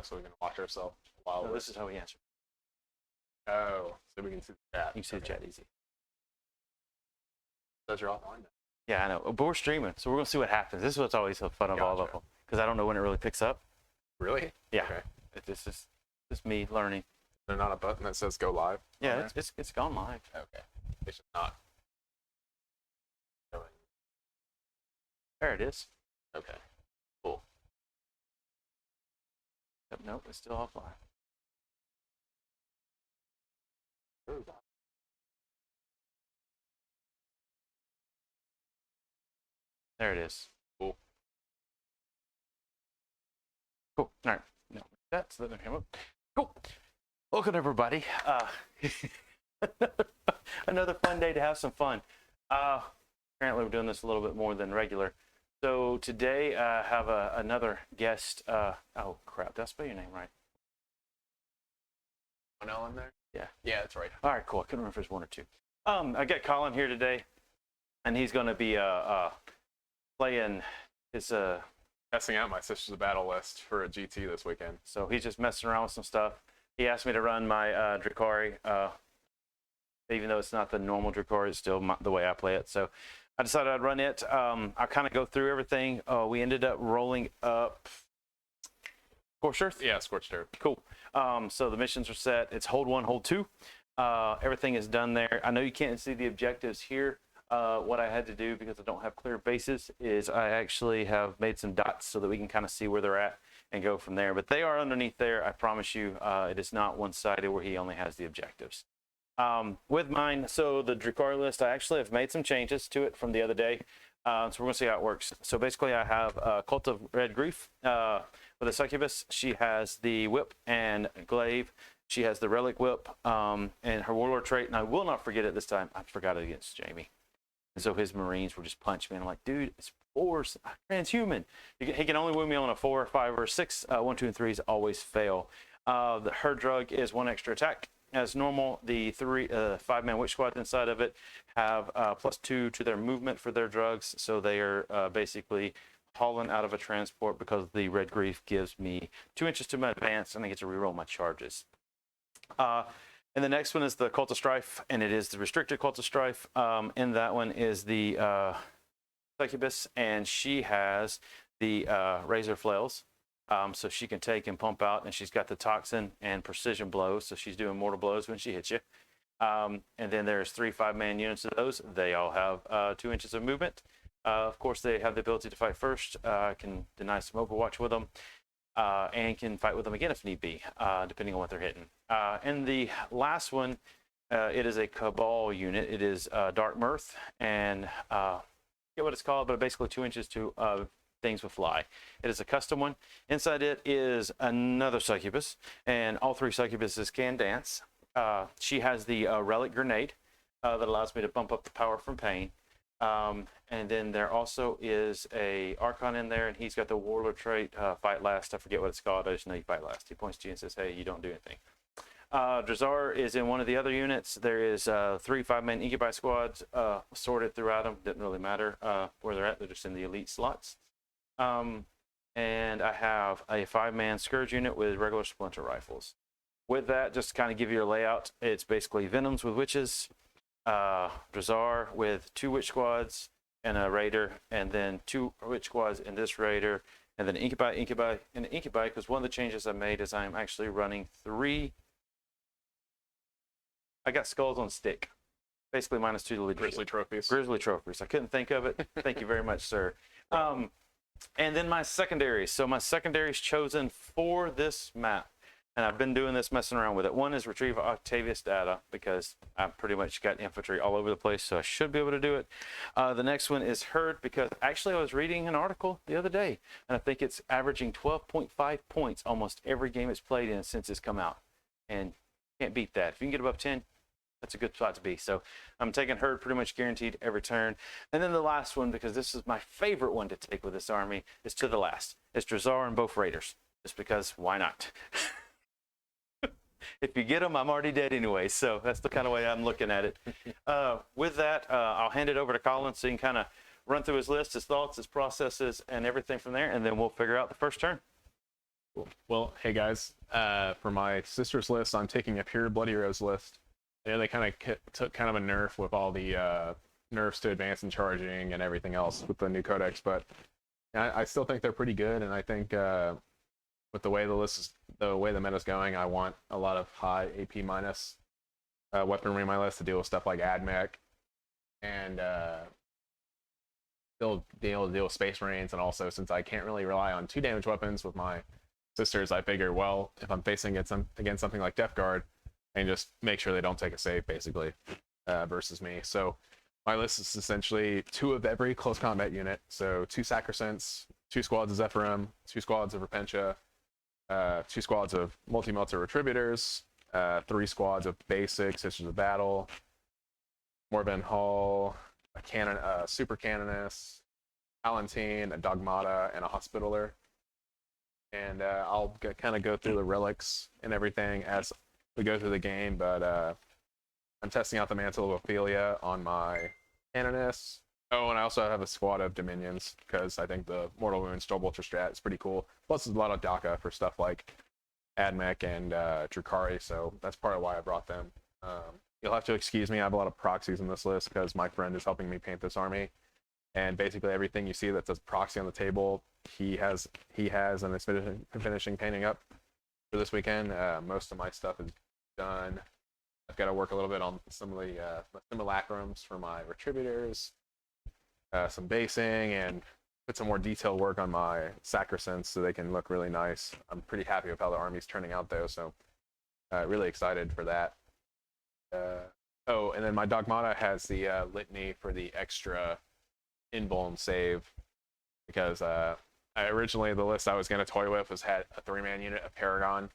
So we can watch ourselves while No, this is how we answer. Oh, so we can see the chat. You can see the chat easy. Says you're offline. Yeah, I know. But we're streaming, so we're going to see what happens. This is what's always so fun of all of them. Because I don't know when it really picks up. Really? Yeah. Okay. It's just me learning. There's not a button that says go live? Yeah, it's gone live. Okay. It's just not showing. There it is. Okay. Cool. Yep, nope, it's still offline. There it is. Cool. Cool. All right. No, that's the camera. Cool. Welcome, everybody. Another fun day to have some fun. Apparently, we're doing this a little bit more than regular. So today, I have another guest. Oh, crap. Did I spell your name right? One L in there? Yeah. Yeah, that's right. All right, cool. I couldn't remember if it was one or two. I got Colin here today, and he's going to be playing his Testing out my Sisters of Battle list for a GT this weekend. so he's just messing around with some stuff. He asked me to run my Drukhari, even though it's not the normal Drukhari, it's still the way I play it. So I decided I'd run it. I'll kind of go through everything. We ended up rolling up Scorched Earth. Yeah, Scorched Earth. Cool. So the missions are set. It's hold 1, hold 2. Everything is done there. I know you can't see the objectives here. What I had to do, because I don't have clear bases, is I actually have made some dots so that we can kind of see where they're at and go from there. But they are underneath there. I promise you, it is not one-sided where he only has the objectives. With mine, so the Drukhari list, I actually have made some changes to it from the other day. So we're going to see how it works. So basically, I have Cult of Red Grief with a Succubus. She has the Whip and Glaive. She has the Relic Whip and her Warlord trait. And I will not forget it this time. I forgot it against Jamie. And so his Marines were just punching me. And I'm like, dude, it's 4s, transhuman. He can only win me on a 4, 5, or 6. 1, 2, and 3s always fail. Her drug is 1 extra attack. As normal, the 5-man witch squad inside of it have +2 to their movement for their drugs. So they are basically hauling out of a transport because the Red Grief gives me 2 inches to my advance, and I get to reroll my charges. And the next one is the Cult of Strife, and it is the restricted Cult of Strife. And that one is the Succubus, and she has the Razor Flails. So she can take and pump out, and she's got the Toxin and Precision Blows, so she's doing mortal blows when she hits you. And then there's 3 5-man units of those. They all have 2 inches of movement. Of course, they have the ability to fight first. Can deny some Overwatch with them. And can fight with them again if need be, depending on what they're hitting. And the last one, it is a Cabal unit. It is Dark Mirth, and I forget what it's called, but basically 2 inches to things with fly. It is a custom one. Inside it is another Succubus, and all 3 Succubuses can dance. She has the Relic Grenade that allows me to bump up the power from pain. And then there also is a Archon in there, and he's got the Warlord trait, Fight Last. I forget what it's called. I just know you fight last. He points to you and says, hey, you don't do anything. Drazar is in one of the other units. There is 3 5-man Incubi squads sorted throughout them. Didn't really matter where they're at. They're just in the elite slots. And I have a 5-man Scourge unit with regular Splinter rifles. With that, just to kind of give you a layout, it's basically Venoms with Witches, Drazar with 2 Witch squads and a Raider, and then 2 Witch squads in this Raider, and then Incubi, and Incubi, because one of the changes I made is I'm actually running 3. I got Skulls on Stick, basically -2 to leadership. Grizzly trophies. Grizzly trophies. I couldn't think of it. Thank you very much, sir. And then my secondaries. So my secondaries chosen for this map, and I've been doing this, messing around with it. One is Retrieve Octavius data, because I've pretty much got infantry all over the place, so I should be able to do it. The next one is Herd, because actually I was reading an article the other day, and I think it's averaging 12.5 points almost every game it's played in since it's come out. And can't beat that. If you can get above 10, that's a good spot to be. So I'm taking Herd pretty much guaranteed every turn. And then the last one, because this is my favorite one to take with this army, is To the Last. It's Drazar and both Raiders, just because why not? If you get them, I'm already dead anyway. So that's the kind of way I'm looking at it. With that, I'll hand it over to Colin so he can kind of run through his list, his thoughts, his processes, and everything from there. And then we'll figure out the first turn. Cool. Well, hey guys, for my sister's list, I'm taking a pure Bloody Rose list. Yeah, they kind of took kind of a nerf with all the nerfs to advance and charging and everything else with the new codex, but I still think they're pretty good, and I think with the way the way the meta's going, I want a lot of high AP minus weaponry in my list to deal with stuff like AdMech and still be able to deal with Space Marines, and also since I can't really rely on 2 damage weapons with my sisters, I figure, well, if I'm facing against something like Death Guard, I can just make sure they don't take a save, basically, versus me. So my list is essentially 2 of every close combat unit. So 2 Sacrosants, 2 squads of Zephyrim, 2 squads of Repentia, 2 squads of Multi-Melter Retributors, 3 squads of basic Sisters of Battle, Morbin Hall, a Super Canoness, Palatine, a Dogmata, and a Hospitaller. And I'll kind of go through the relics and everything as we go through the game, but I'm testing out the Mantle of Ophelia on my Canoness. Oh, and I also have a squad of Dominions, because I think the Mortal Wounds Stolbolter strat is pretty cool. Plus, there's a lot of DACA for stuff like Admech and Drukhari, so that's part of why I brought them. You'll have to excuse me, I have a lot of proxies in this list, because my friend is helping me paint this army. And basically everything you see that says proxy on the table, he has and is finishing painting up for this weekend. Most of my stuff is done. I've got to work a little bit on some of the simulacrums for my Retributors, some basing, and put some more detailed work on my Sacrosants so they can look really nice. I'm pretty happy with how the army's turning out, though, so really excited for that. Oh, and then my Dogmata has the litany for the extra invuln save, because originally the list I was going to toy with had a 3-man unit of Paragon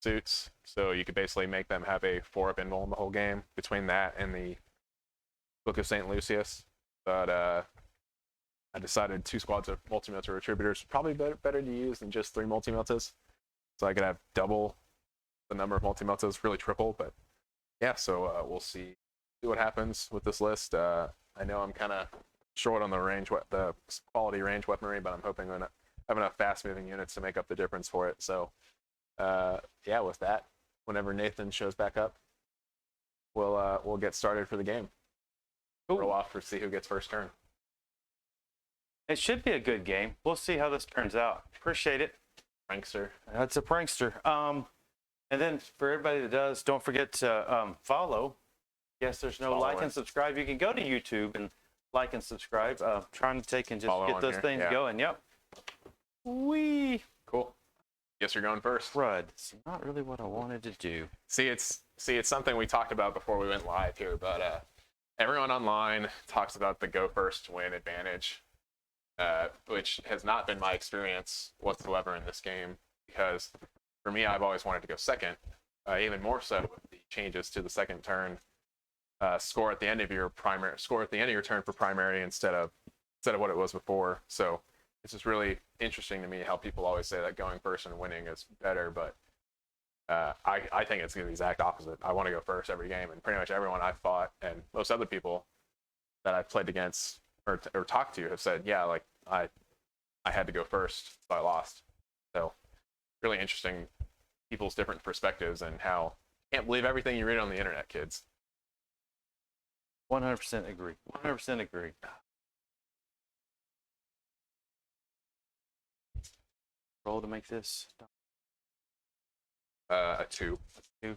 suits, so you could basically make them have a 4-up invuln the whole game between that and the Book of St. Lucius. But I decided 2 squads of Multi-Melter Retributors probably better to use than just 3 Multi-Meltas, so I could have double the number of Multi-Meltas, really triple. But yeah, so we'll see what happens with this list. I know I'm kind of short on the quality range weaponry, but I'm hoping I have enough fast-moving units to make up the difference for it. So, yeah, with that, whenever Nathan shows back up, we'll get started for the game. Cool. Roll off for see who gets first turn. It should be a good game. We'll see how this turns out. Appreciate it. Prankster. That's a prankster. And then for everybody that does, don't forget to follow. Yes, there's no like and subscribe. You can go to YouTube and like and subscribe. Trying to take and just get those things going. Yep. Wee. Cool. Guess you're going first. Crud. It's not really what I wanted to do. See, it's something we talked about before we went live here, but everyone online talks about the go first to win advantage, which has not been my experience whatsoever in this game, because for me, I've always wanted to go second, even more so with the changes to the second turn. Score at the end of your turn for primary instead of what it was before. So it's just really interesting to me how people always say that going first and winning is better, but I think it's the exact opposite. I want to go first every game, and pretty much everyone I've fought and most other people that I've played against or talked to have said, yeah, like I had to go first, so I lost. So really interesting people's different perspectives and how you can't believe everything you read on the internet, kids. 100% agree. 100% agree. Roll to make this. A 2. Okay.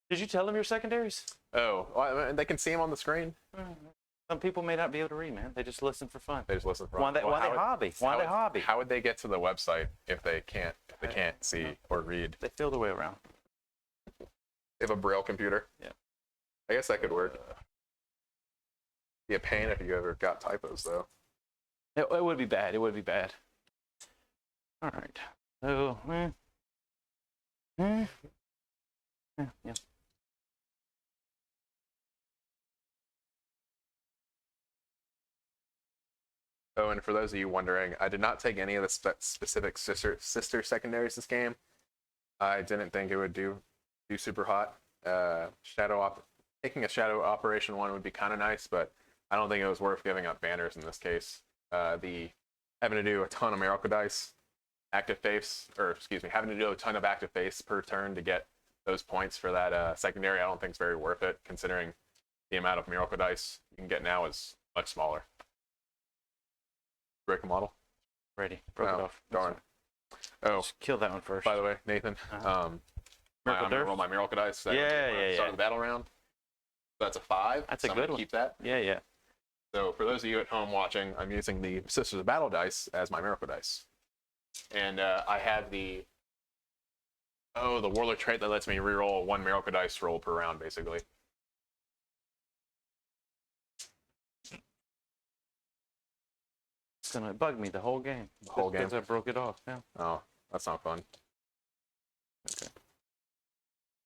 Did you tell them your secondaries? Oh, well, they can see them on the screen. Some people may not be able to read, man. They just listen for fun. They just listen for fun. Why they hobby? How would they get to the website if they can't see or read? They feel their way around. They have a Braille computer. Yeah. I guess that could work. Be a pain if you ever got typos, though. It would be bad. It would be bad. All right. So, yeah. Oh, and for those of you wondering, I did not take any of the specific sister secondaries this game. I didn't think it would do super hot. Taking a Shadow Operation one would be kind of nice, but I don't think it was worth giving up banners in this case. The having to do a ton of miracle dice active face, or excuse me, having to do a ton of active face per turn to get those points for that secondary, I don't think is very worth it, considering the amount of miracle dice you can get now is much smaller. Break a model. Ready. Broke it off. Darn. Oh, just kill that one first. by the way, Nathan, I'm gonna roll my miracle dice. Start the battle round. So that's a 5. That's so a I'm good gonna one. Keep that. Yeah. So for those of you at home watching, I'm using the Sisters of Battle dice as my miracle dice, and I have the Warlord trait that lets me reroll 1 miracle dice roll per round, basically. It's gonna bug me the whole game. The whole game. Because I broke it off. Yeah. Oh, that's not fun. Okay.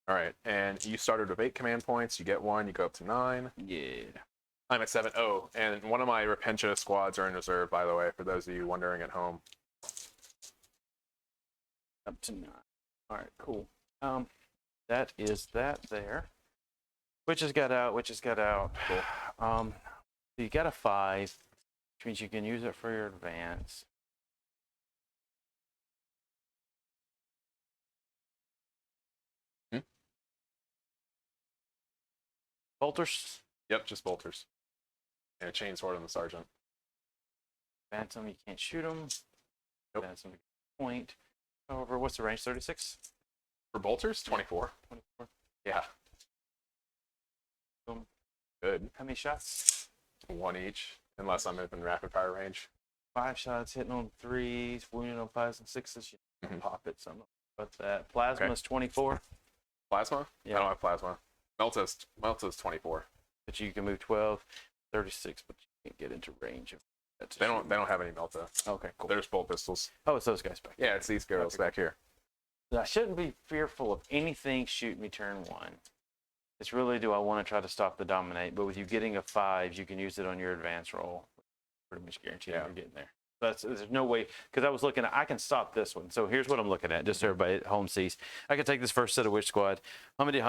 All right, and you started with 8 command points. You get 1. You go up to 9. Yeah. I'm at 7. Oh, and one of my Repentia squads are in reserve, by the way, for those of you wondering at home. Up to 9. All right, cool. That is that there. Witches got out. Cool. So you got a 5, which means you can use it for your advance. Bolters. Yep, just bolters. And a chainsword on the sergeant. Advance them, you can't shoot them. Nope. Advance them, point. However, what's the range? 36? For bolters, 24. 24. Yeah. Boom. Good. How many shots? 1 each, unless I'm in rapid fire range. 5 shots, hitting on 3s, wounding on 5s and 6s. You Mhm. pop it, so I'm not about that. Plasma is 24. Plasma? Yeah. I don't have plasma. Melta's 24. But you can move 12, 36, but you can't get into range of that. They don't have any Melta. Okay, cool. There's bolt pistols. Oh, it's those guys back. Yeah, it's these girls back here. I shouldn't be fearful of anything shooting me turn 1. It's really, do I want to try to stop the dominate? But with you getting a 5, you can use it on your advance roll. Pretty much guaranteed you're getting there. There's no way, because I was looking at, I can stop this one. So here's what I'm looking at, just so everybody at home sees. I can take this first set of witch squad, hummity,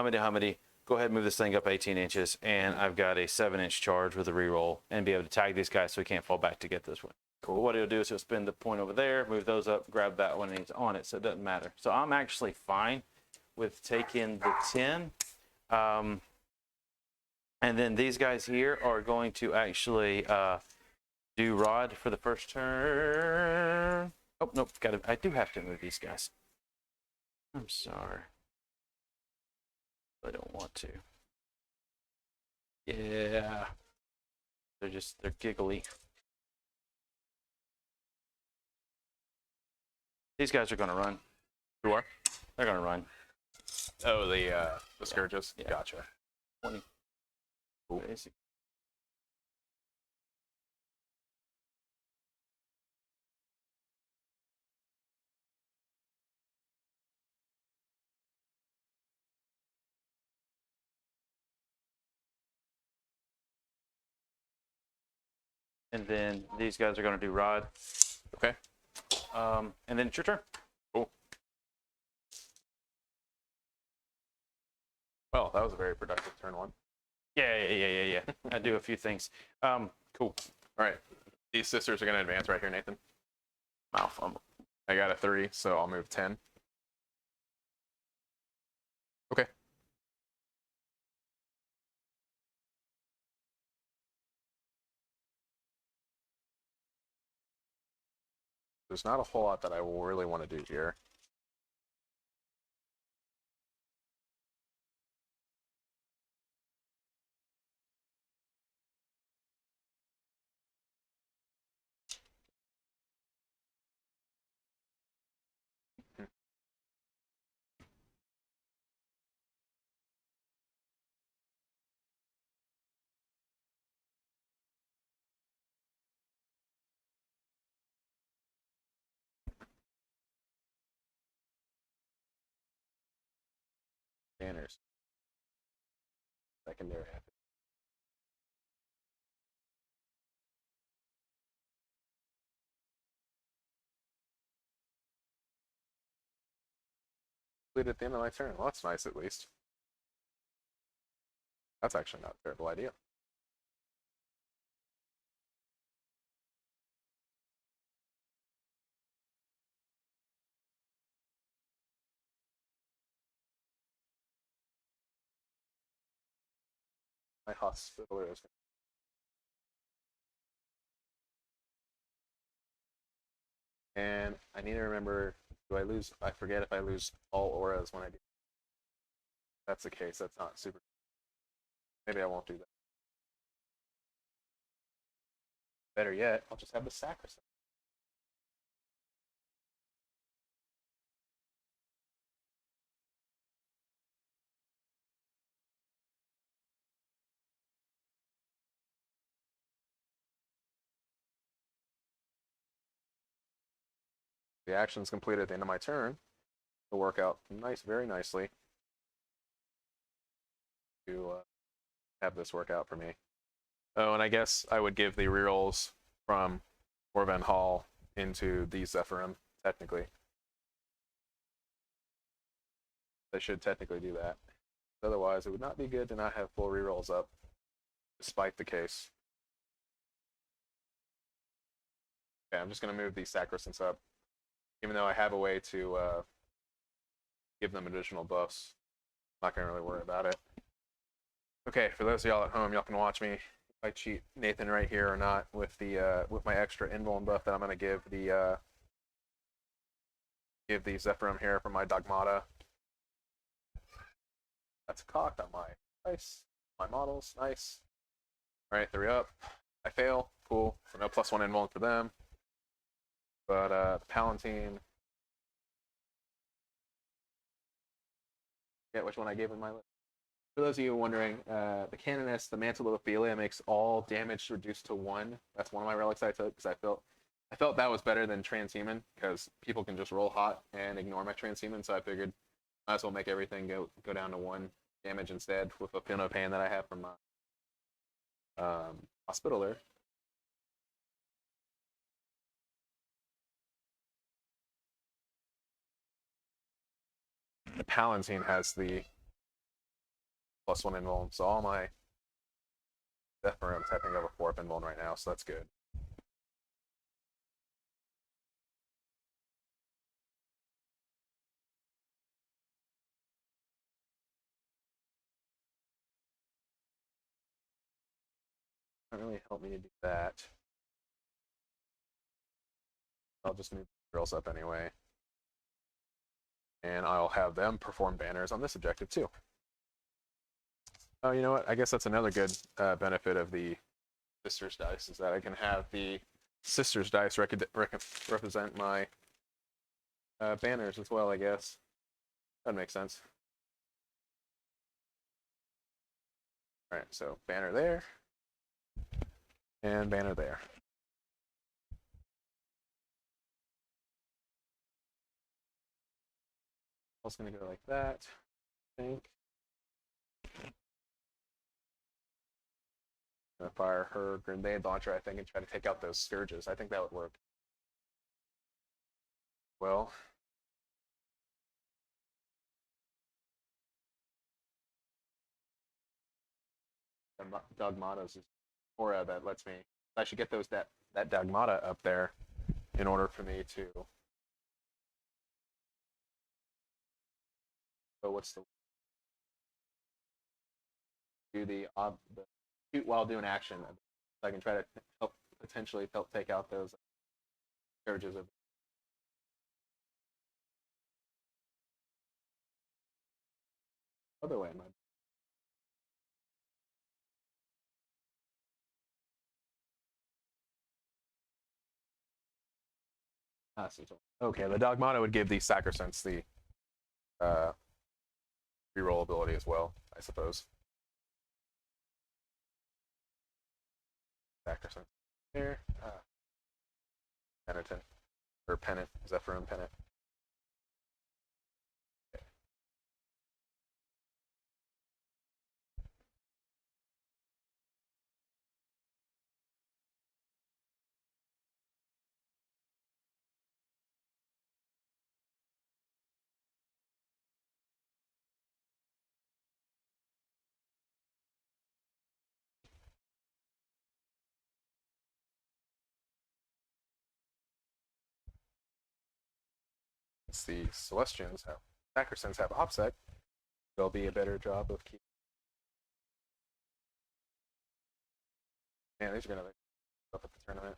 go ahead and move this thing up 18 inches, and I've got a 7-inch charge with a reroll, and be able to tag these guys so he can't fall back to get this one. Cool. What he'll do is he'll spin the point over there, move those up, grab that one, and he's on it, so it doesn't matter. So I'm actually fine with taking the 10. And then these guys here are going to actually do rod for the first turn. Oh, nope, I do have to move these guys. I'm sorry. I don't want to. Yeah. They're giggly. These guys are going to run. Who are? They're going to run. Oh, the Scourges? Yeah. Gotcha. 20. Cool. Basic. And then these guys are going to do rod. Okay. And then it's your turn. Cool. Well, that was a very productive turn 1. Yeah. I do a few things. Cool. All right. These sisters are going to advance right here, Nathan. Mouth. I got a 3, so I'll move 10. Okay. There's not a whole lot that I will really want to do here. Banners. Secondary. At the end of my turn. Well, that's nice at least. That's actually not a terrible idea. my hospitaler is. And I need to remember, do I lose? I forget if I lose all auras when I do. If that's the case. That's not super. Maybe I won't do that. Better yet, I'll just have the sacrosanct. The action's completed at the end of my turn. It'll work out very nicely to have this work out for me. Oh, and I guess I would give the rerolls from Orvan Hall into the Zephyrim, technically. I should technically do that. Otherwise, it would not be good to not have full rerolls up, despite the case. Okay, I'm just going to move these sacrosancts up, even though I have a way to give them additional buffs. I'm not going to really worry about it. Okay, for those of y'all at home, y'all can watch me if I cheat Nathan right here or not with the with my extra invuln buff that I'm going to give the Zephyrim here from my Dogmata. That's cocked on my dice. My models, nice. All right, 3 up. I fail, cool. So no +1 invuln for them. But the Palatine, forget which one I gave in my list. For those of you wondering, the Canoness, the Mantle of Ophelia, makes all damage reduced to 1. That's one of my relics I took because I felt that was better than Transhuman because people can just roll hot and ignore my Transhuman. So I figured might as well make everything go down to 1 damage instead with a Pin of Pain that I have from my Hospitaler. The Palatine has the +1 invuln, so all my Zephyrums I think have a 4th invuln right now, so that's good. Not really help me to do that. I'll just move the girls up anyway. And I'll have them perform banners on this objective too. Oh, you know what? I guess that's another good benefit of the Sisters dice is that I can have the Sisters dice represent my banners as well, I guess. That makes sense. All right, so banner there. And banner there. I was going to go like that, I think. I'm going to fire her grenade launcher, I think, and try to take out those Scourges. I think that would work. Well, Dogmata's aura that lets me. I should get that Dogmata up there in order for me to. So what's the do the shoot while doing action? So I can try to potentially help take out those Scourges of. Other way, my. Okay, the Dogmata would give the Sacrosancts the reroll ability as well, I suppose. Sacrosanct here. Penitent. Or Pennant. Zephyrim Pennant. Okay. The Celestians have Sacrosancts have OPSEC, they'll be a better job of keeping Man, these are gonna make stuff at the tournament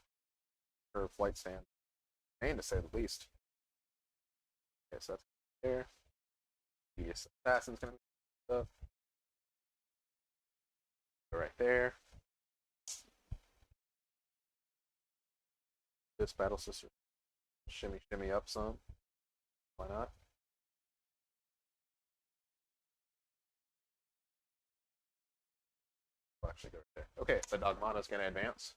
or flight stand. And to say the least. Okay, so that's there. The assassin's gonna be stuff. Go right there. This battle sister shimmy up some. Why not? I'll actually go right there. Okay, the Dogmata's gonna advance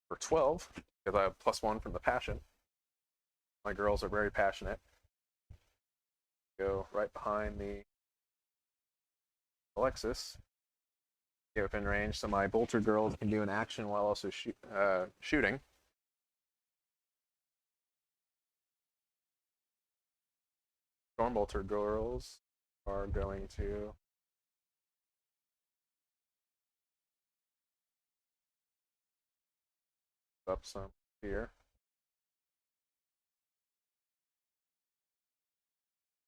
for 12 because I have +1 from the passion. My girls are very passionate. Go right behind the Alexis. Get within range, so my bolter girls can do an action while also shooting. Storm bolter girls are going to up some here.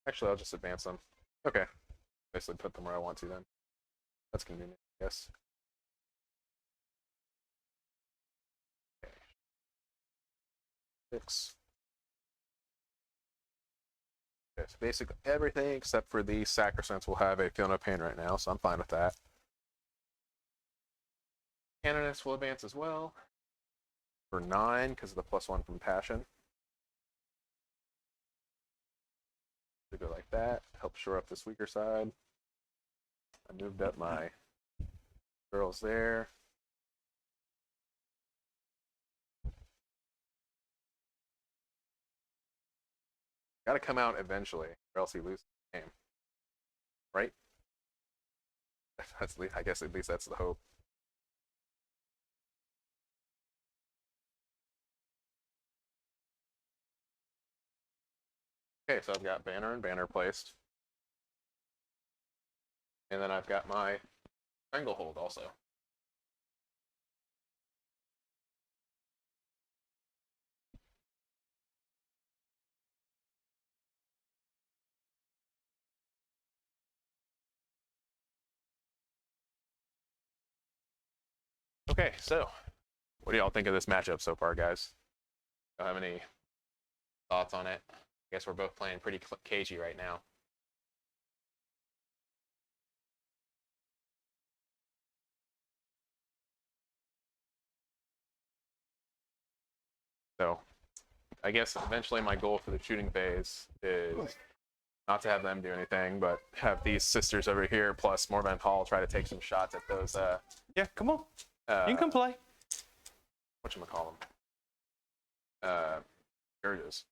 Actually, I'll just advance them. Okay. Basically put them where I want to then. That's convenient, I guess. Okay. 6. Okay, so basically everything except for the Sacrosancts will have a feel no pain right now, so I'm fine with that. Canonists will advance as well. For 9, because of the +1 from passion. To go like that, help shore up this weaker side. I moved up my girls there. Got to come out eventually, or else he loses the game, right? That's I guess at least that's the hope. Okay, so I've got banner and banner placed. And then I've got my stranglehold also. Okay, so what do y'all think of this matchup so far, guys? Do you have any thoughts on it? I guess we're both playing pretty cagey right now. So I guess eventually my goal for the shooting phase is not to have them do anything, but have these sisters over here plus Morvan Hall try to take some shots at those. Yeah, come on. You can come play. Whatchamacallit? Urges.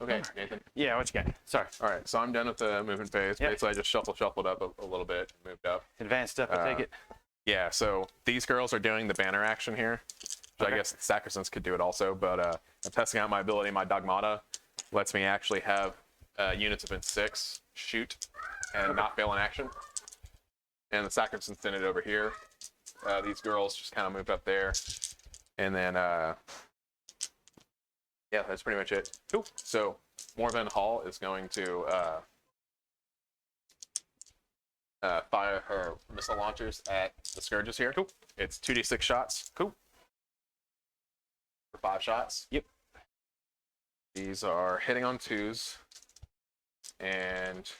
Okay, Nathan. Yeah, what you got? Sorry. All right, so I'm done with the movement phase. Yep. Basically, I just shuffled up a little bit and moved up. Advanced stuff, I take it. Yeah, so these girls are doing the banner action here. Which Okay. I guess Sacrosancts could do it also, but I'm testing out my ability. My Dogmata lets me actually have units of 6 shoot and not fail in action. And the Sacrosancts did it over here. These girls just kind of moved up there. And then, yeah, that's pretty much it. Cool. So Morvan Hall is going to fire her missile launchers at the Scourges here. Cool. It's 2d6 shots. Cool. For 5 shots. Yep. These are hitting on 2s. And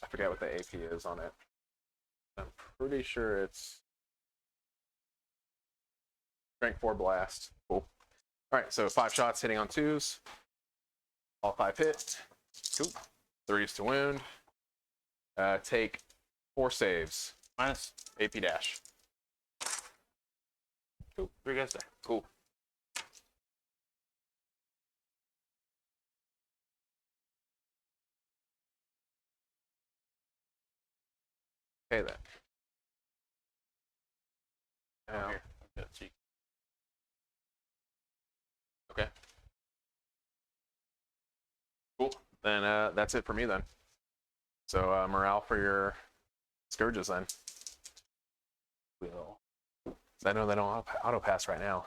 I forget what the AP is on it. I'm pretty sure it's strength 4 blast. Cool. All right, so 5 shots hitting on 2s. All 5 hit. Cool. 3s to wound. Take 4 saves. Minus AP dash. Cool. 3 guys there. Cool. Okay then. Now, okay. Cool. Then that's it for me then. So morale for your Scourges then. I know they don't auto pass right now.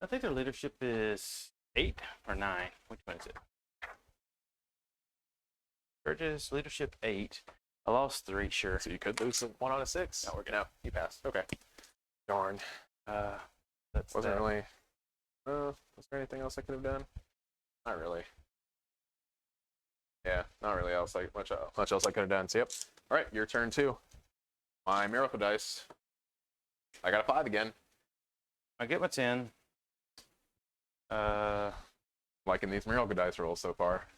I think their leadership is 8 or 9. Which one is it? Scourges leadership 8. I lost 3, sure. So you could lose 1 out of 6. Not working out. You passed. Okay. Darn. That's Wasn't that. really. Was there anything else I could have done? Not really. Yeah, not really else. Like much else I could have done. So yep. All right, your turn too. My miracle dice. I got a 5 again. I get my 10. Liking these miracle dice rolls so far.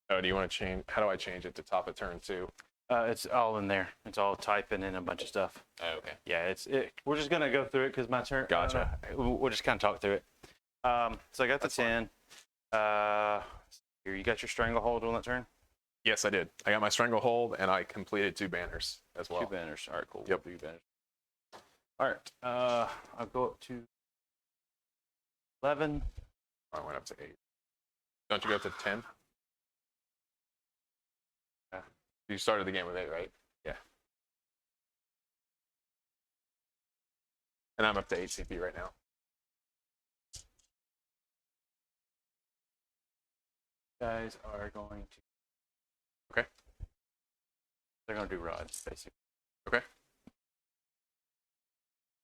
Oh, do you want to change? How do I change it to top of turn 2? It's all in there. It's all typing in a bunch of stuff. Oh, okay. Yeah, we're just gonna go through it because my turn. Gotcha. We'll just kind of talk through it. So I got the 10. Here, you got your stranglehold on that turn. Yes, I did. I got my stranglehold and I completed 2 banners as well. 2 banners. All right, cool. Yep. 2 banners. All right. I'll go up to 11. I went up to 8. Don't you go up to 10? Yeah. You started the game with 8, right? Yeah. And I'm up to 8 CP right now. Guys are going to. Okay. They're going to do rods, basically. Okay.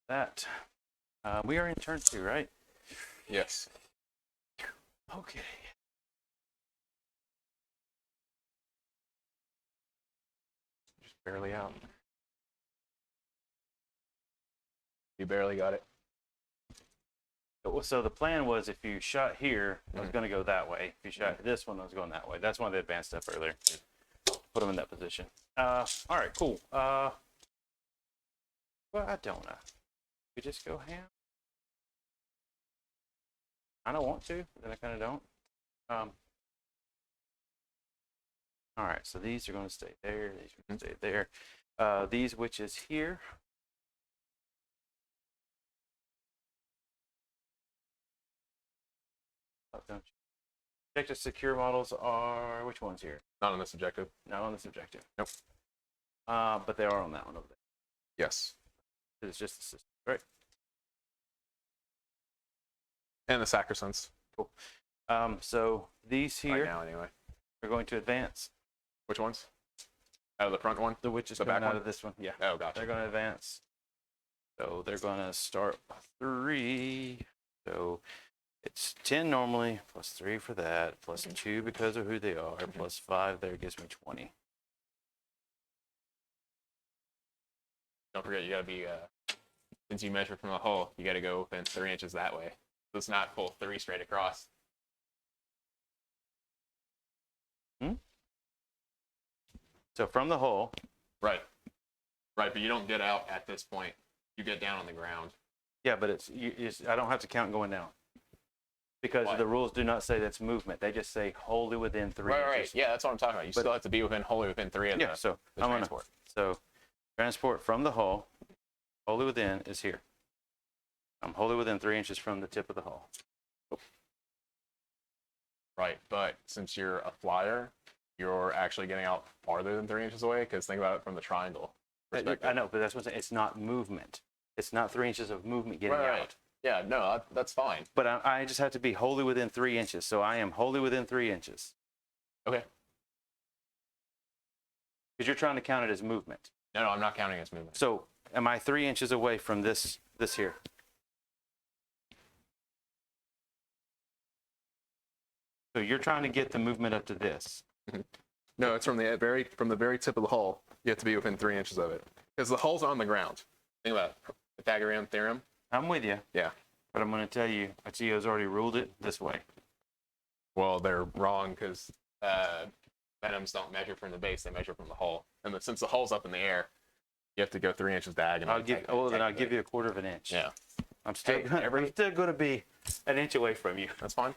That. We are in turn 2, right? Yes. Okay. Just barely out. You barely got it. So the plan was if you shot here, I was going to go that way. If you shot this one, I was going that way. That's why they advanced stuff earlier. Put them in that position. All right, cool. Well, I don't know. We just go ham. I don't want to, but then I kind of don't. All right, so these are going to stay there. These are going to stay there. These witches here. Don't you? Objective secure models are which ones here? Not on this objective. Not on this objective. Nope. But they are on that one over there. Yes. It's just the system, right? And the sacrosanct. Cool. So these here Right now, anyway. are going to advance. Which ones? Out of the front one? The witches The coming back out one? of this one. Yeah. Oh, gotcha. They're going to advance. So they're going to start 3. So it's 10 normally, plus 3 for that, plus 2 because of who they are, plus 5 there gives me 20. Don't forget, you gotta be, since you measure from the hole, you gotta go within 3 inches that way. So it's not full 3 straight across. So from the hole. Right. Right, but you don't get out at this point. You get down on the ground. Yeah, but I don't have to count going down. Because Why? the rules do not say that's movement. They just say wholly within 3 Right, inches. yeah, that's what I'm talking about. You still have to be wholly within 3 of Yeah, so the I'm gonna, transport. so transport from the hull, wholly within is here. I'm wholly within 3 inches from the tip of the hull. Right, but since you're a flyer, you're actually getting out farther than 3 inches away, because think about it from the triangle perspective. I know, but that's what I'm saying. It's not movement. It's not 3 inches of movement getting out. Yeah, no, that's fine. But I just have to be wholly within 3 inches. So I am wholly within 3 inches. Okay. Because you're trying to count it as movement. No, I'm not counting as movement. So am I 3 inches away from this here? So you're trying to get the movement up to this. No, it's from the very tip of the hull. You have to be within 3 inches of it, because the hull's on the ground. Think about it. Pythagorean theorem. I'm with you. Yeah. But I'm going to tell you, Atio's already ruled it this way. Well, they're wrong, because venoms don't measure from the base; they measure from the hull. And since the hull's up in the air, you have to go 3 inches diagonal. Then I'll give you a quarter of an inch. Yeah. I'm still going to be an inch away from you. That's fine.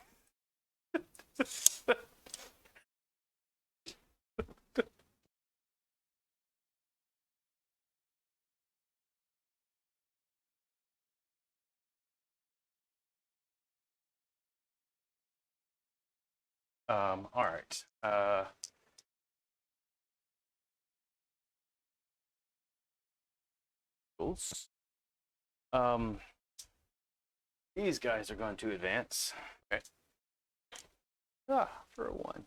All right. These guys are going to advance. Okay. For a 1.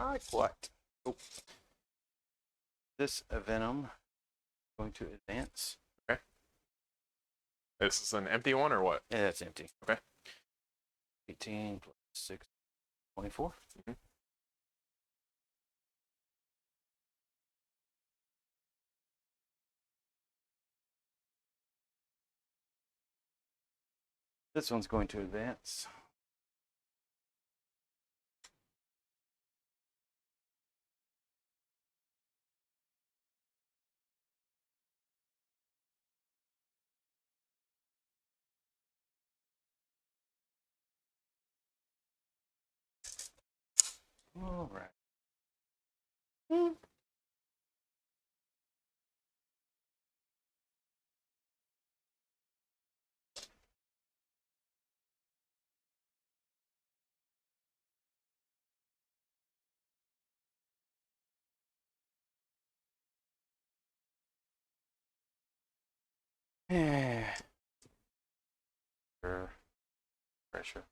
Not quite. Oh. This Venom going to advance. Okay. This is an empty one or what? Yeah, it's empty. Okay. 18 plus 6, 24. Mm-hmm. This one's going to advance. All right. Pressure.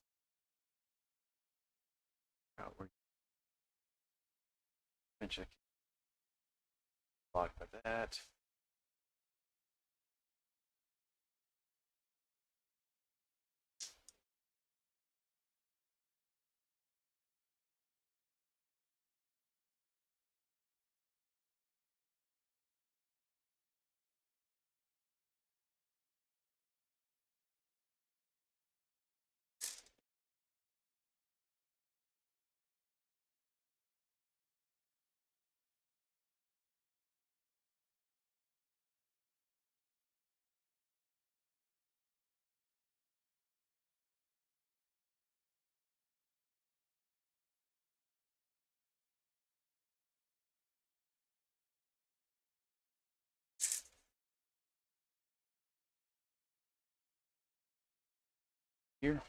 Outward. Eventually blocked by that. Here.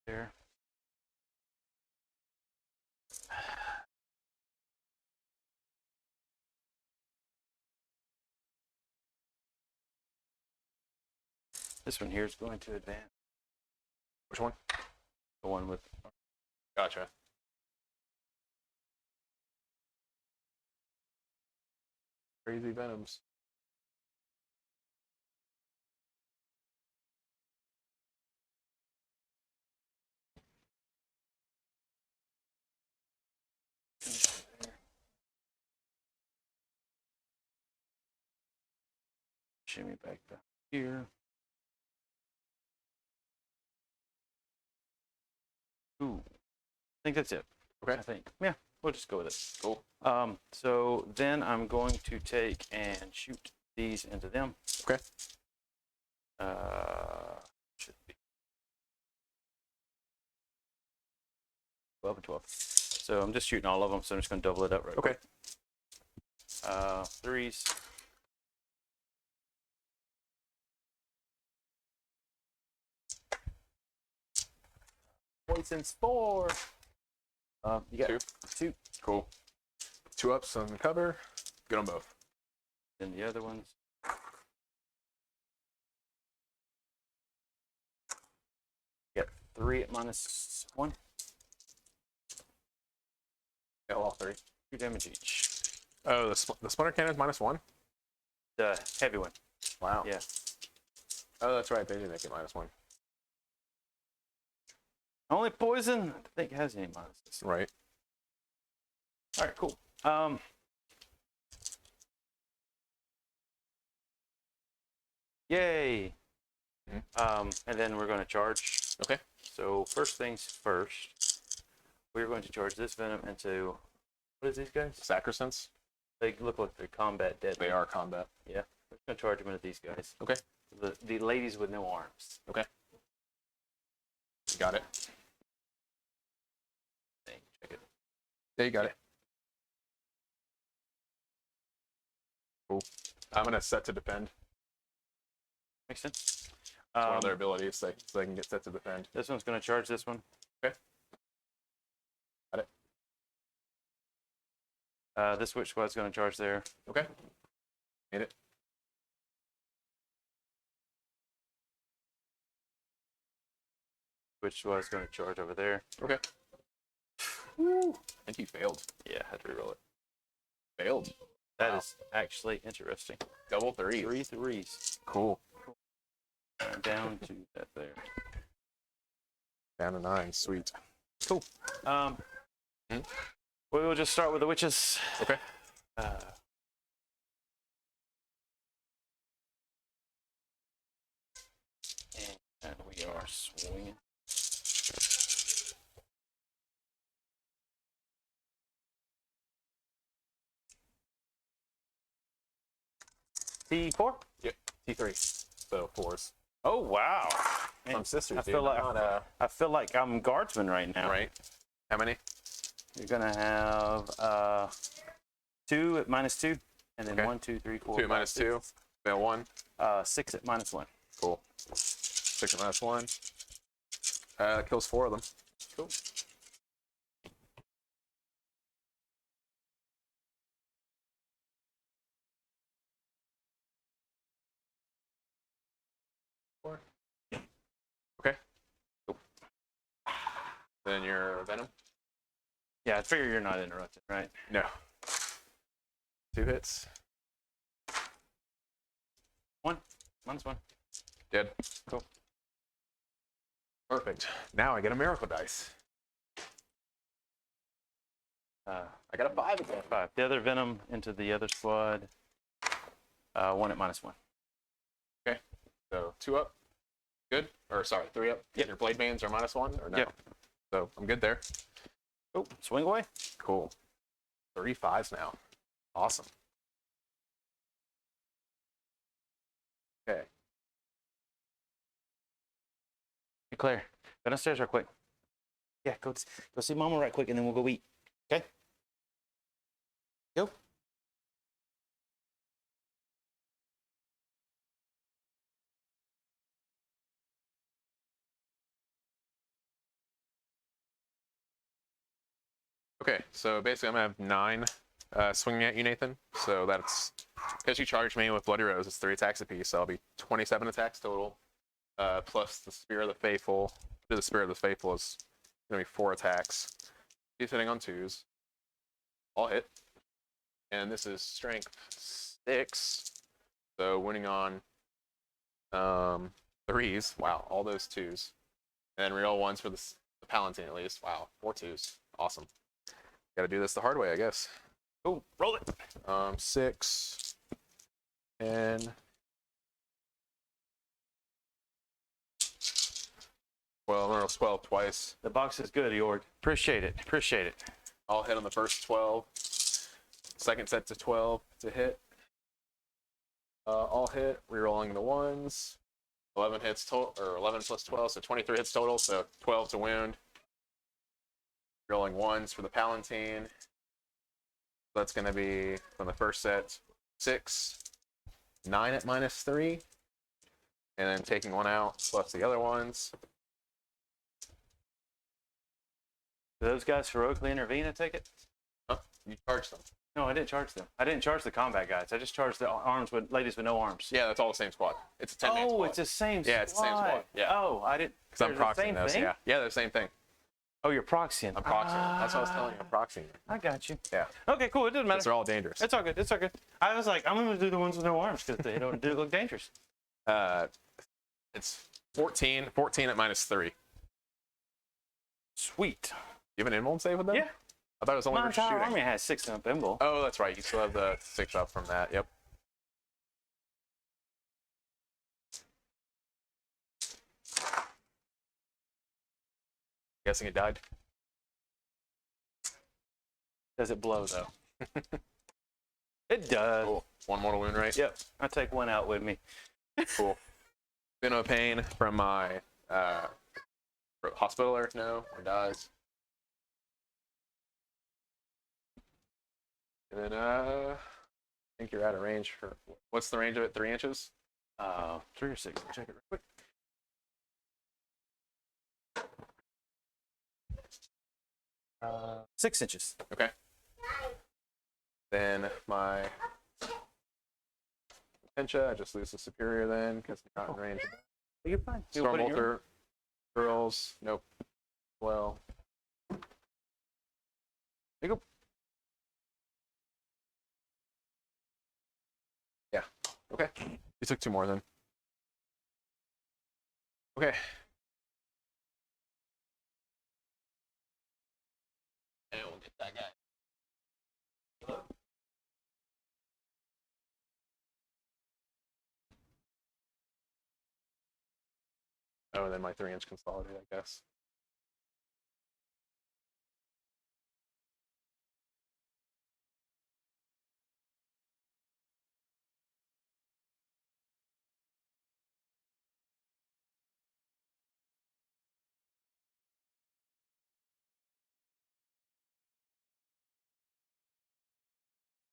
There. This one here is going to advance. Which one? The one with. Gotcha. Crazy Venoms. Shimmy back down here. Ooh, I think that's it. Okay. I think. Yeah, we'll just go with it. Cool. So then I'm going to take and shoot these into them. Okay. Should be 12 and 12. So I'm just shooting all of them, so I'm just going to double it up right Okay. quick. Threes. Poison's 4. You got 2. Cool. 2 ups on the cover. Good on both. Then the other ones. Got 3 at -1. Got all 3. 2 damage each. Oh, the splinter cannon is -1? The heavy one. Wow. Yeah. Oh, that's right. They did make it -1. Only poison I think has any minuses. Right. All right, cool. Yay. Mm-hmm. And then we're going to charge. Okay. So first things first, we're going to charge this venom into, what is these guys? Sacrosanct. They look like they're combat dead. They are combat. Yeah. We're going to charge them into these guys. Okay. The ladies with no arms. Okay. Got it. Check it. Yeah, you got it. Cool. I'm going to set to defend. Makes sense. It's one of their abilities, so they can get set to defend. This one's going to charge this one. Okay. Got it. This witch squad's going to charge there. Okay. Hit it. Witch squad's going to charge over there. Okay. Woo. I think you failed. Yeah, I had to reroll it. Failed. That is actually interesting. Double threes. 3 threes. Cool. Down to that there. Down to 9. Sweet. Cool. We will just start with the witches. Okay. And we are swinging. T4? Yep. T3. So 4s. Oh wow! From sisters, I dude. feel like Not, I feel like I'm guardsman right now. right. How many? You're gonna have 2 at -2, and then Okay. 1, 2, 3, 4. 2 at 5, -2. Fail 1. 6 at -1. Cool. 6 at -1. Kills 4 of them. Cool. Okay. Cool. Then your venom. Yeah, I figure you're not interrupted, right? No. 2 hits. 1, -1. Dead. Cool. Perfect. Now I get a miracle dice. I got a 5 again. 5. The other venom into the other squad. 1 at -1. Okay. So 2 up. Good. Or sorry, 3 up. Yep. Your blade bands are -1 or no? Yep. So I'm good there. Oh, swing away. Cool. 3 5s now. Awesome. Okay. Hey, Claire, go downstairs real quick. Yeah, go see Mama right quick, and then we'll go eat. Okay? Go. Okay, so basically I'm gonna have 9 swinging at you, Nathan. So that's because you charged me with Bloody Rose, it's 3 attacks apiece, so I'll be 27 attacks total. Plus the Spear of the Faithful. The Spear of the Faithful is gonna be 4 attacks. He's hitting on 2s. All hit. And this is strength 6. So winning on 3s. Wow, all those 2s. And then reroll 1s for the Palatine at least. Wow, 4 2s. Awesome. Gotta do this the hard way, I guess. Oh, roll it. 6, 10, 12. I'm gonna roll 12 twice. The box is good, Jorg. Appreciate it. Appreciate it. I'll hit on the first 12. Second set to 12 to hit. All hit. Rerolling the 1s. 11 hits total, or 11 plus 12, so 23 hits total. So 12 to wound. Rolling 1s for the Palatine. That's going to be from the first set 6, 9 at -3, and then taking 1 out plus the other ones. Do those guys heroically intervene, I take it? Huh? You charge them. No, I didn't charge them. I didn't charge the combat guys. I just charged the arms with ladies with no arms. Yeah, that's all the same squad. It's a 10-man squad. Oh, it's the same squad. Yeah, it's the same squad. Yeah. Oh, I didn't. Because I'm they're the proxying same those. thing? Yeah, they're the same thing. Oh, you're proxying. I'm proxying. That's what I was telling you. I'm proxying. I got you. Yeah. Okay, cool. It doesn't matter. They're all dangerous. It's all good. It's all good. I was like, I'm going to do the ones with no arms because they don't do look dangerous. It's 14 at -3. Sweet. You have an invuln save with them? Yeah. I thought it was only My for entire shooting. army has 6 in a bimble. Oh, that's right. You still have the 6 up from that. Yep. Guessing it died. Does it blow, though? It does. Cool. 1 mortal wound, right? Yep. I take 1 out with me. Cool. Been no pain from my hospitaler. No, or dies. And then I think you're out of range for what's the range of it? 3 inches? 3 or 6. I'll check it real quick. 6 inches. Okay. Then my Tencha, I just lose the superior then because I'm not in range. You're fine. Stormbolter, girls, nope. Well, there you go. Yeah. Okay. You took 2 more then. Okay. And we'll get that guy. Oh, and then my 3-inch consolidate, I guess.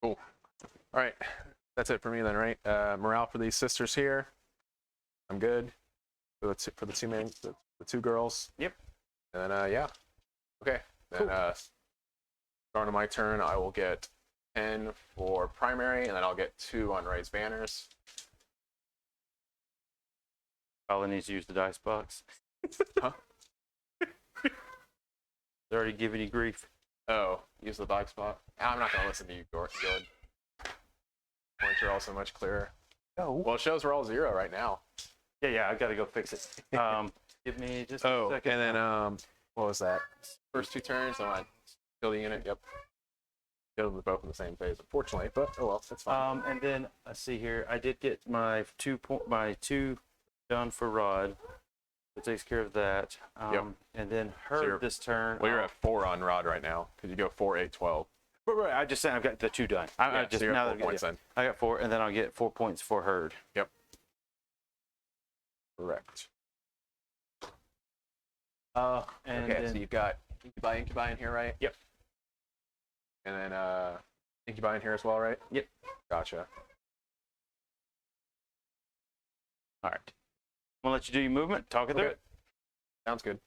Cool. All right. That's it for me then, right? Morale for these sisters here. I'm good. For the 2 men, the 2 girls. Yep. And then, yeah. Okay. Then, Cool. starting my turn, I will get 10 for primary, and then I'll get 2 unraised banners. Colin needs to use the dice box. Huh? They're already giving you grief. Oh, use the bike spot. I'm not going to listen to you, Good. Points are also much clearer. Oh. Well, it shows we're all 0 right now. Yeah, I gotta go fix it. Give me just a Oh, second. and then, what was that? First 2 turns, I kill the unit. Yep. Kill them both in the same phase, unfortunately, but oh well, that's fine. And then let's see here. I did get my 2 done for Rod. It takes care of that. Yep. And then her this turn. Well, you're at 4 on Rod right now because you go 4, 8, 12. Right, I just said I've got the 2 done. I just so you're now at 4 points then. I got 4, and then I'll get 4 points for Herd. Yep. Correct. And okay, then, so you've got Incubi in here, right? Yep. And then Incubi in here as well, right? Yep. Gotcha. all right. I'm gonna let you do your movement. Talk it through it. Sounds good.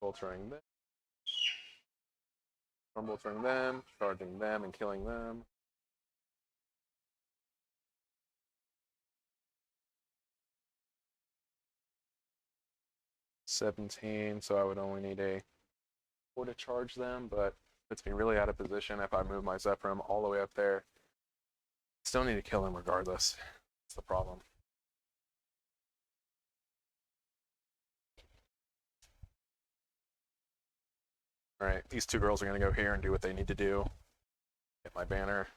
Boltering them. Boltering them, charging them, and killing them. $17, so I would only need a 4 to charge them, but it puts me really out of position if I move my Zephyrim all the way up there. Still need to kill him regardless. That's the problem. All right, these 2 girls are going to go here and do what they need to do. Get my banner.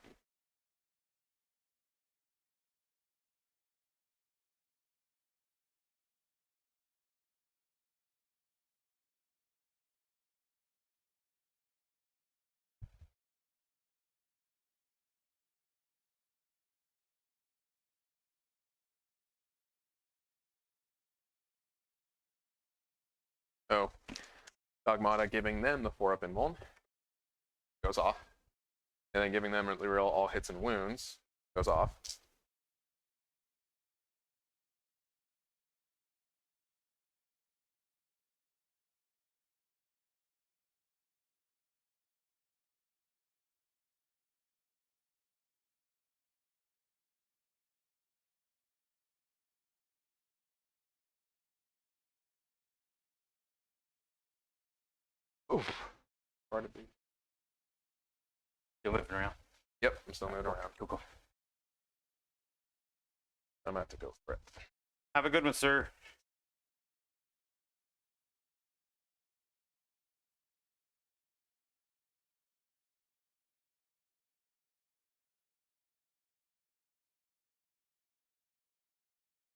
Oh, Dogmata giving them the 4-up invuln. Goes off. And then giving them the real all hits and wounds. Goes off. Oof. Hard to beat. Still moving around. Yep, I'm still moving around. Cool. I'm gonna have to go for it. Have a good one, sir.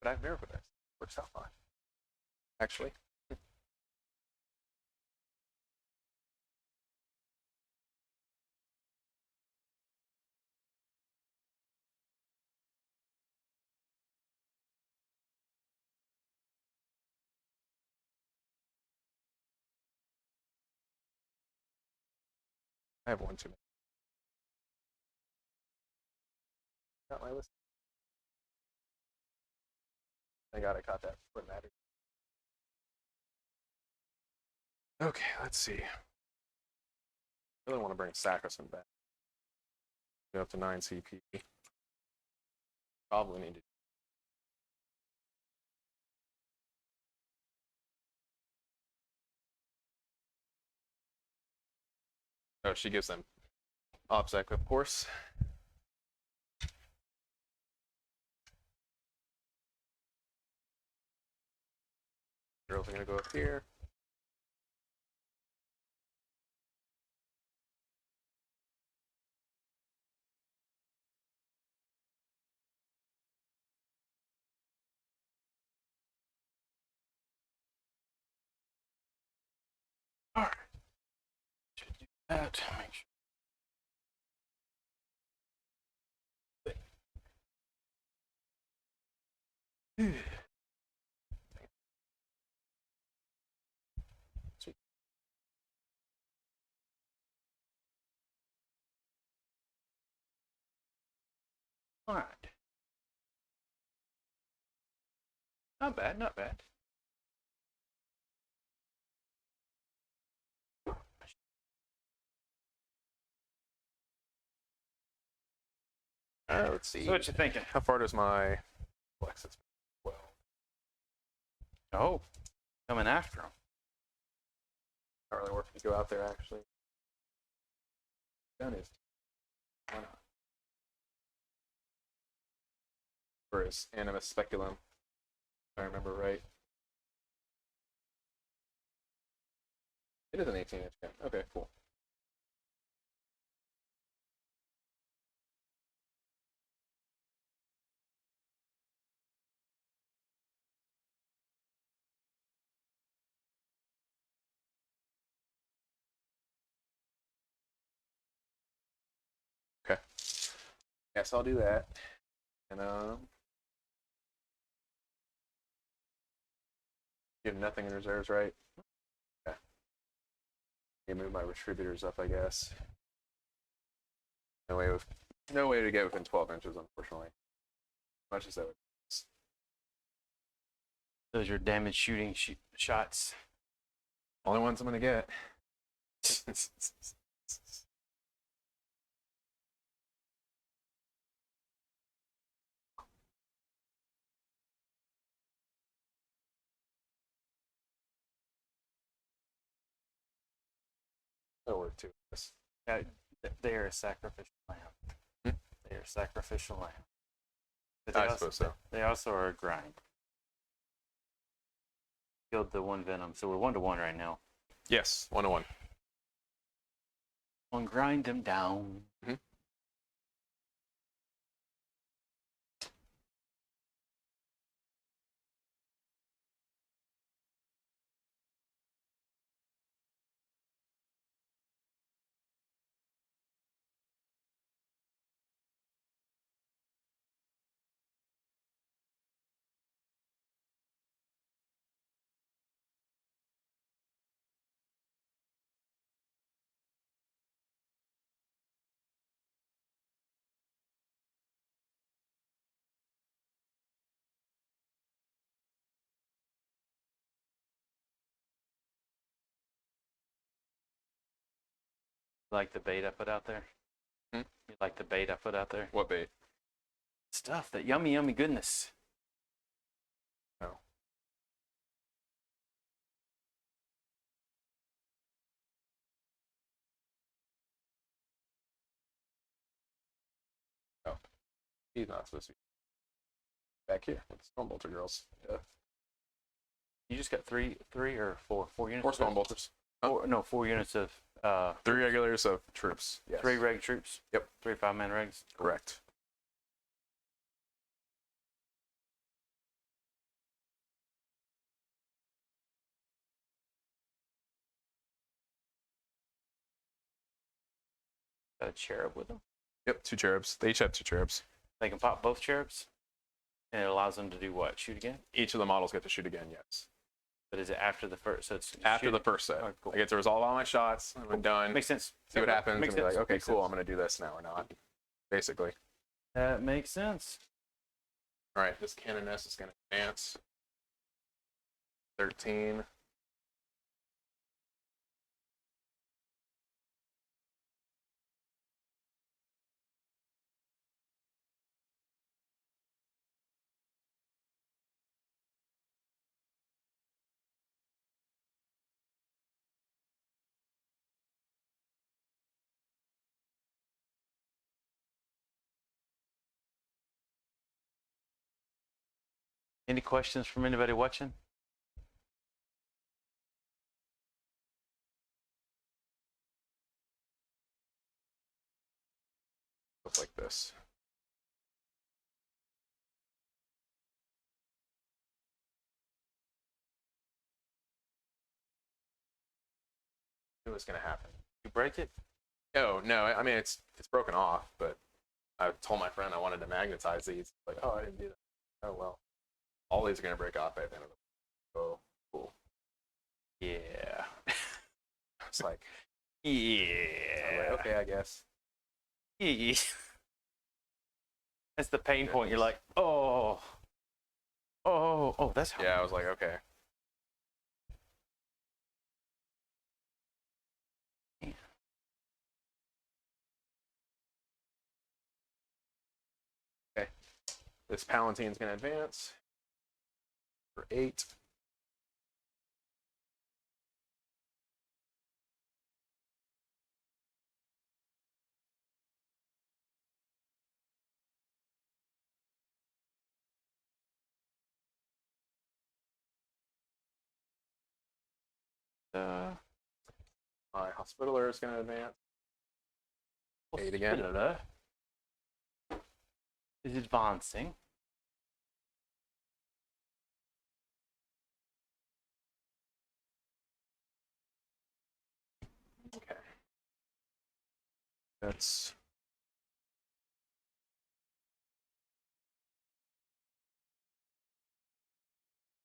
But I have Miracle Dice. Works out fine. Actually. I have one too many. Got my list. Thank God I caught that before it mattered. Okay, let's see. I really want to bring Sacrosanct back. Go up to 9 CP. Probably need to. Oh, she gives them OBSEC, of course. Girls are gonna go up here. All right. Should do that. Make sure. Sweet. All right. Not bad, not bad. Let's see. So what you thinking? How far does my flex? It's 12. Oh, coming after him. Not really worth to go out there actually. Gun is. Why not? For his animus speculum, if I remember right. It is an 18-inch gun. Okay, cool. Okay. Yes, I'll do that. And you have nothing in reserves, right? Okay. I move my retributors up, I guess. No way to get within 12 inches, unfortunately. As much as that would. Those are damage shooting shots. Only ones I'm gonna get. That'll work too. Yeah, they are a sacrificial lamb. Hmm? They are sacrificial lamb. But I suppose so. They also are a grind. Killed the one venom, so we're 1-1 right now. Yes, 1-1. On grind them down. Mm-hmm. Like the bait I put out there? Hmm? You like the bait I put out there? What bait? Stuff, that yummy, yummy goodness. No. Oh. He's not supposed to be back here with the Stormbolter girls. Yeah. You just got three or four units? Or Stormbolters. No, 4 units of 3 regulars of troops. Yes. 3 reg troops. Yep. 3 5-man regs. Correct. Got a cherub with them. Yep, 2 cherubs. They each have 2 cherubs. They can pop both cherubs, and it allows them to do what? Shoot again? Each of the models get to shoot again, yes. But is it after the first? So it's After shooting. the first set. Oh, cool. I get to resolve all my shots. I'm done. Makes sense. See what happens. Makes and be sense. like, okay, Makes cool. sense. I'm going to do this now or not. Basically. That makes sense. All right, this Canoness is going to advance. 13. Any questions from anybody watching? Stuff like this. What's going to happen? You break it? Oh, no. I mean, it's broken off, but I told my friend I wanted to magnetize these. Like, oh, I didn't do that. Oh, well. All these are going to break off at the end of the Oh, cool. Yeah. It's like, Yeah. like, okay, I guess. Yeah. That's the pain point. You're like, oh, that's how. Yeah, I was like, okay. Okay. This Palatine's going to advance for 8. My Hospitaller is going to advance. 8 again. Hospitaller is advancing. Okay. That's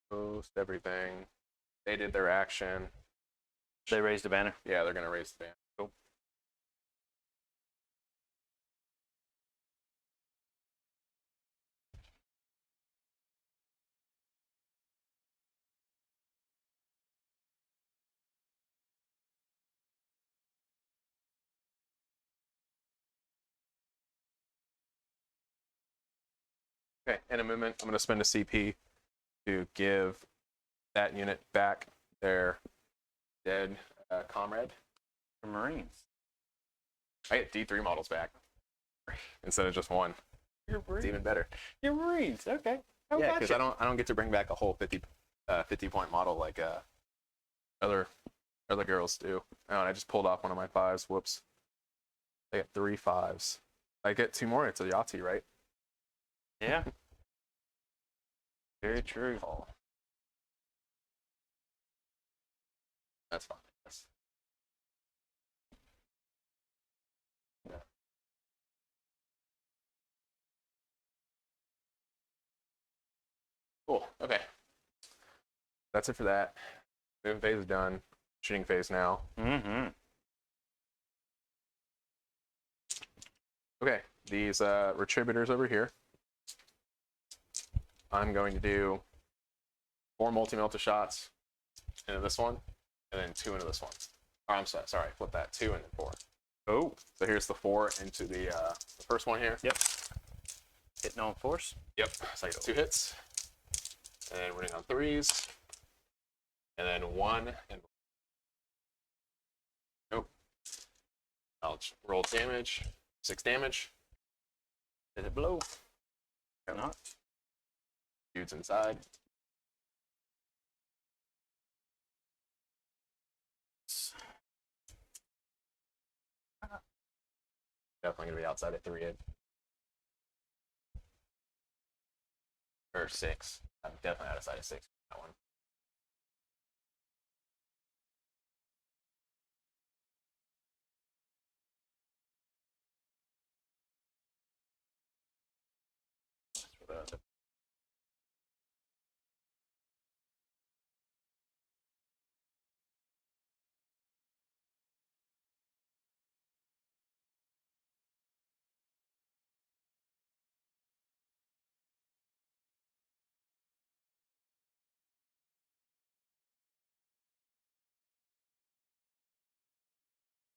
most everything. They did their action. They raised a banner. Yeah, they're going to raise the banner. Cool. Okay, in a movement, I'm going to spend a CP to give that unit back their dead comrade. The Marines. I get D3 models back instead of just 1. You're It's even better. You're Marines. Okay. Yeah, because I don't get to bring back a whole 50 point model like other girls do. Oh, and I just pulled off one of my 5s. Whoops. I get 3 5s. I get 2 more. It's a Yahtzee, right? Yeah. Very true. Oh. That's fine. Yeah. Cool. Okay. That's it for that. Moving phase is done. Shooting phase now. Mm-hmm. Okay. These retributors over here. I'm going to do 4 multi-melta shots into this one, and then 2 into this one. Oh, I'm sorry, flip that. 2 and then 4. Oh. So here's the 4 into the first one here. Yep. Hitting on force. Yep. So I get 2 hits, and then running on 3s, and then 1 and nope. I'll roll damage. 6 damage. Did it blow? Not. Dude's inside. Definitely gonna be outside at 3 or 6. I'm definitely outside of 6. That one.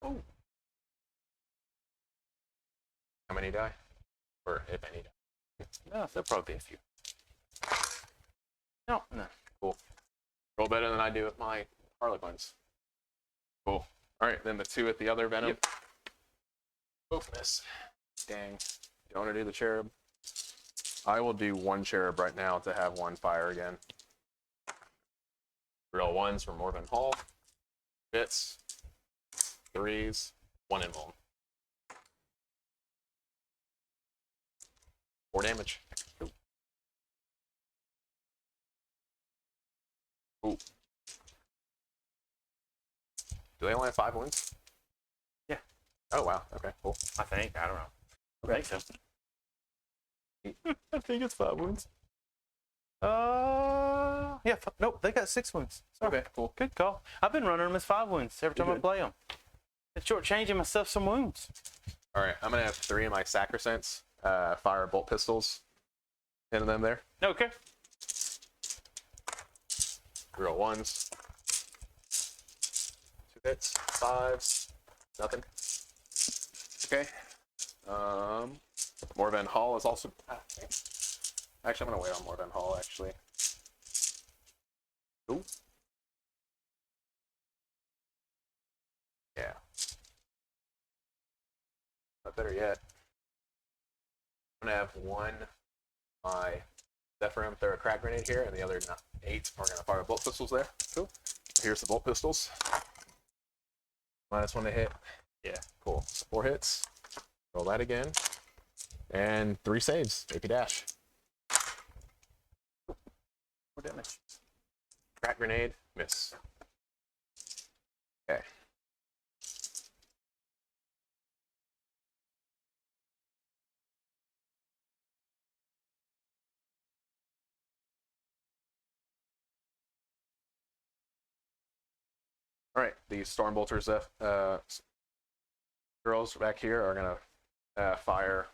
Oh. How many die? Or if any die? No, there'll probably be a few. No, no. Cool. Roll better than I do with my Harlequins. Cool. Alright, then the 2 at the other Venom. Yep. Both miss. Dang. Do you want to do the Cherub? I will do 1 Cherub right now to have 1 fire again. Real 1s from Morven Hall. Hits. 3s. 1 invuln. 4 damage. Ooh. Ooh. Do they only have 5 wounds? Yeah. Oh, wow. Okay, cool. I think. I don't know. Okay. I think so. I think it's 5 wounds. Yeah. Nope, they got 6 wounds. Sorry. Okay, cool. Good call. I've been running them as 5 wounds every time I good. play them. It's shortchanging myself some wounds. Alright, I'm going to have 3 of my Sacrosanct fire bolt pistols into them there. Okay. Real 1s. 2 hits. 5s. Nothing. Okay. Morven Hall is also... Actually, I'm going to wait on Morven Hall, actually. Ooh. Yeah. But better yet, I'm going to have 1 my Zephyrim throw a crack grenade here, and the other 8 are going to fire bolt pistols there. Cool. Here's the bolt pistols. -1 to hit. Yeah, cool. So 4 hits. Roll that again. And 3 saves. AP dash. 4 damage. Crack grenade. Miss. Okay. All right, the Stormbolters girls back here are gonna fire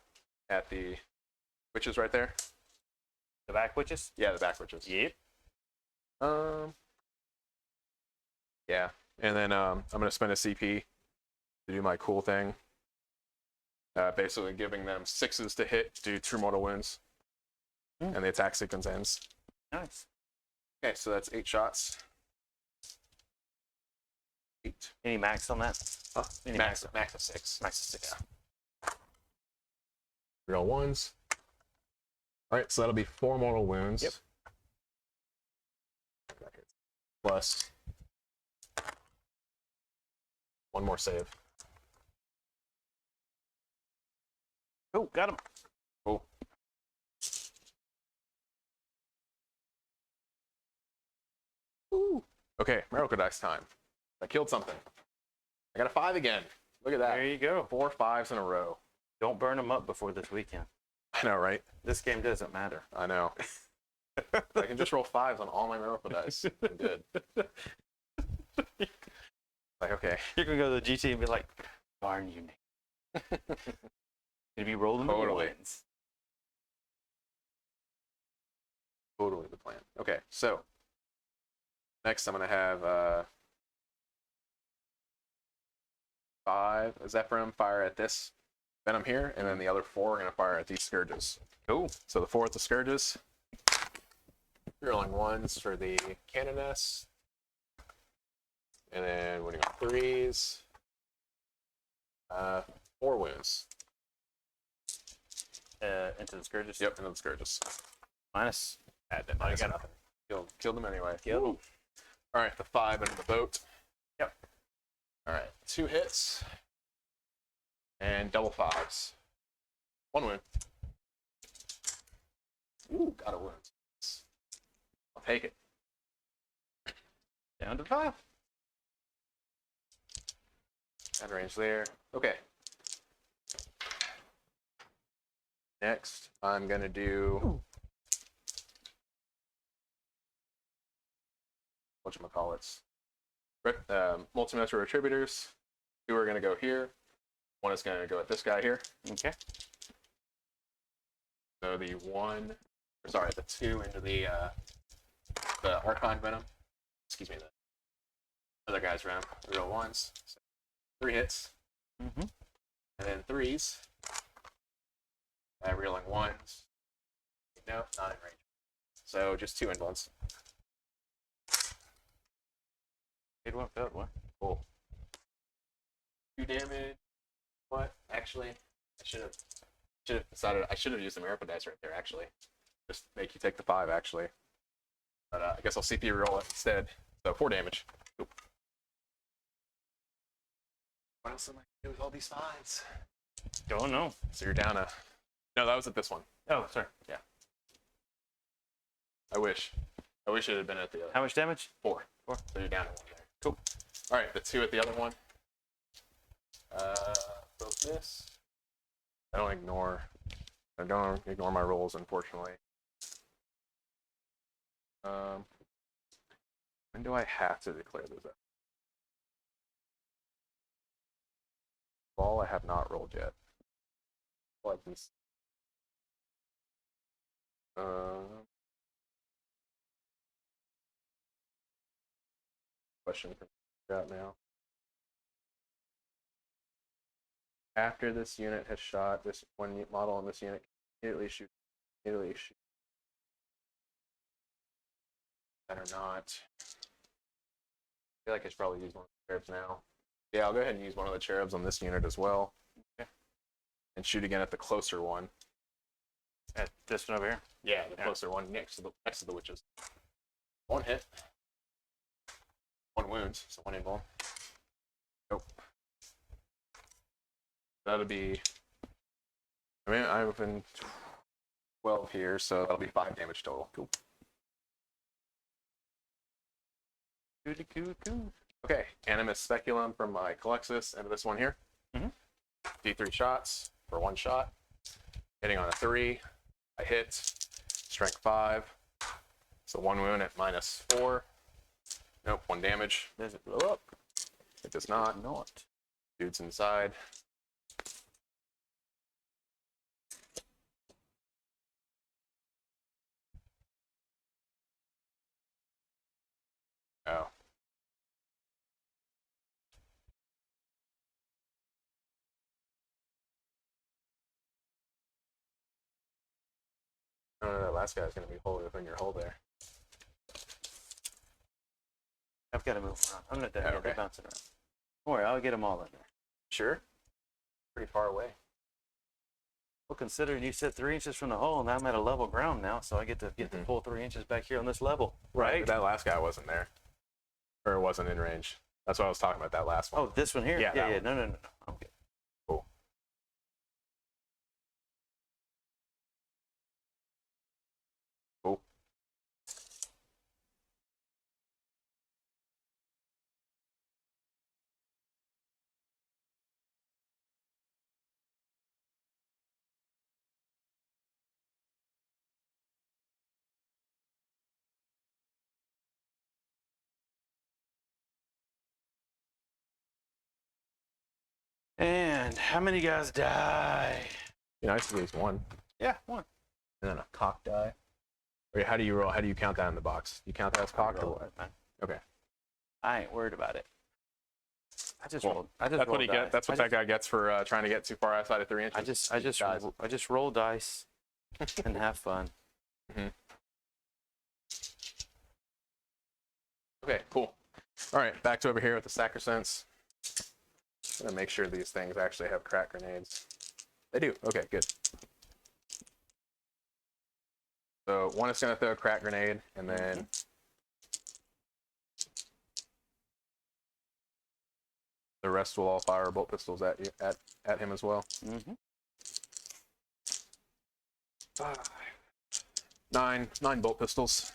at the witches right there. The back witches? Yeah, the back witches. Yep. Yeah, and then I'm gonna spend a CP to do my cool thing. Basically giving them 6s to hit, do true mortal wounds, and the attack sequence ends. Nice. Okay, so that's 8 shots. 8. Any max on that? Huh? Any Max of 6. Max of 6. Yeah. Real 1s. All right, so that'll be 4 mortal wounds. Yep. Plus 1 more save. Oh, got him. Cool. Ooh. Okay, Miracle Dice time. I killed something. I got a 5 again. Look at that. There you go. 4 5s in a row. Don't burn them up before this weekend. I know, right? This game doesn't matter. I know. I can just roll 5s on all my Miracle Dice. I'm good. Like, okay. You're going to go to the GT and be like, darn you, Nick. Gonna be rolling Totally. the ones. Totally the plan. Okay, so next I'm gonna have 5 Zephyrim fire at this Venom here, and then the other 4 are gonna fire at these Scourges. Cool. So the 4 at the Scourges, rolling 1s for the Canoness, and then winning on 3s, 4 wounds. Into the Scourges? Yep, into the Scourges. Minus. Add that. I Minus got nothing. Killed them anyway. Yep. All right, the 5 into the boat. Yep. All right, 2 hits and double 5s. 1 wound. Ooh, got a wound. I'll take it. Down to 5. Out of range there. Okay. Next, I'm gonna do whatchamacallits. Multi-metro retributors. 2 are gonna go here. 1 is gonna go at this guy here. Okay. So the 2 into the Archon Venom. Excuse me, the other guy's venom. Real 1s. 3 hits. Mm-hmm. And then 3s. Reeling 1s. No, not in range. So just 2 indolence. Hit one, failed one. Cool. 2 damage. What? Actually, I should have decided. I should have used the miracle dice right there. Actually, just make you take the 5. Actually, but I guess I'll CP roll it instead. So 4 damage. Oop. What else am I gonna do with all these 5s? Don't know. So you're down a. No, that was at this one. Oh, sorry. Yeah. I wish it had been at the other. How much damage? 4. 4. So you're down to 1 there. Cool. All right, the 2 at the other one. Both this. I don't ignore my rolls, unfortunately. When do I have to declare those out? Ball I have not rolled yet. Like these. Question from chat now. After this unit has shot, this one model in this unit can immediately shoot. Better not. I feel like I should probably use one of the cherubs now. Yeah, I'll go ahead and use one of the cherubs on this unit as well. Okay. And shoot again at the closer one. At this one over here? Yeah, the closer one next to the witches. 1 hit. 1 wound, so 1 invuln. Nope. That'll be. I mean, I've been 12 here, so that'll be 5 damage total. Cool. Cool. Okay, Animus Speculum from my Calexis into this one here. Mm-hmm. D3 shots for 1 shot. Hitting on a 3. I hit. Strength 5. So 1 wound at -4. Nope, 1 damage. Does it blow up? It does not. Not. Dude's inside. Oh. No, that last guy's gonna be holding within your hole there. I've got to move around. I'm not done yet. Okay. They're bouncing around. Don't worry, I'll get them all in there. Sure. Pretty far away. Well, considering you said 3 inches from the hole, and I'm at a level ground now, so I get to get the full 3 inches back here on this level. Right. But that last guy wasn't there. Or it wasn't in range. That's what I was talking about, that last one. Oh, this one here? Yeah, that Yeah. one. No. I'm good. Cool. Cool. And how many guys die? You know, I used to lose 1. Yeah, 1. And then a cock die. Or how do you roll? How do you count that in the box? You count that as cocked or what? Man. Okay. I ain't worried about it. I just Well, rolled. I just That's what rolled he dice. gets. That's what that guy gets for trying to get too far outside of 3 inches. I just roll dice and have fun. Okay, cool. All right, back to over here with the Sacrosanct. I'm gonna make sure these things actually have crack grenades. They do. Okay, good. So one is gonna throw a crack grenade, and then the rest will all fire bolt pistols at you, at him as well. Mm-hmm. 5, 9 bolt pistols.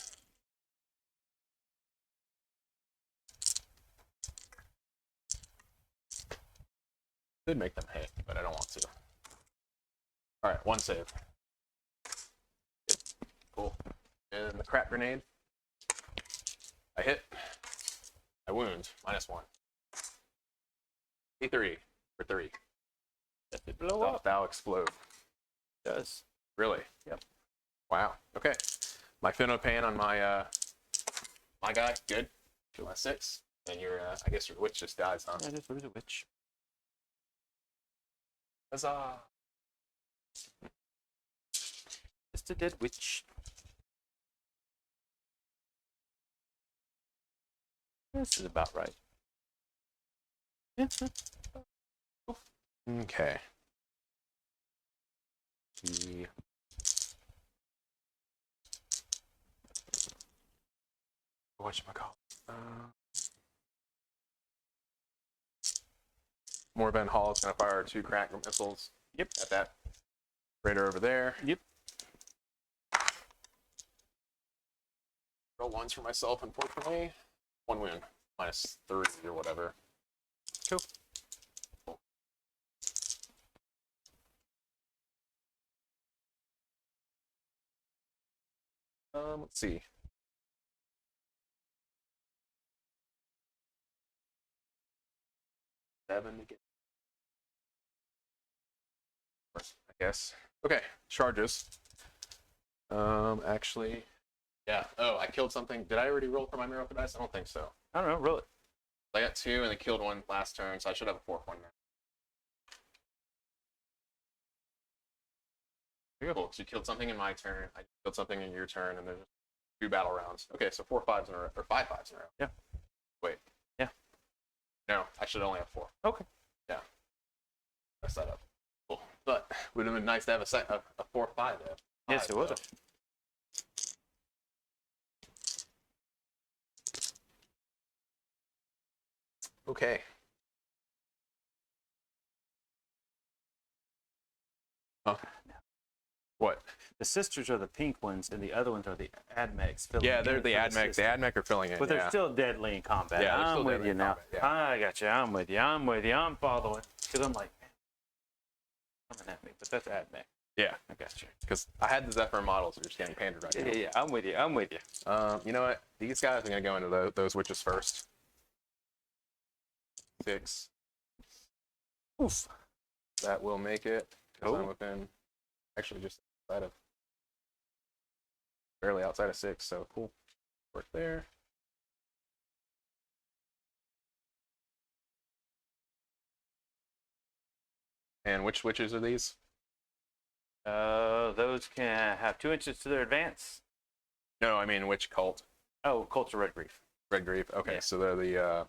Could make them hit, but I don't want to. All right, 1 save. Good. Cool. And the crack grenade. I hit. I wound. -1. E3 for 3. Does it blow up? Thou explode. It does. Really? Yep. Wow. Okay. My Phenopan on my my guy. Good. My 6. And your I guess your witch just dies, huh? I just lose a witch. Huzzah! It's the dead witch. This is about right. Yeah. Okay. The whatchamacallit? Moorben Hall is going to fire 2 crack missiles. Yep. At that raider over there. Yep. Roll 1s for myself, unfortunately. 1 wound. -3 or whatever. Cool. Let's see. Seven to get. I guess. Okay, charges. Actually, yeah. Oh, I killed something. Did I already roll for my miracle dice? I don't think so. I don't know. Roll it. I got 2 and I killed 1 last turn, so I should have a 4th one now. Cool. So you killed something in my turn. I killed something in your turn, and there's 2 battle rounds. Okay, so 4 5s in a row, or 5 5s in a row. Yeah. Wait. Yeah. No, I should only have 4. Okay. Yeah. Messed that up. Cool. But would have been nice to have a 4 5 there. Yes, it would have. Okay. Huh? What? The sisters are the pink ones, and the other ones are the admechs. Yeah, they're the admech. The admech are filling in. But they're still deadly in combat. Yeah, they're I'm still with deadly you in now. combat, yeah. I got you. I'm with you. I'm with you. I'm following. Because I'm like, man, coming at me. But that's admech. Yeah, I got you. because I had the Zephyr models that are just getting pandered right now. Yeah. I'm with you. I'm with you. You know what? These guys are going to go into those witches first. 6. Oof. That will make it. Because I'm Oh. within, actually just outside of, barely outside of 6, so cool. Work there. And which witches are these? Those can have 2 inches to their advance. No, I mean which cult? Oh, Culture Red Grief. Red Grief. Okay, Yeah. so they're the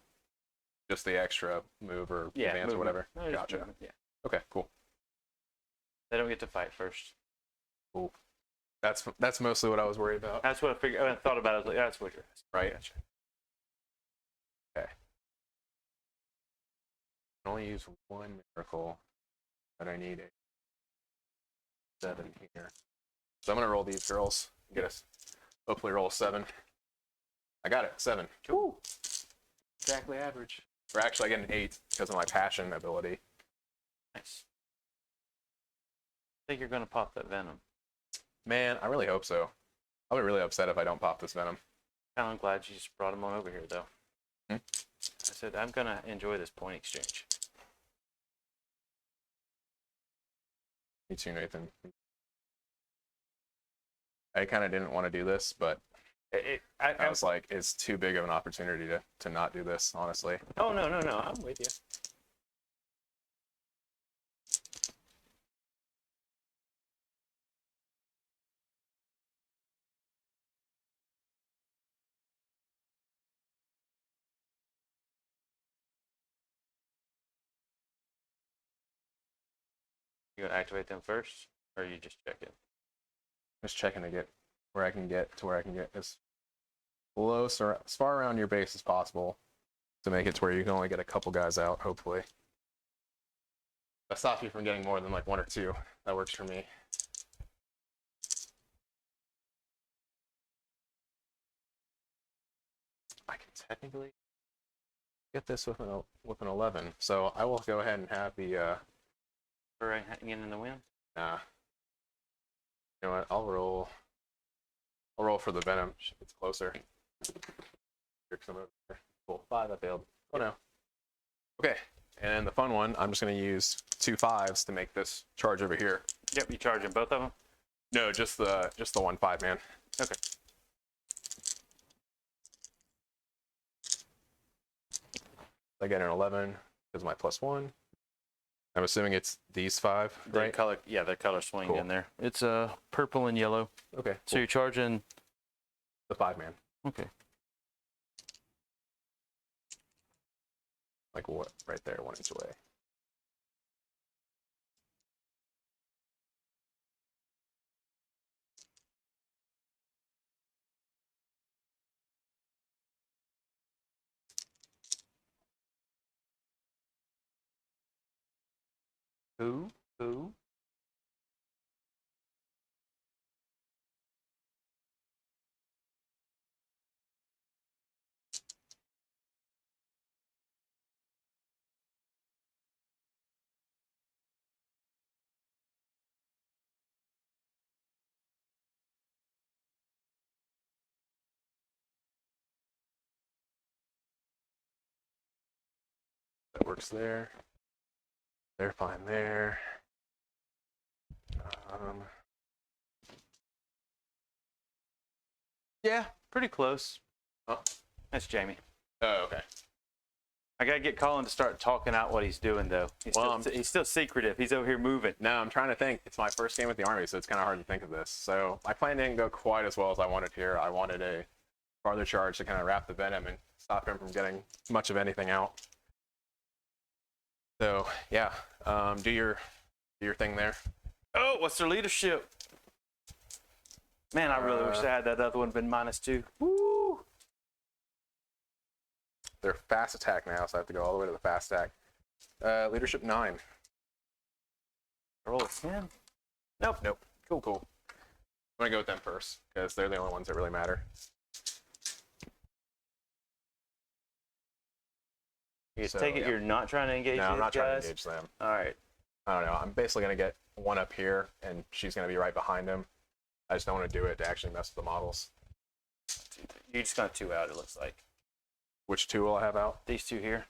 just the extra move or advance or movement. whatever. No, just Gotcha. movement, Yeah. Okay, cool. They don't get to fight first. Cool. That's mostly what I was worried about. That's what I figured. I thought about it. I was like, that's what you're asking. Right. Gotcha. Okay. I can only use 1 miracle, but I need a 7 here. So I'm gonna roll these girls. Get us. Hopefully roll a 7. I got it. 7. Cool. Exactly average. Or actually, I get an 8 because of my passion ability. Nice. I think you're going to pop that venom. Man, I really hope so. I'll be really upset if I don't pop this venom. I'm glad you just brought him on over here, though. Hmm? I said, I'm going to enjoy this point exchange. Me too, Nathan. I kind of didn't want to do this, but I was like, it's too big of an opportunity to not do this, honestly. Oh, no. I'm with you. You going to activate them first, or you just check it? Just checking to get where I can get to where I can get as close or as far around your base as possible to make it to where you can only get a couple guys out, hopefully. That stops you from getting more than like 1 or 2. That works for me. I can technically get this with an 11, so I will go ahead and have the Or hanging in the wind? nah. You know what? I'll roll for the venom. It's closer. Here, come over here. Cool. 5, I failed. Oh no. Okay. And the fun one, I'm just gonna use 2 5s to make this charge over here. Yep, you charging both of them? No, just the 1 5, man. Okay. I get an 11 because of my +1. I'm assuming it's these 5, They're right? color, yeah, they're color swing Cool. in there. It's purple and yellow. Okay. So you're charging the 5-man. okay. Like what? Right there, 1 inch away. Who? That works there. They're fine there. Yeah, pretty close. Oh. That's Jamie. Oh, okay. I gotta get Colin to start talking out what he's doing though. He's still secretive. He's over here moving. No, I'm trying to think. It's my first game with the Army, so it's kind of hard to think of this. So my plan didn't go quite as well as I wanted here. I wanted a farther charge to kind of wrap the Venom and stop him from getting much of anything out. So yeah, do your thing there. Oh, what's their leadership? Man, I really wish I had that other one been -2. Woo! They're fast attack now, so I have to go all the way to the fast attack. Leadership 9. Roll a 10. Nope. Cool. I'm gonna go with them first because they're the only ones that really matter. You take it you're not trying to engage No, I'm these not trying to guys? engage them. All right. I don't know. I'm basically gonna get one up here, and she's gonna be right behind him. I just don't want to do it to actually mess with the models. You just got 2 out, it looks like. Which 2 will I have out? These 2 here.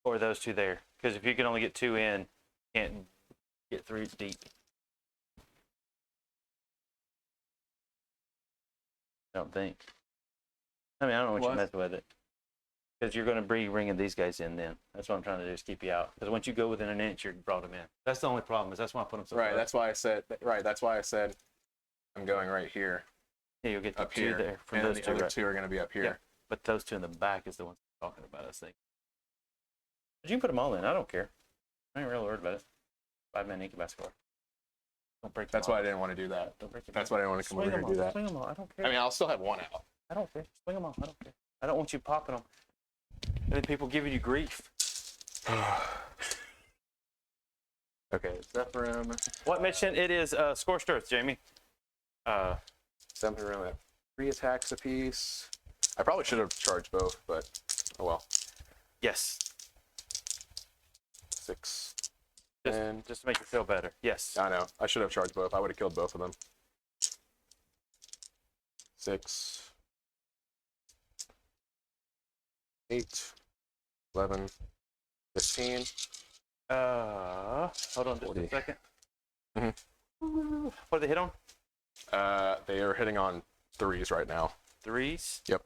Or those 2 there. Because if you can only get 2 in, you can't get 3 deep. I don't think. I mean, I don't want you to mess with it. Because you're going to be bringing these guys in then. That's what I'm trying to do, is keep you out. Because once you go within an inch, you brought them in. That's the only problem, is that's why I put them so Right, far. that's why I said I'm going right here. Yeah, you'll get the Up 2 here. there from And those the 2, other right? 2 are gonna be up here. Yeah. But those 2 in the back is the ones I'm talking about, I think. But you can put them all in. I don't care. I ain't really worried about it. 5-man incubus score. Don't break them That's why I all. didn't want to do that. Don't break them That's all. why I didn't want to come Swing over here them and do all. that. Swing them all. I don't care. I mean, I'll still have 1 out. I don't care. Swing them all. I don't care. I don't want you popping them. And then people giving you grief. Okay, Zephyrim. What mission? It is Scorched Earth, Jamie. Zephyrim at 3 attacks apiece. I probably should have charged both, but oh well. Yes. 6. Just to make you feel better. Yes. I know. I should have charged both. I would have killed both of them. 6. 8. 11. 15. Hold on just 40. a second. Mhm. What did they hit on? They are hitting on 3s right now. 3s? Yep.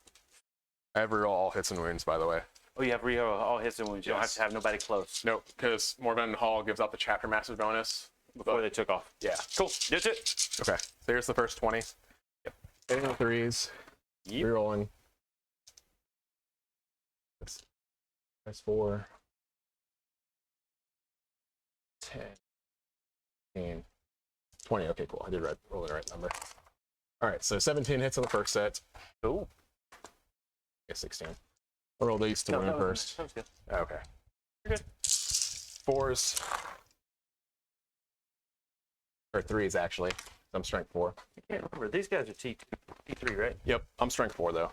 I have reroll all hits and wounds, by the way. Oh, you have reroll all hits and wounds. You don't have Yes. to have nobody close Nope, because Morven Hall gives out the chapter master bonus. before they took off. Yeah. Cool. That's it. Okay. So here's the first 20. Yep. Hitting on 3s. Yep. Rerolling. That's 4. 10. 15. 20. Okay, cool. I did roll the right number. All right, so 17 hits on the first set. Cool. Yeah, 16. I'll roll these to win first. That was good. Okay. You're good. 4s. Or 3s, actually. I'm strength 4. I can't remember. These guys are T3, right? Yep, I'm strength 4, though,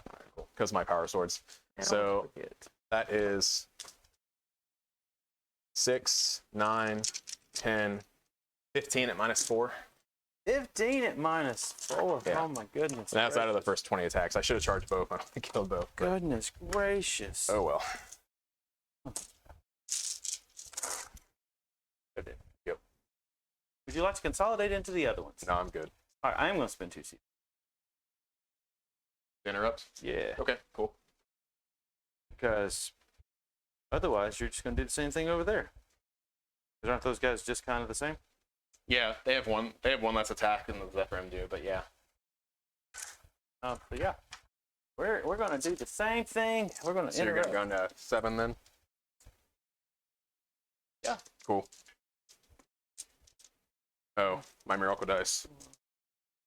because of my power swords. Man, I So always forget. that is 6, 9, 10, 15 at -4. 15 at -4. Yeah. Oh my goodness. And that's out of the gracious. first 20 attacks. I should have charged both. I killed both. But, Goodness gracious. oh well. Yep. Would you like to consolidate into the other ones? No, I'm good. All right, I am going to spend 2 seats. Interrupt? Yeah. Okay, cool. Because otherwise, you're just going to do the same thing over there. Aren't those guys just kind of the same? Yeah, they have one. They have one less attack than the Zephyrim do, but yeah. So yeah, we're gonna do the same thing. We're gonna So you're interrupt. gonna go into 7 then? Yeah. Cool. Oh, my miracle dice.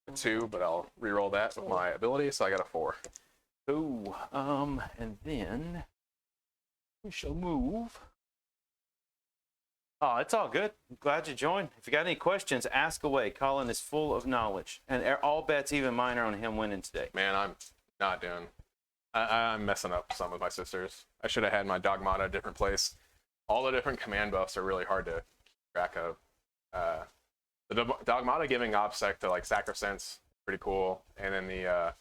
A 2, but I'll re-roll that with my ability, so I got a 4. Ooh, and then we shall move. Oh, it's all good. I'm glad you joined. If you got any questions, ask away. Colin is full of knowledge, and all bets, even mine, are on him winning today. Man, I'm not doing. I'm messing up some with my sisters. I should have had my Dogmata a different place. All the different command buffs are really hard to keep track of. The Dogmata giving OBSEC to like Sacrosanct, pretty cool, and then the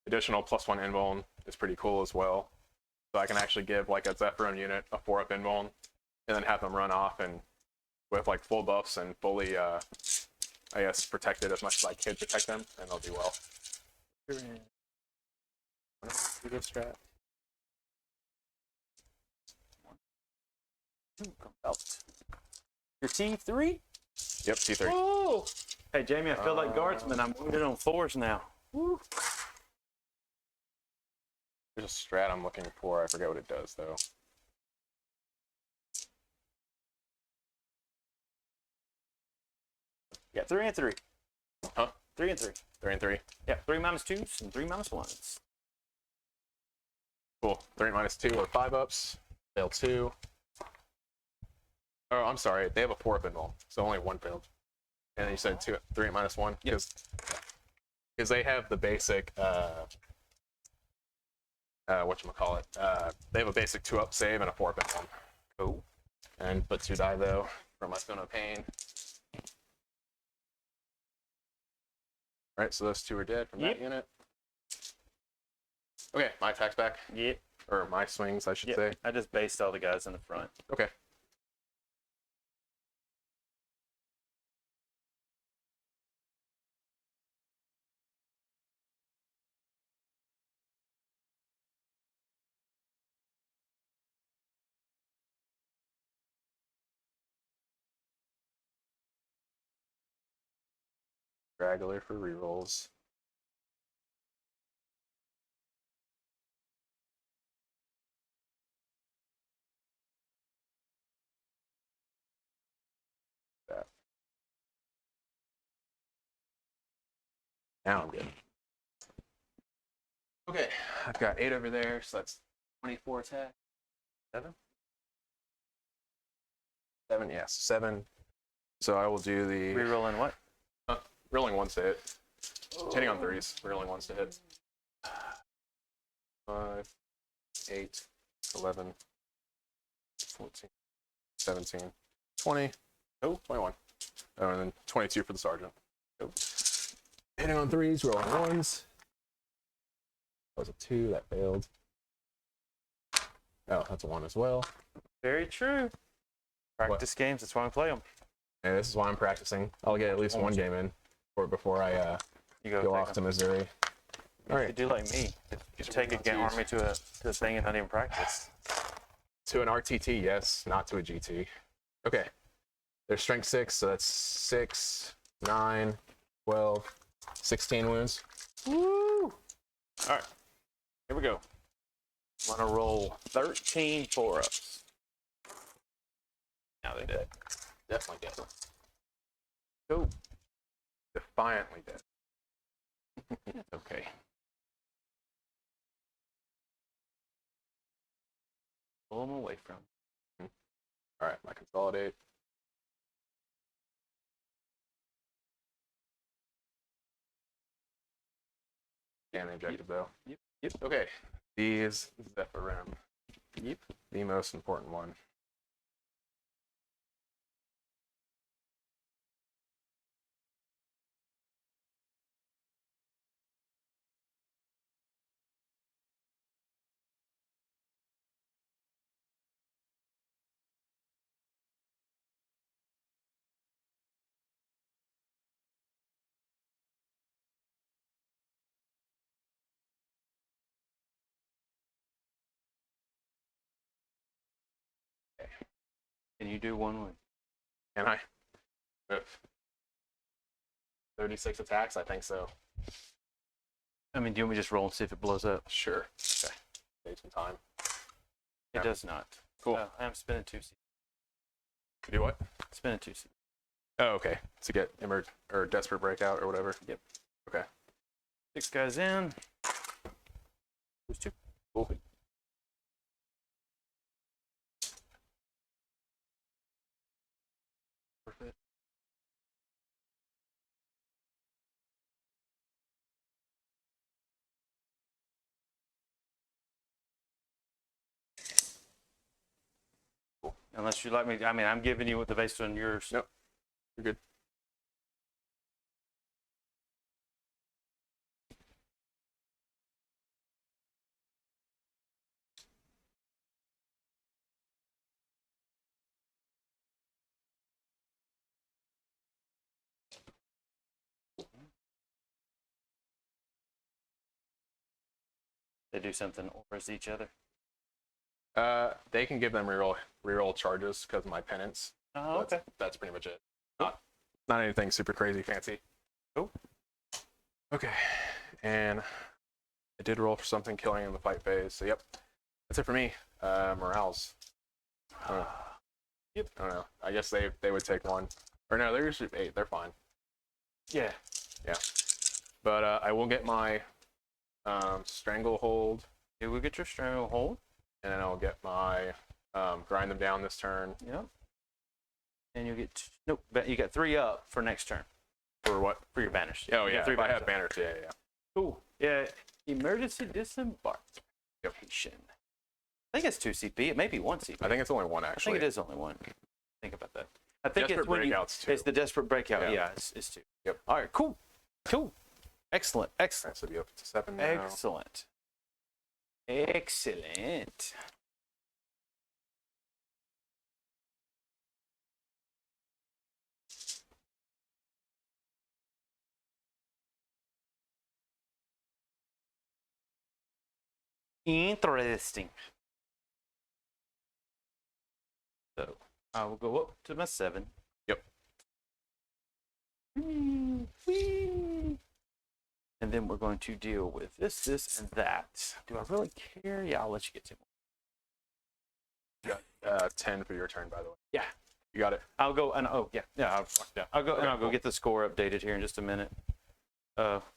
additional +1 invuln is pretty cool as well. So I can actually give like a Zephyrin unit a 4-up invuln, and then have them run off and with like full buffs and fully, I guess, protected as much as I could protect them, and they'll do well. Do this strat. Your T3? Yep, T3. Oh! Hey, Jamie, I feel like guardsman. I'm wounded on 4s now. Woo. There's a strat I'm looking for. I forget what it does though. Yeah, 3 and 3. Huh? 3 and 3. 3 and 3. Yeah, 3 -2s and 3 -1s. Cool. 3 -2 or 5-ups. Fail 2. Oh, I'm sorry. They have a 4-up invuln, so only 1 failed. And then you said 3 -1 because they have the basic whatchamacallit. They have a basic 2-up save and a 4-up invuln. Cool. And put 2 die though from my Stone of Pain. Alright, so those 2 are dead from that unit. Okay, my attack's back. Yep. Or my swings, I should say. I just based all the guys in the front. Okay. Straggler for rerolls. That. Now I'm good. Okay, I've got 8 over there, so that's 24 attack. 7? 7, yes, 7. So I will do the Rerolling what? rolling 1s to hit. Hitting on 3s, rolling 1s to hit. 5, 8, 11, 14, 17, 20. Oh, 21. Oh, and then 22 for the sergeant. Oh. Hitting on 3s, rolling 1s. That was a 2, that failed. Oh, that's a 1 as well. Very true. Practice games, that's why we play them. And this is why I'm practicing. I'll get at least 1 game in before I go off to Missouri. All right. You do like me. You take a army to a thing and not even practice. To an RTT, yes, not to a GT. Okay. There's strength 6, so that's 6, 9, 12, 16 wounds. Woo! All right. Here we go. I'm gonna roll 13 4-ups. Now they're dead. Definitely dead. Go. Defiantly dead. That's okay. Pull them away from. All right, my consolidate. And the objective though. Yep. Okay. These Zephyrim. Yep. The most important one. Can you do 1 wound? Can I? With 36 attacks, I think so. I mean, do you want me to just roll and see if it blows up? Sure. Okay. Take some time. It Yeah. does not. Cool. I'm spinning 2 C. Do what? Spinning 2 C. Oh, okay. To get or desperate breakout or whatever. Yep. Okay. 6 guys in. Who's 2? Cool. Perfect. Unless you like me. I mean, I'm giving you what the based on yours. Nope. You're good. They do something or as each other. They can give them reroll charges because of my penance. Oh, okay. That's pretty much it. Not anything super crazy fancy. Cool. Okay. And I did roll for something killing in the fight phase. So yep. That's it for me. Morales. Yep. I don't know. I guess they would take 1. Or no, they're usually 8. They're fine. Yeah. Yeah. But I will get my stranglehold. You will get your stranglehold. And then I'll get my grind them down this turn. Yep. And you get nope. You got 3 up for next turn. For what? For your banners. Oh You yeah, got 3 if I banners have up. banners. Yeah, yeah. Cool. Yeah. Emergency disembarkation. Yep. I think it's 2 CP. It may be 1 CP. I think it's only 1 I actually. think it is only 1. Think about that. I think Desperate it's when you, breakouts, too. it's the desperate breakout. Yeah. Yeah, it's 2. Yep. All right. Cool. Cool. Excellent. All Excellent. right, so be up to 7 now. Excellent. Excellent. Interesting. So I will go up to my 7. Yep. Whee. And then we're going to deal with this, and that. Do I really care? Yeah, I'll let you get to it. You got 10 for your turn, by the way. Yeah. You got it. I'll go and I'll go and I'll go cool. get the score updated here in just a minute.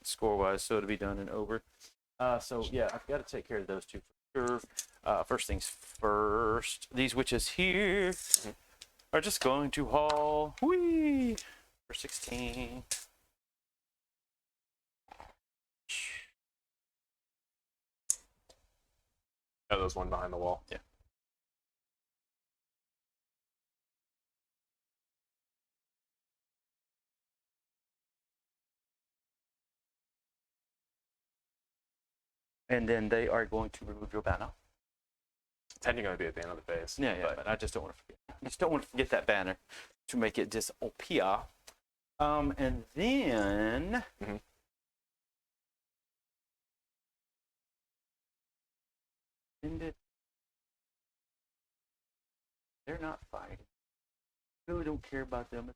Score wise, so it'll be done and over. So yeah, I've got to take care of those 2 for sure. First things first. These witches here are just going to haul for 16. Oh, there's one behind the wall. Yeah. And then they are going to remove your banner. It's technically going to be at the end of the phase. Yeah, but I just don't want to forget. I just don't want to forget that banner to make it disappear. And then they're not fighting. Really don't care about them.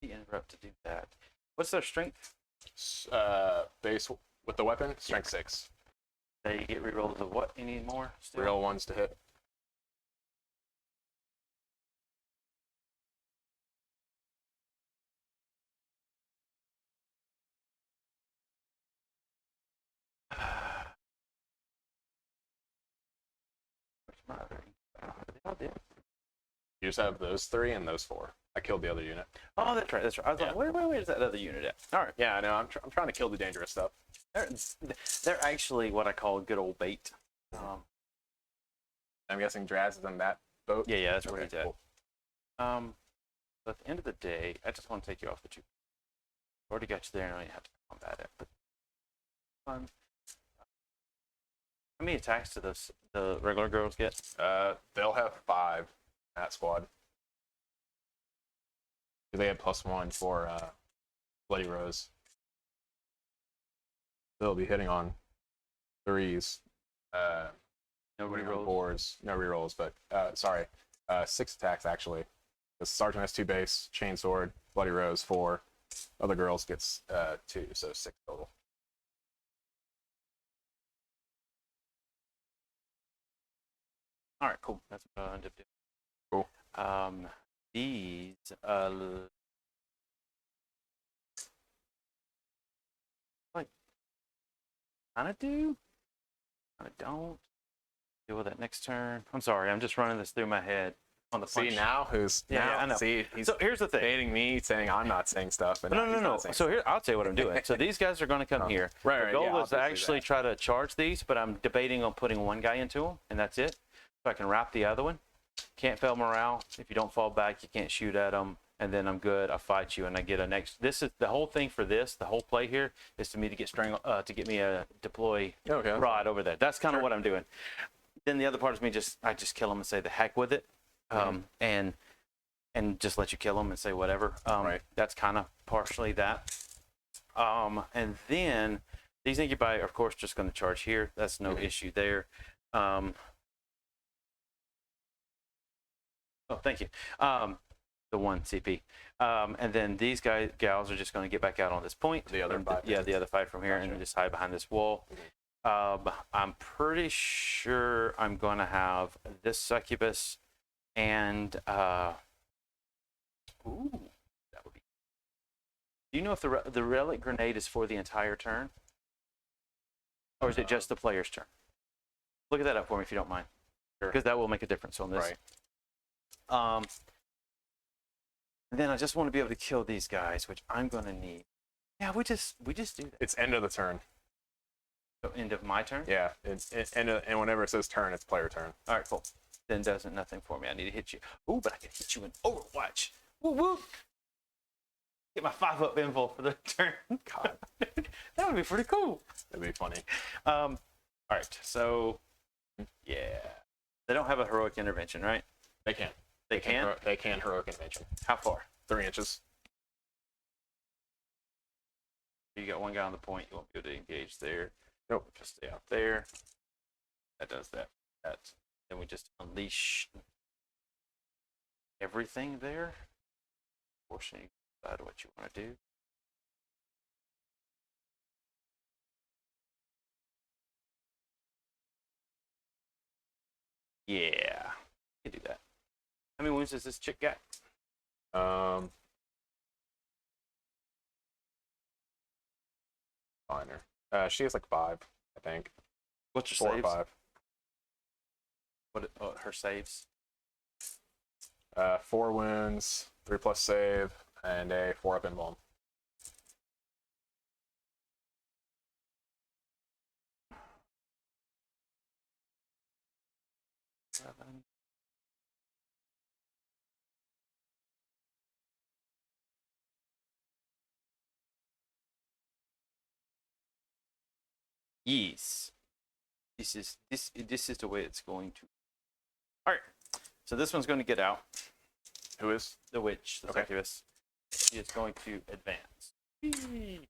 Interrupt to do that. What's their strength? Base with the weapon, strength 6. They get rerolls of what anymore? Still? Real 1s to hit. You just have those 3 and those 4. I killed the other unit. Oh, that's right. That's right. I was like, where's that other unit at? All right. Yeah, I know. I'm trying to kill the dangerous stuff. They're actually what I call good old bait. I'm guessing Draz is in that boat. Yeah, that's where Okay, he's at. cool. But at the end of the day, I just want to take you off the 2. Already got you there, and I don't have to combat it. But fun. How many attacks do the regular girls get? They'll have 5 in that squad. They have +1 for Bloody Rose. They'll be hitting on 3s. No Winning on rerolls. boards, no rerolls, but 6 attacks actually. The sergeant has 2 base, chain sword, Bloody Rose 4. Other girls gets 2, so 6 total. All right, cool. That's what I ended up doing. Cool. These like kind of do, kind of don't. Deal with that next turn. I'm sorry, I'm just running this through my head on the punch. See now who's Yeah, I know. See, he's So here's the thing. baiting me, saying I'm not saying stuff. And No. So here, I'll tell you what I'm doing. So these guys are going to come here. Right, The goal yeah, is to obviously actually that. try to charge these, but I'm debating on putting one guy into them, and that's it. So I can wrap the other one. Can't fail morale. If you don't fall back, you can't shoot at them, and then I'm good. I fight you, and I get a next. This is the whole thing for this. The whole play here is to me to get to get me a deploy Okay. rod over there. That's kind of what I'm doing. Then the other part is me I just kill them and say the heck with it, and just let you kill them and say whatever. Right. That's kind of partially that. And then these incubi are of course just going to charge here. That's no issue there. Oh, thank you. The 1 CP. And then these gals are just going to get back out on this point. The other 5. Yeah, the other 5 from here, Gotcha. and just hide behind this wall. I'm pretty sure I'm going to have this succubus and ooh, that would be. Do you know if the relic grenade is for the entire turn, or is it just the player's turn? Look at that up for me if you don't mind, because that will make a difference on this. Right. And then I just want to be able to kill these guys, which I'm going to need. Yeah, we just do that. It's end of the turn. So end of my turn. Yeah. And whenever it says turn, it's player turn. All right, cool. Then doesn't nothing for me. I need to hit you. Ooh, but I can hit you in Overwatch. Woo woo. Get my 5-up invul for the turn. God, That would be pretty cool. that'd be funny. All right, so yeah, they don't have a heroic intervention, right? They can. They can. They can heroic intervention. How far? 3 inches. You got one guy on the point. You won't be able to engage there. Nope. Just stay out there. That does that. Then we just unleash everything there. Fortunately, you decide what you want to do. Yeah, you can do that. How many wounds does this chick got? Minor. She has like 5, I think. What's your 4 or saves? 5. What her saves? 4 wounds, 3+ save, and a 4-up invuln. Seven. Yes. This is the way it's going to. All right. So this one's going to get out. Who is? The witch, the Okay. succubus. She is going to advance. Whee!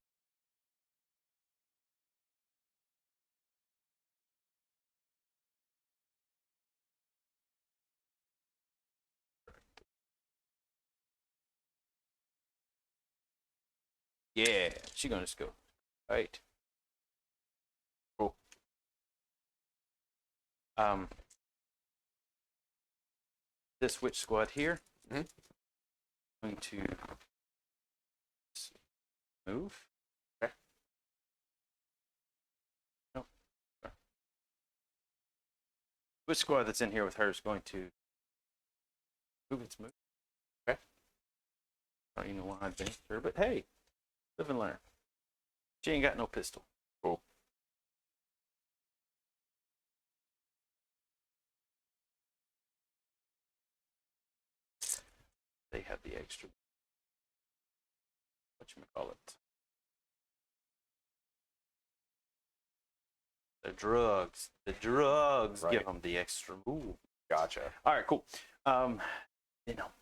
Yeah, she's gonna just go. Right. Cool. This witch squad here. Mhm. Going to move. Okay. No. Sorry. Witch squad that's in here with her is going to move its move. Okay. I don't even know why I've been sure, but hey, live and learn. She ain't got no pistol. Cool. They have the extra. Whatchamacallit. The drugs. The drugs Right. give them the extra move. Gotcha. All right, cool. Venom.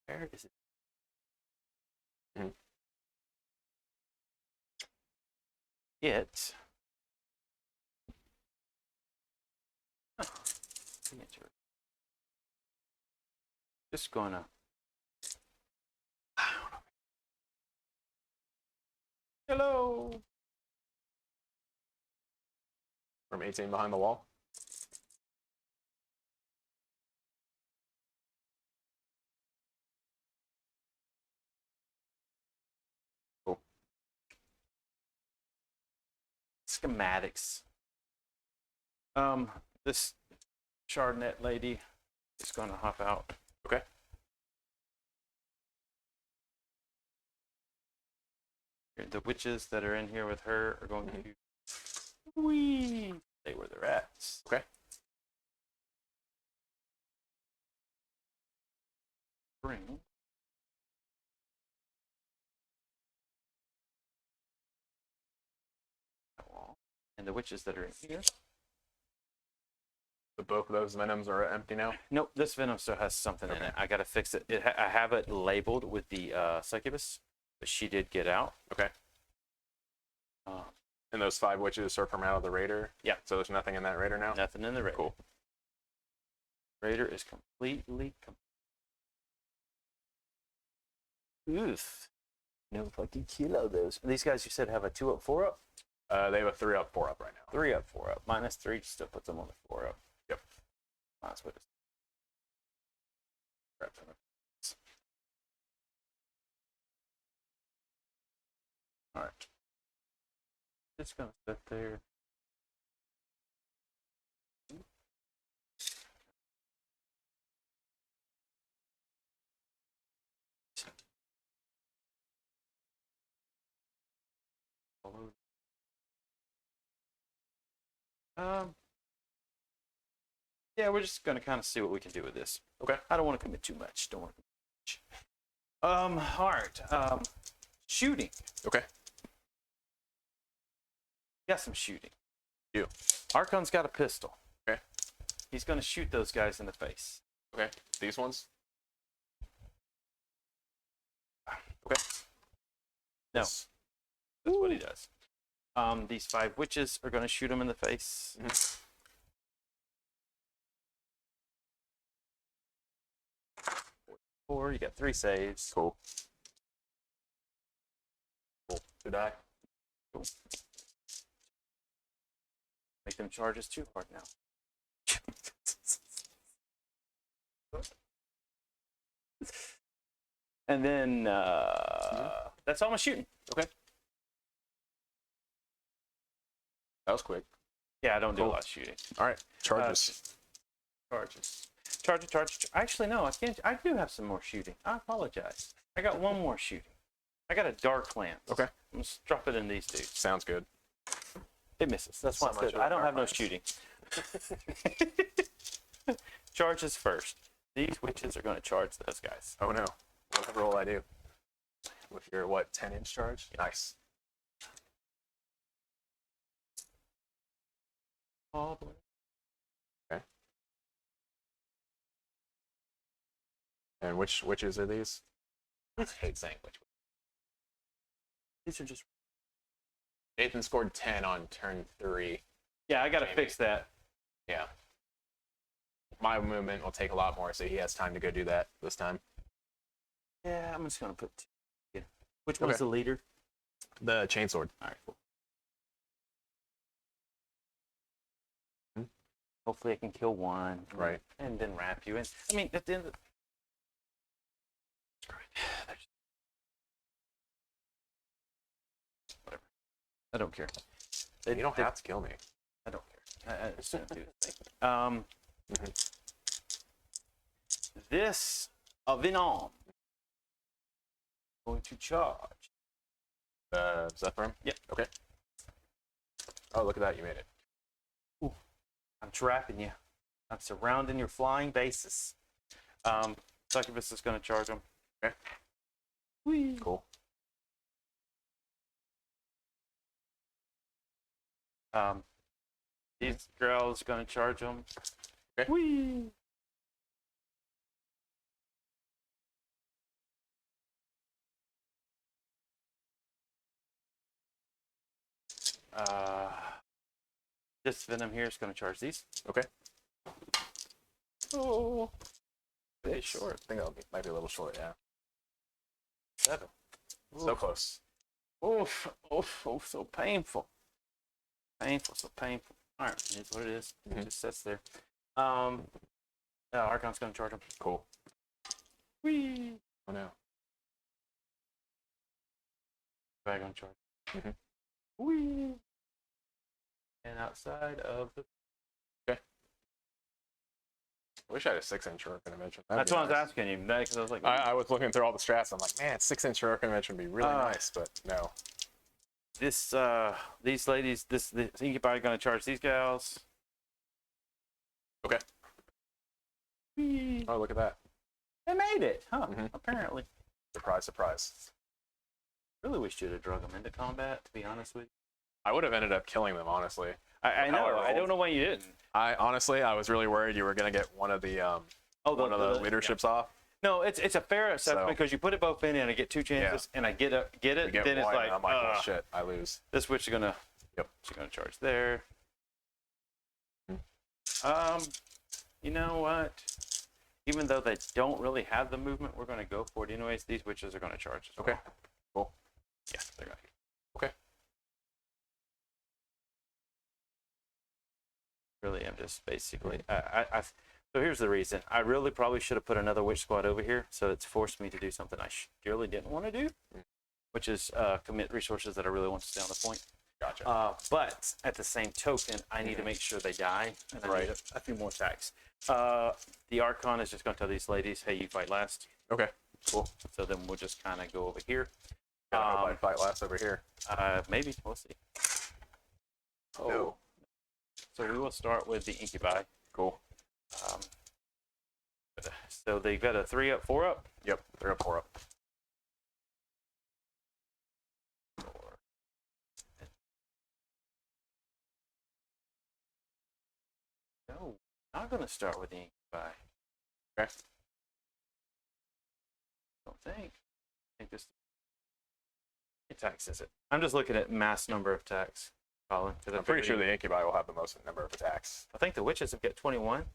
Where is it? Mhm. It. Signature. Just gonna. Hello. From 18 behind the wall. Cool. Schematics. This Chardonnay lady is gonna hop out. Okay. The witches that are in here with her are going to wee stay where they're at. Okay. Bring. That wall. And the witches that are in here. But both of those venoms are empty now. Nope, this venom still has something in Okay. it. I gotta fix it. I have it labeled with the succubus, but she did get out. Okay. And those 5 witches are from out of the raider. Yeah. So there's nothing in that raider now. Nothing in the raider. Cool. Raider is completely. Oof. No fucking kilo those. And these guys you said have a 2 up, 4 up? They have a 3 up, 4 up right now. 3 up, 4 up. -3 still puts them on the 4 up. Yep. That's what it's. All right. Just gonna sit there. Yeah, we're just gonna kind of see what we can do with this. Okay. I don't want to commit too much. Don't want to commit too much. All right. Shooting. Okay. Got some shooting. You. Archon's got a pistol. Okay. He's gonna shoot those guys in the face. Okay. These ones. Okay. No. This- That's what he does. These 5 witches are gonna shoot him in the face. Mhm. Four. You got 3 saves. Cool. Cool. 2 die. Cool. Make them charges too hard now. And then that's all my shooting. Okay. That was quick. Yeah, I don't do a Cool. lot of shooting. All right. Charges. Charges. Charge. Actually, no, I can't. I do have some more shooting. I apologize. I got one more shooting. I got a dark lance. Okay. I'm gonna drop it in these dudes. Sounds good. It misses. That's So why it's much good. of I don't dark have no lance. shooting. Charges first. These witches are going to charge those guys. Oh no. Whatever roll I do. With your, what, 10-inch charge? Nice. Oh, boy. Okay. And which witches are these? I hate saying which. These are just. Nathan scored 10 on turn 3. Yeah, I got to Maybe. fix that. Yeah. My movement will take a lot more, so he has time to go do that this time. Yeah, I'm just going to put 2. Yeah. Which one's Okay. the leader? The chainsword. All right, cool. Hmm. Hopefully I can kill one. Right. And then wrap you in. I mean, at the end of whatever. I don't care. You don't have to kill me. I don't care. I just don't do the thing. Mhm. This Venom going to charge. Zephyr? Yep. Okay. Oh, look at that. You made it. I'm trapping you. I'm surrounding your flying bases. Succubus is going to charge him. Okay. Whee. Cool. These girls gonna charge them. Okay. Whee! This venom here is gonna charge these. Okay. Oh, it's short. I think might be a little short. Yeah. 7. So close. Oof, oof, oof, so painful. Painful, so painful. All right, it is what it is. It just sits there. Archon's gonna charge him. Cool. Whee! Oh no. Bag on charge. Whee! And outside of the. Okay. I wish I had a 6-inch Hurricane Invention. That's what I was asking you. Because I was like, I was looking through all the strats. I'm like, man, 6-inch Hurricane Invention would be really nice, but no. These ladies, this Incubi gonna charge these gals. Okay. Whee! Oh, look at that. They made it, huh? Apparently. Surprise, surprise. Really wish you'd have drug them into combat, to be honest with you. I would have ended up killing them, honestly. I know. I don't know why you didn't. I was really worried you were gonna get one of the the leaderships off. No, it's a fair assessment because you put it both in and I get 2 chances and I get it. Then it's like, I'm like, oh shit, I lose. This witch is gonna. Yep. She's gonna charge there. You know what? Even though they don't really have the movement, we're gonna go for it anyways. These witches are gonna charge as well. Okay. Cool. Yeah, they're gonna. Okay. Really am just basically so here's the reason. I really probably should have put another witch squad over here, so it's forced me to do something I really didn't want to do, which is commit resources that I really want to stay on the point. Gotcha. But at the same token, I need to make sure they die, and I need a few more attacks. The Archon is just going to tell these ladies, hey, you fight last. Okay, cool. So then we'll just kind of go over here. I fight last over here. Maybe, we'll see. Oh. No. So we will start with the Incubi. Cool. So they got a 3 up, 4 up? Yep, 3 up, 4 up. No, not going to start with the Incubi. Okay. Don't think. I think this attacks is it? I'm just looking at mass number of attacks, Colin. I'm pretty sure the Incubi will have the most number of attacks. I think the witches have got 21.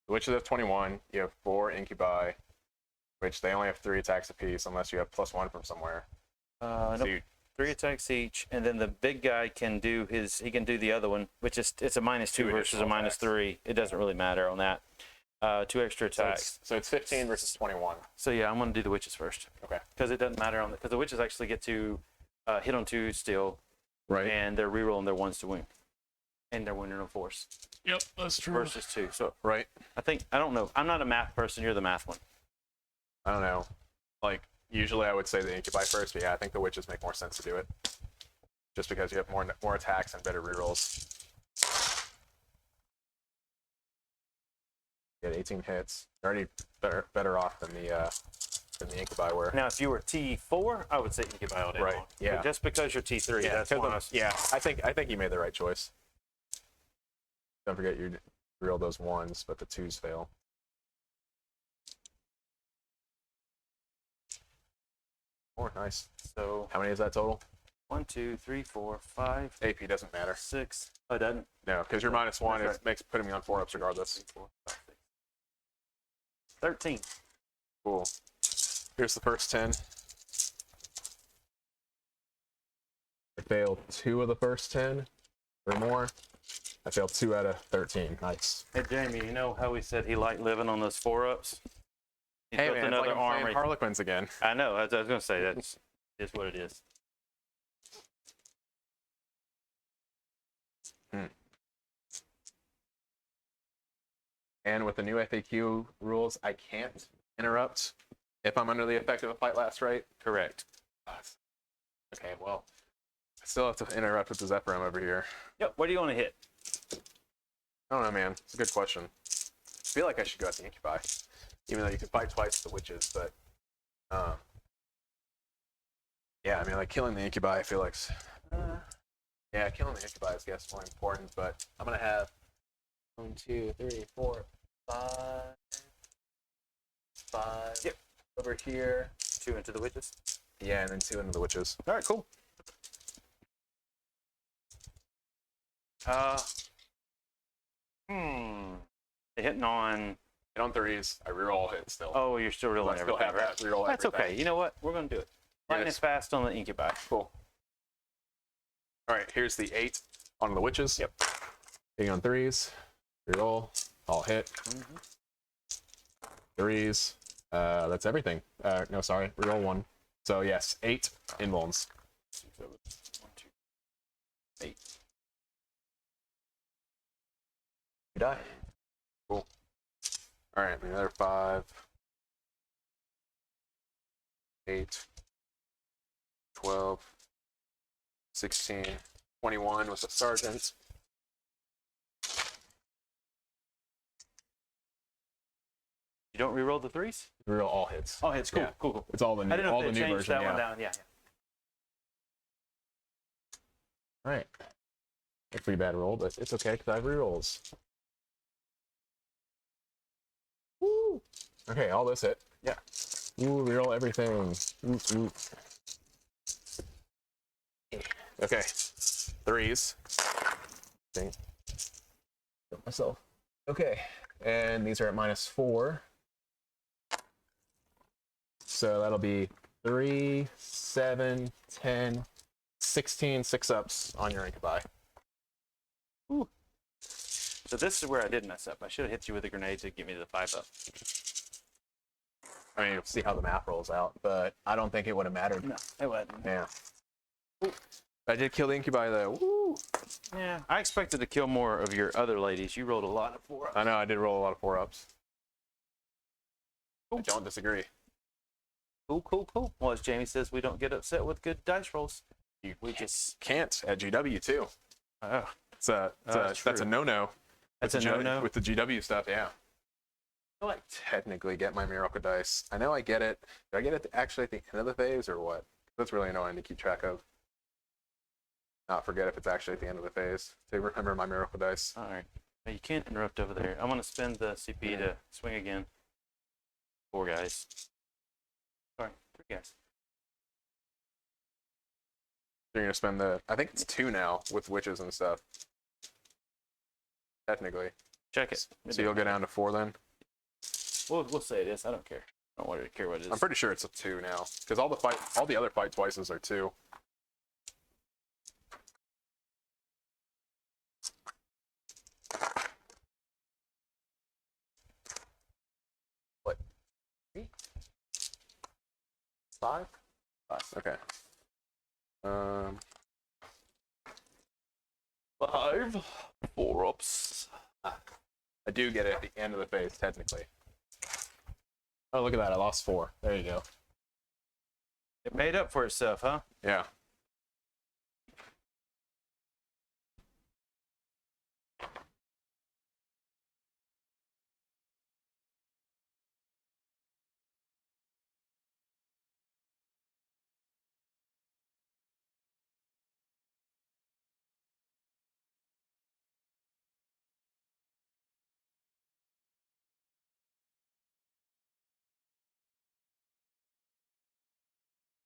The witches have 21. You have 4 Incubi, which they only have 3 attacks apiece unless you have +1 from somewhere. Nope. 3 attacks each, and then the big guy can do he can do the other one, which is it's a -2 versus a -3. It doesn't really matter on that. 2 extra attacks. So it's 15 versus 21. So yeah, I'm gonna do the witches first. Okay. Because it doesn't matter because the witches actually get to hit on 2 still, right? And they're rerolling their 1s to win, and they're winning on force. Yep, that's true. Versus 2. So right. I don't know. I'm not a math person. You're the math one. I don't know. Like usually I would say the Incubi first, but yeah, I think the witches make more sense to do it, just because you have more attacks and better rerolls. You had 18 hits. You're already better off than the Incubi were. Now, if you were T4, I would say Incubi all day long. Yeah. But just because you're T3, that's why. I think you made the right choice. Don't forget you reroll those 1s, but the 2s fail. Oh, nice. So how many is that total? 1, 2, 3, 4, 5. AP doesn't matter. 6. Oh, it doesn't? No, because you're -1. It makes putting me on 4-ups regardless. 3, 4, 5, 6. 13. Cool. Here's the first 10. I failed 2 of the first 10 or more. I failed 2 out of 13. Nice. Hey, Jamie, you know how we said he liked living on those 4-ups? He hey, built man, another it's like I'm armory. playing Harlequins again. I know. I was going to say that's just what it is. And with the new FAQ rules, I can't interrupt if I'm under the effect of a fight last right. Correct. Okay, well, I still have to interrupt with the Zephyrim over here. Yep. What do you want to hit? I don't know, man. It's a good question. I feel like I should go at the Incubi, even though you can fight twice with the witches, but yeah, I mean, like killing the Incubi, I feel like Yeah, killing the incubi is, I guess, more important, but I'm going to have 1, 2, 3, 4, 5. 5. Yep. Over here. 2 into the witches. Yeah, and then 2 into the witches. All right, cool. They hitting on. Hit on 3s. I reroll all hits still. Oh, you're still So reeling I still everything. have Right? that reroll That's everything. okay. You know what? We're gonna do it. Lightning Yes. fast on the incubi. Cool. All right, here's the 8 on the witches. Yep. Hitting on 3s. Reroll. All hit. 3s. That's everything. No, sorry. Reroll 1. So yes, 8 invulns. 1, 2, 8. You die. Cool. All right, another 5. 8. 12. 16. 21 with the sergeant. You don't reroll the 3s? Reroll all hits. Oh, it's cool. Yeah. Cool. It's all the new, I didn't know all if the they new changed version. that Yeah. one down. Yeah. All right. A pretty bad roll, but it's okay because I have rerolls. Woo! Okay, all this hit. Yeah. Ooh, reroll everything. Ooh, ooh. Okay. 3s. Dang. Got myself. Okay. And these are at -4. So that'll be 3, 7, 10, 16 6-ups on your incubi. Ooh. So this is where I did mess up. I should have hit you with a grenade to get me to the 5-up. I mean, you'll see how the math rolls out, but I don't think it would have mattered. No, it wasn't. Yeah. I did kill the incubi though. Woo! Yeah, I expected to kill more of your other ladies. You rolled a lot of 4-ups. I know, I did roll a lot of 4-ups. I don't disagree. Cool, cool, cool. Well, as Jamie says, we don't get upset with good dice rolls. We just can't at GW too. Oh, That's a no-no. That's a no-no? With the GW stuff, yeah. I like technically get my miracle dice. I know I get it. Do I get it actually at the end of the phase or what? That's really annoying to keep track of. Not forget if it's actually at the end of the phase. To remember my miracle dice. all right. Now, you can't interrupt over there. I'm going to spend the CP to swing again. 4 guys. Sorry, 3 guys. You're gonna spend I think it's 2 now with witches and stuff. Technically. Check it. So you'll go down to 4 then? We'll say it is. I don't care. I don't care what it is. I'm pretty sure it's a 2 now. Because all the other fight twices are 2. What? 3? 5? 5. Okay. 5 4-ups. I do get it at the end of the phase, technically. Oh, look at that. I lost 4. There you go. It made up for itself, huh? Yeah.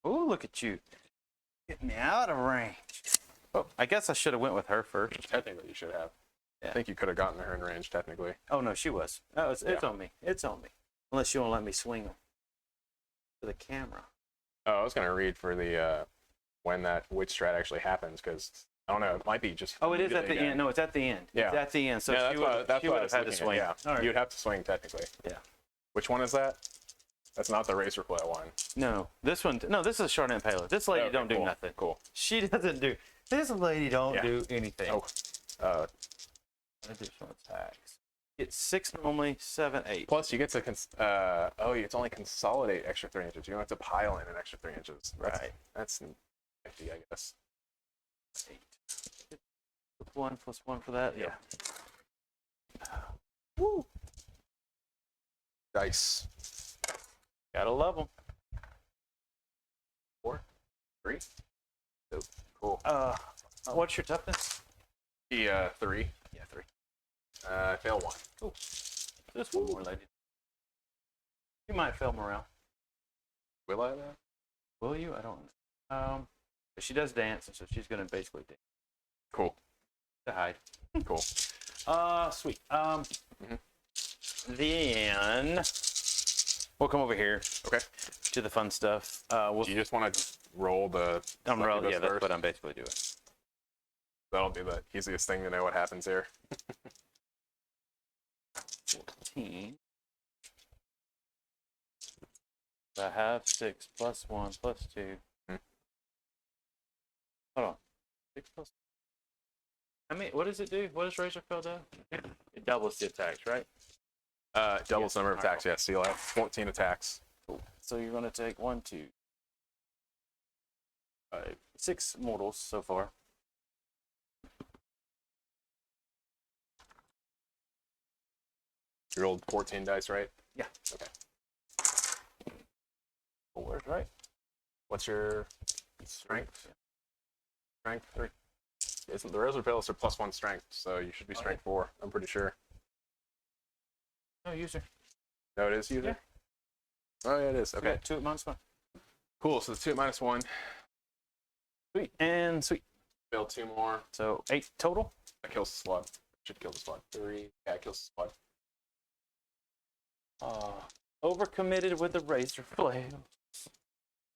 Oh, look at you. Getting me out of range. Oh, I guess I should have went with her first. Technically, you should have. Yeah. I think you could have gotten her in range, technically. Oh, no, she was. No, it's Yeah. on me. It's on me. Unless you want to let me swing them to the camera. Oh, I was going to read for the when that witch strat actually happens, because I don't know, it might be just. Oh, it is at the end. No, it's at the end. Yeah. It's at the end. So Yeah, she would have had to looking at, swing. Yeah, All right. you'd have to swing technically. Yeah. Which one is that? That's not the racer flat one. No, this one. No, this is a Chardonnay Impaler. This lady Okay, don't do cool, nothing. Cool. She doesn't do. This lady don't Yeah. do anything. Oh, Additional attacks. It's 6 normally, 7, 8. plus you get to it's only consolidate extra 3 inches. You don't have to pile in an extra 3 inches. Right. That's nifty, I guess. 8. +1 +1 for that. Yep. Yeah. Woo. Dice. Gotta love them. 4, 3. So cool. What's your toughness? The 3. Yeah, 3. Fail 1. Cool. Just one more, lady. You might fail morale. Will I though? Will you? I don't know. But she does dance, and so she's gonna basically dance Cool. to hide. Cool. Sweet. Then we'll come over here. Okay. To the fun stuff. Do you just want to roll the Umbrella. Yeah, that's first? what I'm basically doing. That'll be the easiest thing to know what happens here. 14. I have 6 plus 1 plus 2. Hold on. 6 plus. I mean, what does it do? What does Razorfell do? It doubles the attacks, right? Doubles Yeah. number of attacks, yes. So you'll have 14 attacks. Cool. So you're going to take 1, 2, 5, 6 mortals so far. You rolled 14 dice, right? Yeah. Okay. 4, right? What's your strength? Yeah. Strength 3. The Razorfell are plus 1 strength, so you should be strength 4. I'm pretty sure. No, user. No, it is user? Yeah. Oh, yeah, it is. Okay. Yeah, 2 at -1. Cool. So it's 2 at -1. Sweet. And sweet. Fail 2 more. So 8 total. That kills the squad. Should kill the squad. 3. Yeah, it kills the squad. Overcommitted with the razor flail.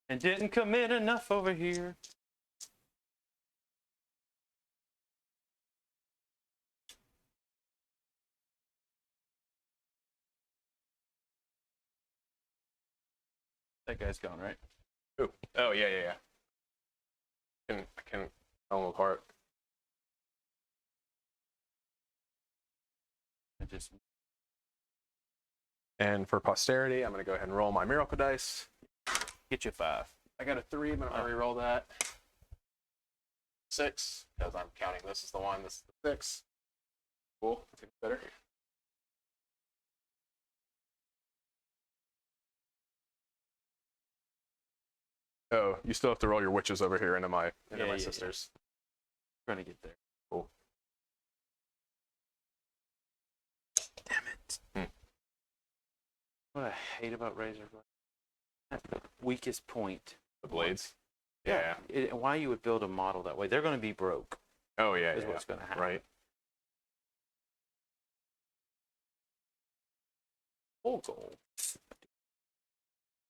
And didn't commit enough over here. That guy's gone, right? Ooh. Oh, yeah, yeah, yeah. I can tell them apart. I just And for posterity, I'm going to go ahead and roll my miracle dice. get you 5. I got a 3, but I'm going to re-roll that. 6, because I'm counting this is the 1, this is the 6. Cool. That's even better. Oh, you still have to roll your witches over here into my Yeah. sisters. Trying to get there. Cool. Damn it. What I hate about razor blade. Weakest point. The blades. Yeah. Why you would build a model that way? They're going to be broke. Oh, yeah, Is yeah. what's going to happen. Right. Full goal.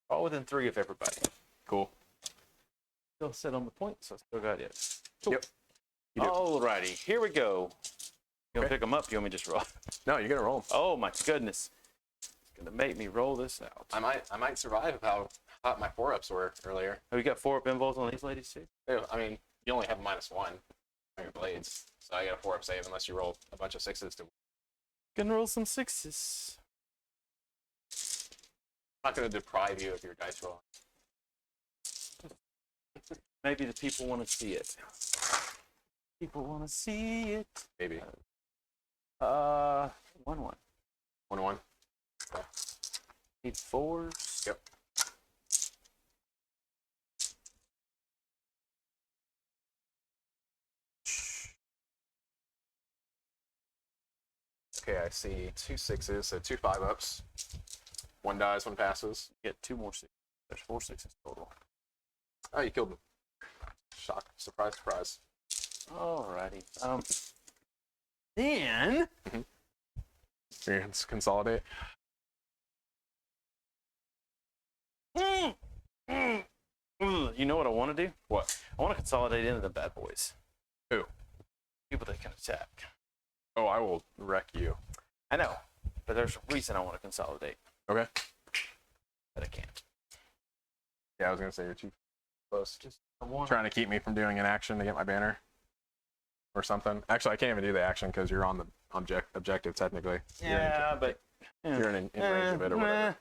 All within 3 of everybody. Cool. Still sit on the point, so I still got it. Cool. Yep. You do. Alrighty, here we go. You want to Okay. pick them up? You want me to just roll? No, you're going to roll 'em. Oh my goodness. It's going to make me roll this out. I might survive with how hot my 4-ups were earlier. Oh, you got 4 up involves on these ladies too? I mean, you only have a -1 on your blades, so I got a 4-up save unless you roll a bunch of 6s to. Gonna roll some 6s. I'm not going to deprive you of your dice roll. Maybe the people want to see it. People want to see it. Maybe. 1-1. 1-1. Need 4s. Yep. Okay, I see 2 6s, so 2 5-ups. 1 dies, 1 passes. Get 2 more 6s. There's 4 6s total. Oh, you killed him. Shock. Surprise, surprise. Alrighty. Then Here, let's consolidate. You know what I want to do? What? I want to consolidate into the bad boys. Who? People that can attack. Oh, I will wreck you. I know, but there's a reason I want to consolidate, Okay. but I can't. Yeah, I was going to say you're too close. Just I want. Trying to keep me from doing an action to get my banner. Or something. Actually, I can't even do the action because you're on the objective, technically. Yeah, but You're in range of it or whatever.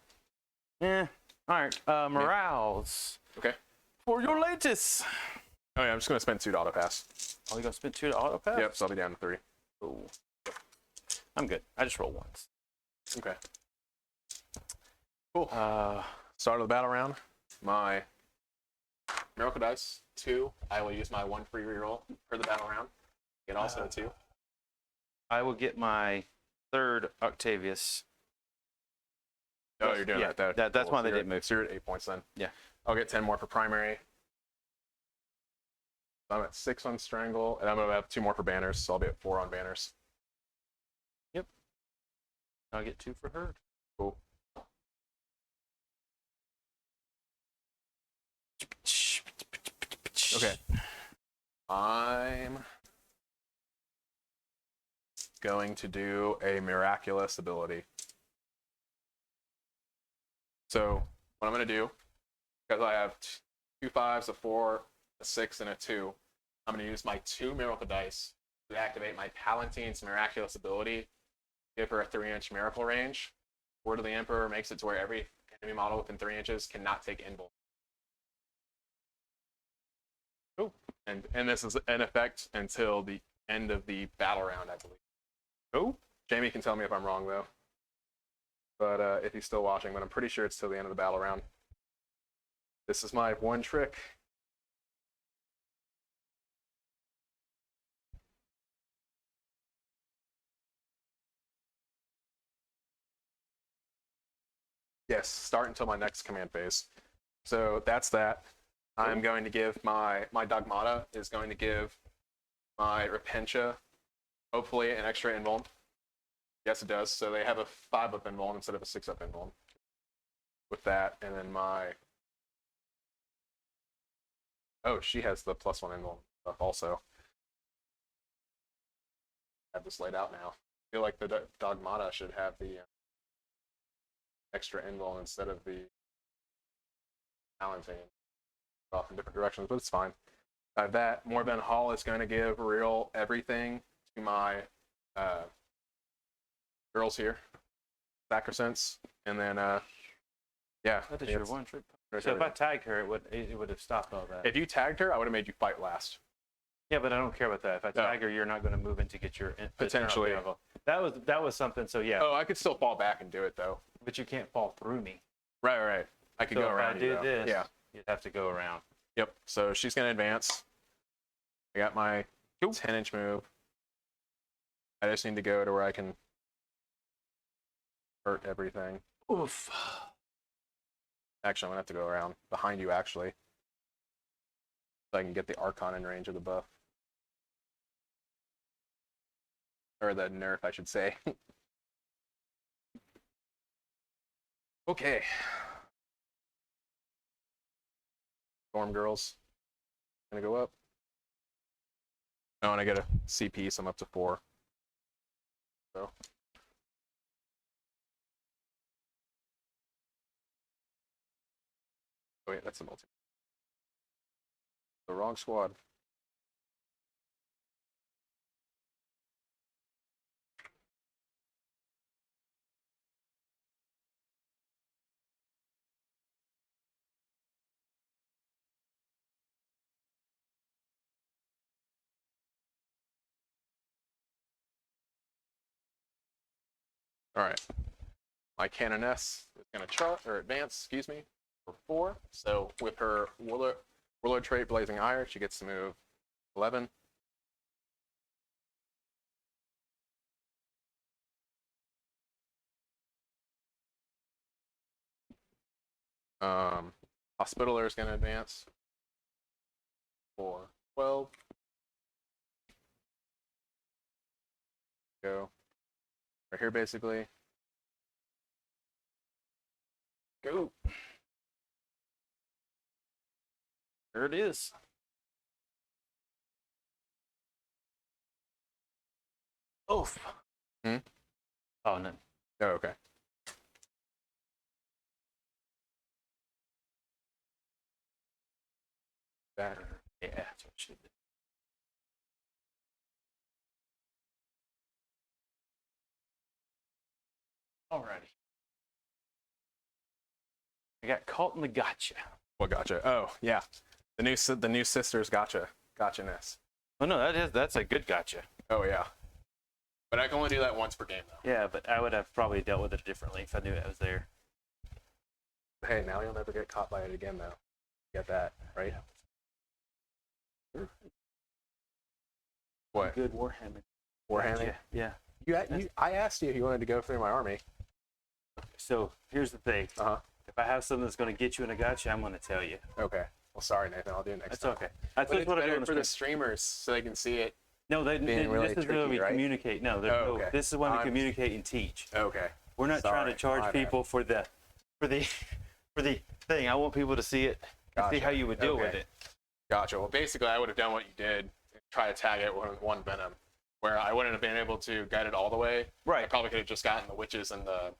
Yeah. All right. Morales. Okay. For your latest. Oh, yeah, I'm just going to spend 2 to auto pass. Oh, you gonna spend 2 to auto pass? Yep, so I'll be down to 3. Ooh. I'm good. I just roll once. Okay. Cool. Uh, Start of the battle round. My Miracle Dice, 2. I will use my 1 free reroll for the battle round. Get also a 2. I will get my 3rd Octavius. Oh, you're doing that. That's why they didn't move. So you're at 8 points then. Yeah. I'll get 10 more for primary. I'm at 6 on Strangle, and I'm going to have 2 more for banners, so I'll be at 4 on banners. Yep. I'll get 2 for her. Cool. Okay. I'm going to do a miraculous ability. So what I'm going to do, because I have 2 5s, a 4, a 6, and a 2, I'm going to use my 2 Miracle Dice to activate my Palatine's miraculous ability. Give her a 3-inch miracle range. Word of the Emperor makes it to where every enemy model within 3 inches cannot take invul. Oh, and this is in effect until the end of the battle round, I believe. Oh, Jamie can tell me if I'm wrong though. But if he's still watching, but I'm pretty sure it's till the end of the battle round. This is my 1 trick. Yes, start until my next command phase. So that's that. I'm going to give my Dogmata is going to give my Repentia hopefully an extra invuln. Yes, it does. So they have a 5-up invuln instead of a 6-up invuln. With that, and then my... Oh, she has the +1 invuln stuff also. I have this laid out now. I feel like the Dogmata should have the extra invuln instead of the Palatine. Off in different directions, but it's fine. I have that. Morbin Hall is going to give real everything to my girls here. Sacrosanct. And then, yeah. That is your 1 trick. There's So if I everything. tagged her, it would have stopped all that. If you tagged her, I would have made you fight last. Yeah, but I don't care about that. If I tag her, you're not going to move in to get your Potentially. That was something. So yeah. Oh, I could still fall back and do it though. But you can't fall through me. Right. I could So go if around I you do though. this, Yeah. you'd have to go around. Yep. So she's going to advance. I got my 10-inch move. I just need to go to where I can hurt everything. Oof. Actually, I'm going to have to go around behind you, actually. So I can get the Archon in range of the buff. Or the nerf, I should say. Okay. Storm Girls. Gonna go up. Oh, and I get a CP, so I'm up to 4. So. Oh wait, that's the multi. The wrong squad. All right. My Canoness is going to chart or advance, excuse me, for 4. So with her Warlord trait, Blazing Ire, she gets to move 11. Hospitaller is going to advance for 12. Go right here, basically. Go. There it is. Oof. Hmm? Oh, no. Oh, okay. That. Yeah, that's what it should be. Alrighty. I got caught in the gotcha. What gotcha? Oh, yeah. The new sisters gotcha. Gotcha-ness. Oh, no, that's a good gotcha. Oh, yeah. But I can only do that once per game, though. Yeah, but I would have probably dealt with it differently if I knew it was there. Hey, now you'll never get caught by it again, though. Get that, right? What? Good Warhammer. Warhammer? Yeah. I asked you if you wanted to go through my army. So here's the thing. Uh-huh. If I have something that's going to get you in a gotcha, I'm going to tell you. Okay. Well, sorry, Nathan. I'll do it next That's time. okay. That's But it's what I do better on for the stream. streamers so they can see it. No, being really this is where tricky, we right? communicate. No, Oh, okay. this is when we I'm- communicate and teach. Okay. We're not trying Sorry, to charge my bad. people for the thing. I want people to see it and see Gotcha. how you would deal with Okay. it. Gotcha. Well, basically, I would have done what you did, try to tag it with one venom, where I wouldn't have been able to guide it all the way. I Right. probably could have just gotten the witches and the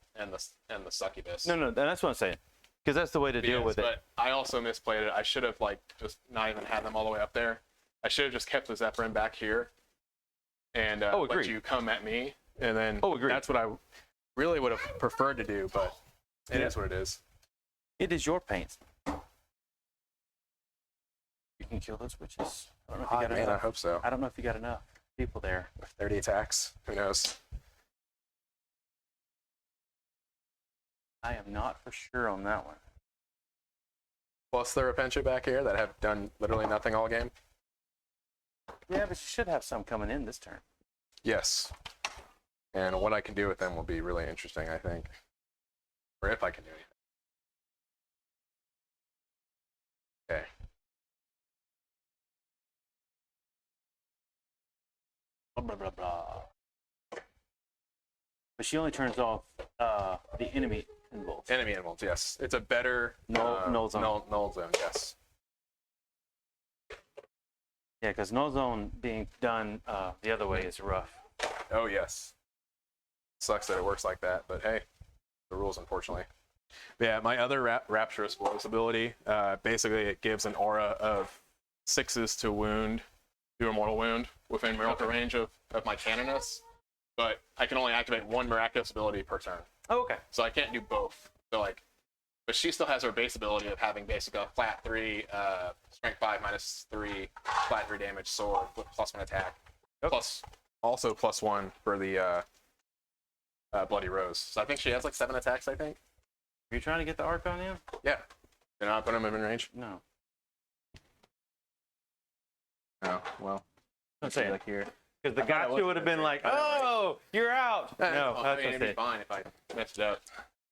succubus. No, that's what I'm saying. Because that's the way to deal Yes, with it. But I also misplayed it. I should have just not even had them all the way up there. I should have just kept the Zephyrin back here, and let agreed. you come at me, and then Agreed. that's what I really would have preferred to do. But it is what it is. It is your paint. You can kill those witches. I don't know if you got I enough. hope so. I don't know if you got enough people there. With 30 attacks, who knows? I am not for sure on that one. Plus the Repentia back here that have done literally nothing all game. Yeah, but you should have some coming in this turn. Yes. And what I can do with them will be really interesting, I think. Or if I can do anything. Okay. Blah, blah, blah, blah. But she only turns off the enemy involved. Enemy animals, yes. It's a better Null zone. Null zone, yes. Yeah, because no zone being done the other way is rough. Oh, yes. Sucks that it works like that, but hey, the rules, unfortunately. Yeah, my other Rapturous Blows ability, basically it gives an aura of 6s to wound, do a mortal wound within miracle range of my Canoness, but I can only activate one miraculous ability per turn. Oh, okay. So I can't do both. So but she still has her base ability of having basically a flat 3, strength 5 -3, flat 3 damage sword with +1 attack. Yep. Also +1 for the Bloody Rose. So I think she has 7 attacks, I think. Are you trying to get the Archon in? Yeah. Did I not put him in range? No. Oh, well. Don't say it here. Because the I thought it gotcha was would have been like, oh, you're out. No, I that's mean, it'd be what fine if I messed it up.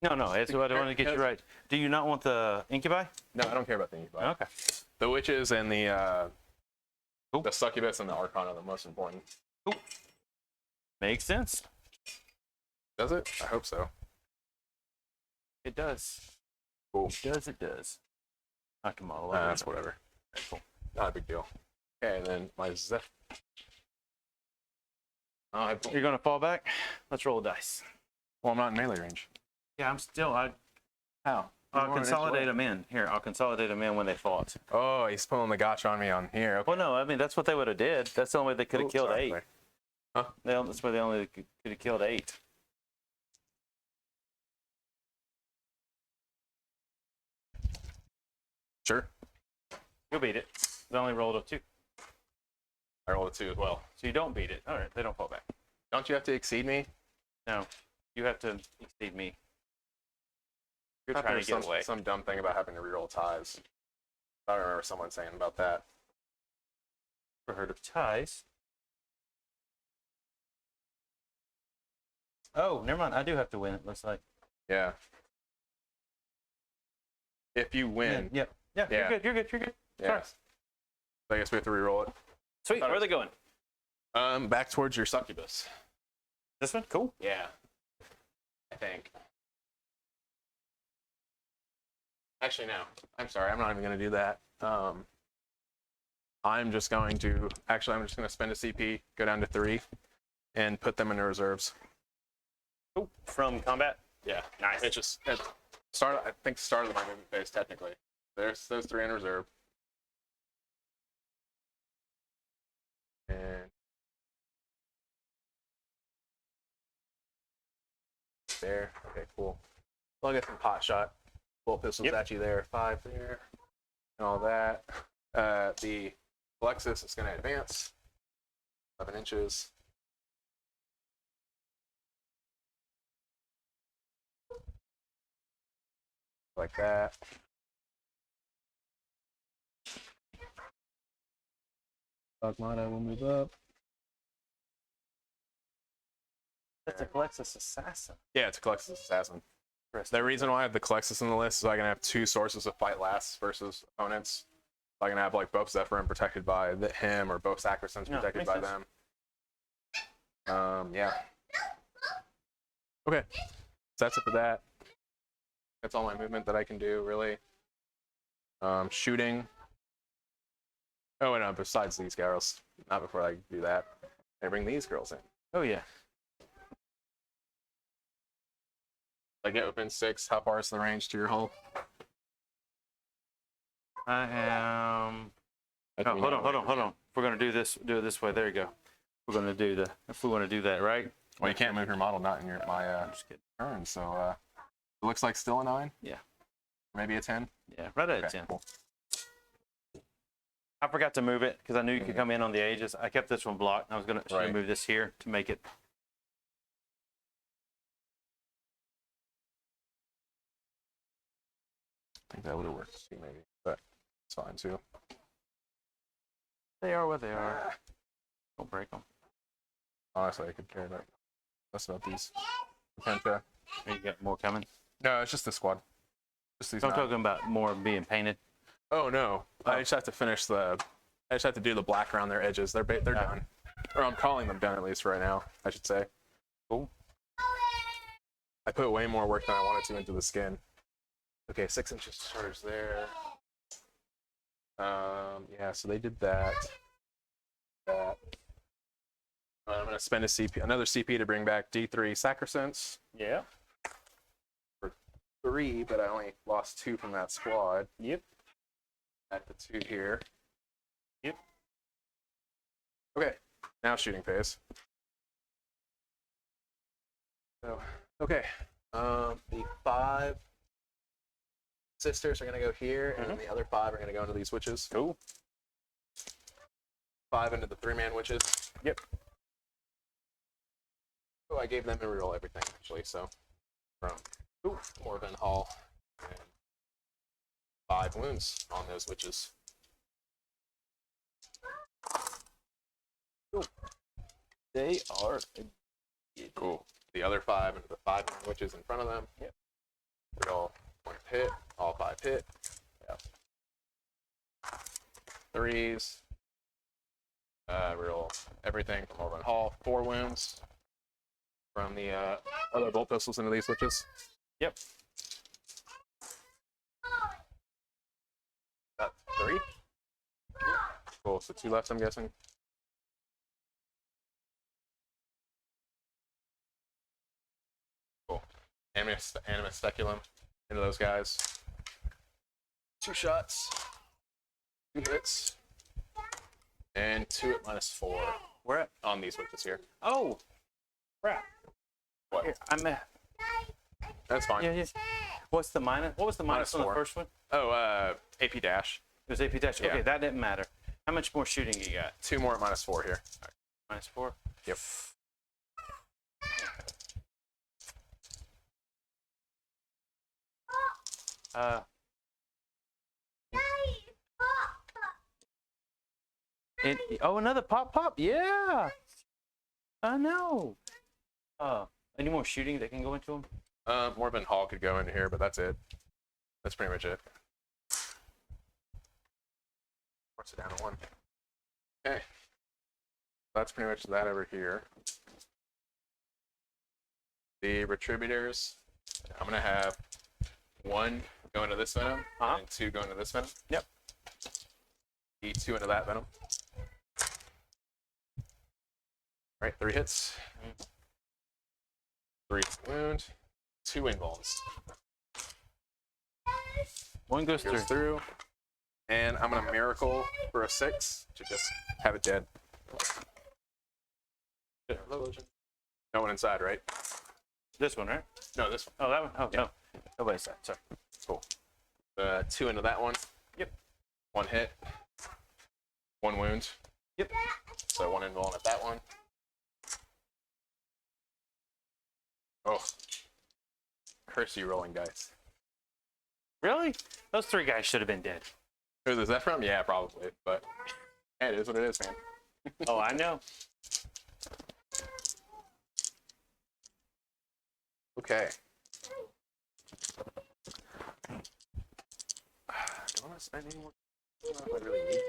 No, it's what I want to get you right. Do you not want the incubi? No, I don't care about the Incubi. Okay. The Witches and the Cool. Succubus and the Archon are the most important. Makes sense. Does it? I hope so. It does. Cool. It does. Knock them all over. That's whatever. Cool. Not a big deal. Okay, and then my Zeph. You're going to fall back? Let's roll a dice. Well, I'm not in melee range. Yeah, I'm still. How? I'll consolidate them in. Here, I'll consolidate them in when they fought. Oh, he's pulling the gotcha on me on here. Okay. Well, no, I mean, that's what they would have did. That's the only way they could have killed Sorry, 8. sorry. Huh? That's why they only could have killed 8. Sure. You'll beat it. They only rolled a 2. I rolled a 2 as well. So you don't beat it. All right, they don't fall back. Don't you have to exceed me? No, you have to exceed me. You're I thought trying there to was get away. some dumb thing about having to reroll ties. I remember someone saying about that. Never heard of ties. Oh, never mind. I do have to win, it looks like. Yeah. If you win. Yeah. Yeah. You're good. Yeah. Sorry. So I guess we have to reroll it. Sweet. Where are they going? Back towards your Succubus. This one? Cool. Yeah. I think. Actually, no. I'm sorry. I'm not even going to do that. I'm just going to spend a CP, go down to 3, and put them in the reserves. Cool. From combat? Yeah. Nice. It's just I think start of my movement phase technically. There's those 3 in reserve. And there. Okay, cool. So I'll get some pot shot. Full pistols at you there. 5 there. And all that. The Alexis is going to advance 11 inches. Like that. Dogmata will move up. That's a Colexus Assassin. Yeah, it's a Colexus Assassin. The reason why I have the Colexus on the list is I can have 2 sources of fight lasts versus opponents. So I can have like both Zephyrin protected by him or both Sacrosanct protected by them. Yeah. Okay. So that's it for that. That's all my movement that I can do, really. Shooting. Oh, and besides these girls. Not before I do that. I bring these girls in. Oh, yeah. I get within 6. How far is the range to your hull? I am. Oh, hold on. If we're gonna do it this way. There you go. We're gonna do if we want to do that, right? Well, you can't move your model not in my just kidding. turn, so it looks like still a 9. Yeah. Maybe a 10. Yeah, right at a 10. Cool. I forgot to move it because I knew you could come in on the ages. I kept this one blocked. I was gonna move this here to make it. I think that would have worked too, maybe, but it's fine too. They are what they are. Don't break them. Honestly, I could care less about these. Penta. You got more coming? No, it's just the squad. Just these. I'm talking about more being painted. Oh no! Oh. I just have to finish I just have to do the black around their edges. They're done, or I'm calling them done at least right now. I should say. Cool. I put way more work than I wanted to into the skin. Okay, 6 inches charge there. Yeah, so they did that. I'm gonna spend another CP to bring back D3 Sacrosancts. Yeah. For 3, but I only lost 2 from that squad. Yep. At the 2 here. Yep. Okay, now shooting phase. So, okay, the 5 sisters are gonna go here, and then the other 5 are gonna go into these witches. Cool. 5 into the 3-man witches. Yep. Oh, I gave them a reroll everything actually. So from Morven Hall, and 5 wounds on those witches. Cool. They are cool. The other 5 into the 5 witches in front of them. Yep. Reroll 1 hit. All 5 hit. Yep. 3s. Reroll everything from Morven Hall. 4 wounds from the other bolt pistols into these witches. Yep. That's 3. Yep. Cool. So 2 left, I'm guessing. Cool. Animus Speculum into those guys. 2 shots. 2 hits. And 2 at -4. Where at? On these witches here. Oh, crap. What? Here, That's fine. Yeah. What's the minus? What was the minus on the -4. first one? Oh, AP dash. It was AP dash. Yeah. Okay, that didn't matter. How much more shooting you got? 2 more at -4 here. -4? Yep. Another pop. Yeah. I know. Any more shooting that can go into them? Morven Hall could go in here, but that's it. That's pretty much it. Force it down to 1. Okay. That's pretty much that over here. The Retributors, I'm going to have 1 go into this venom, and 2 go into this venom. Yep. Eat 2 into that venom. All right, 3 hits. 3 wound. 2 invulns. 1 goes through. And I'm going to miracle for a 6 to just have it dead. No one inside, right? This one, right? No, this one. Oh, that one? Oh, yeah. No. Nobody inside. Sorry. Cool. 2 into that one. Yep. 1 hit. 1 wound. Yep. So 1 invuln at that one. Oh. Curse you rolling dice. Really? Those 3 guys should have been dead. Who is that from? Yeah, probably. But Hey, it is what it is, man. Oh, I know. Okay. Do I want to spend any more? I don't know if I really need to.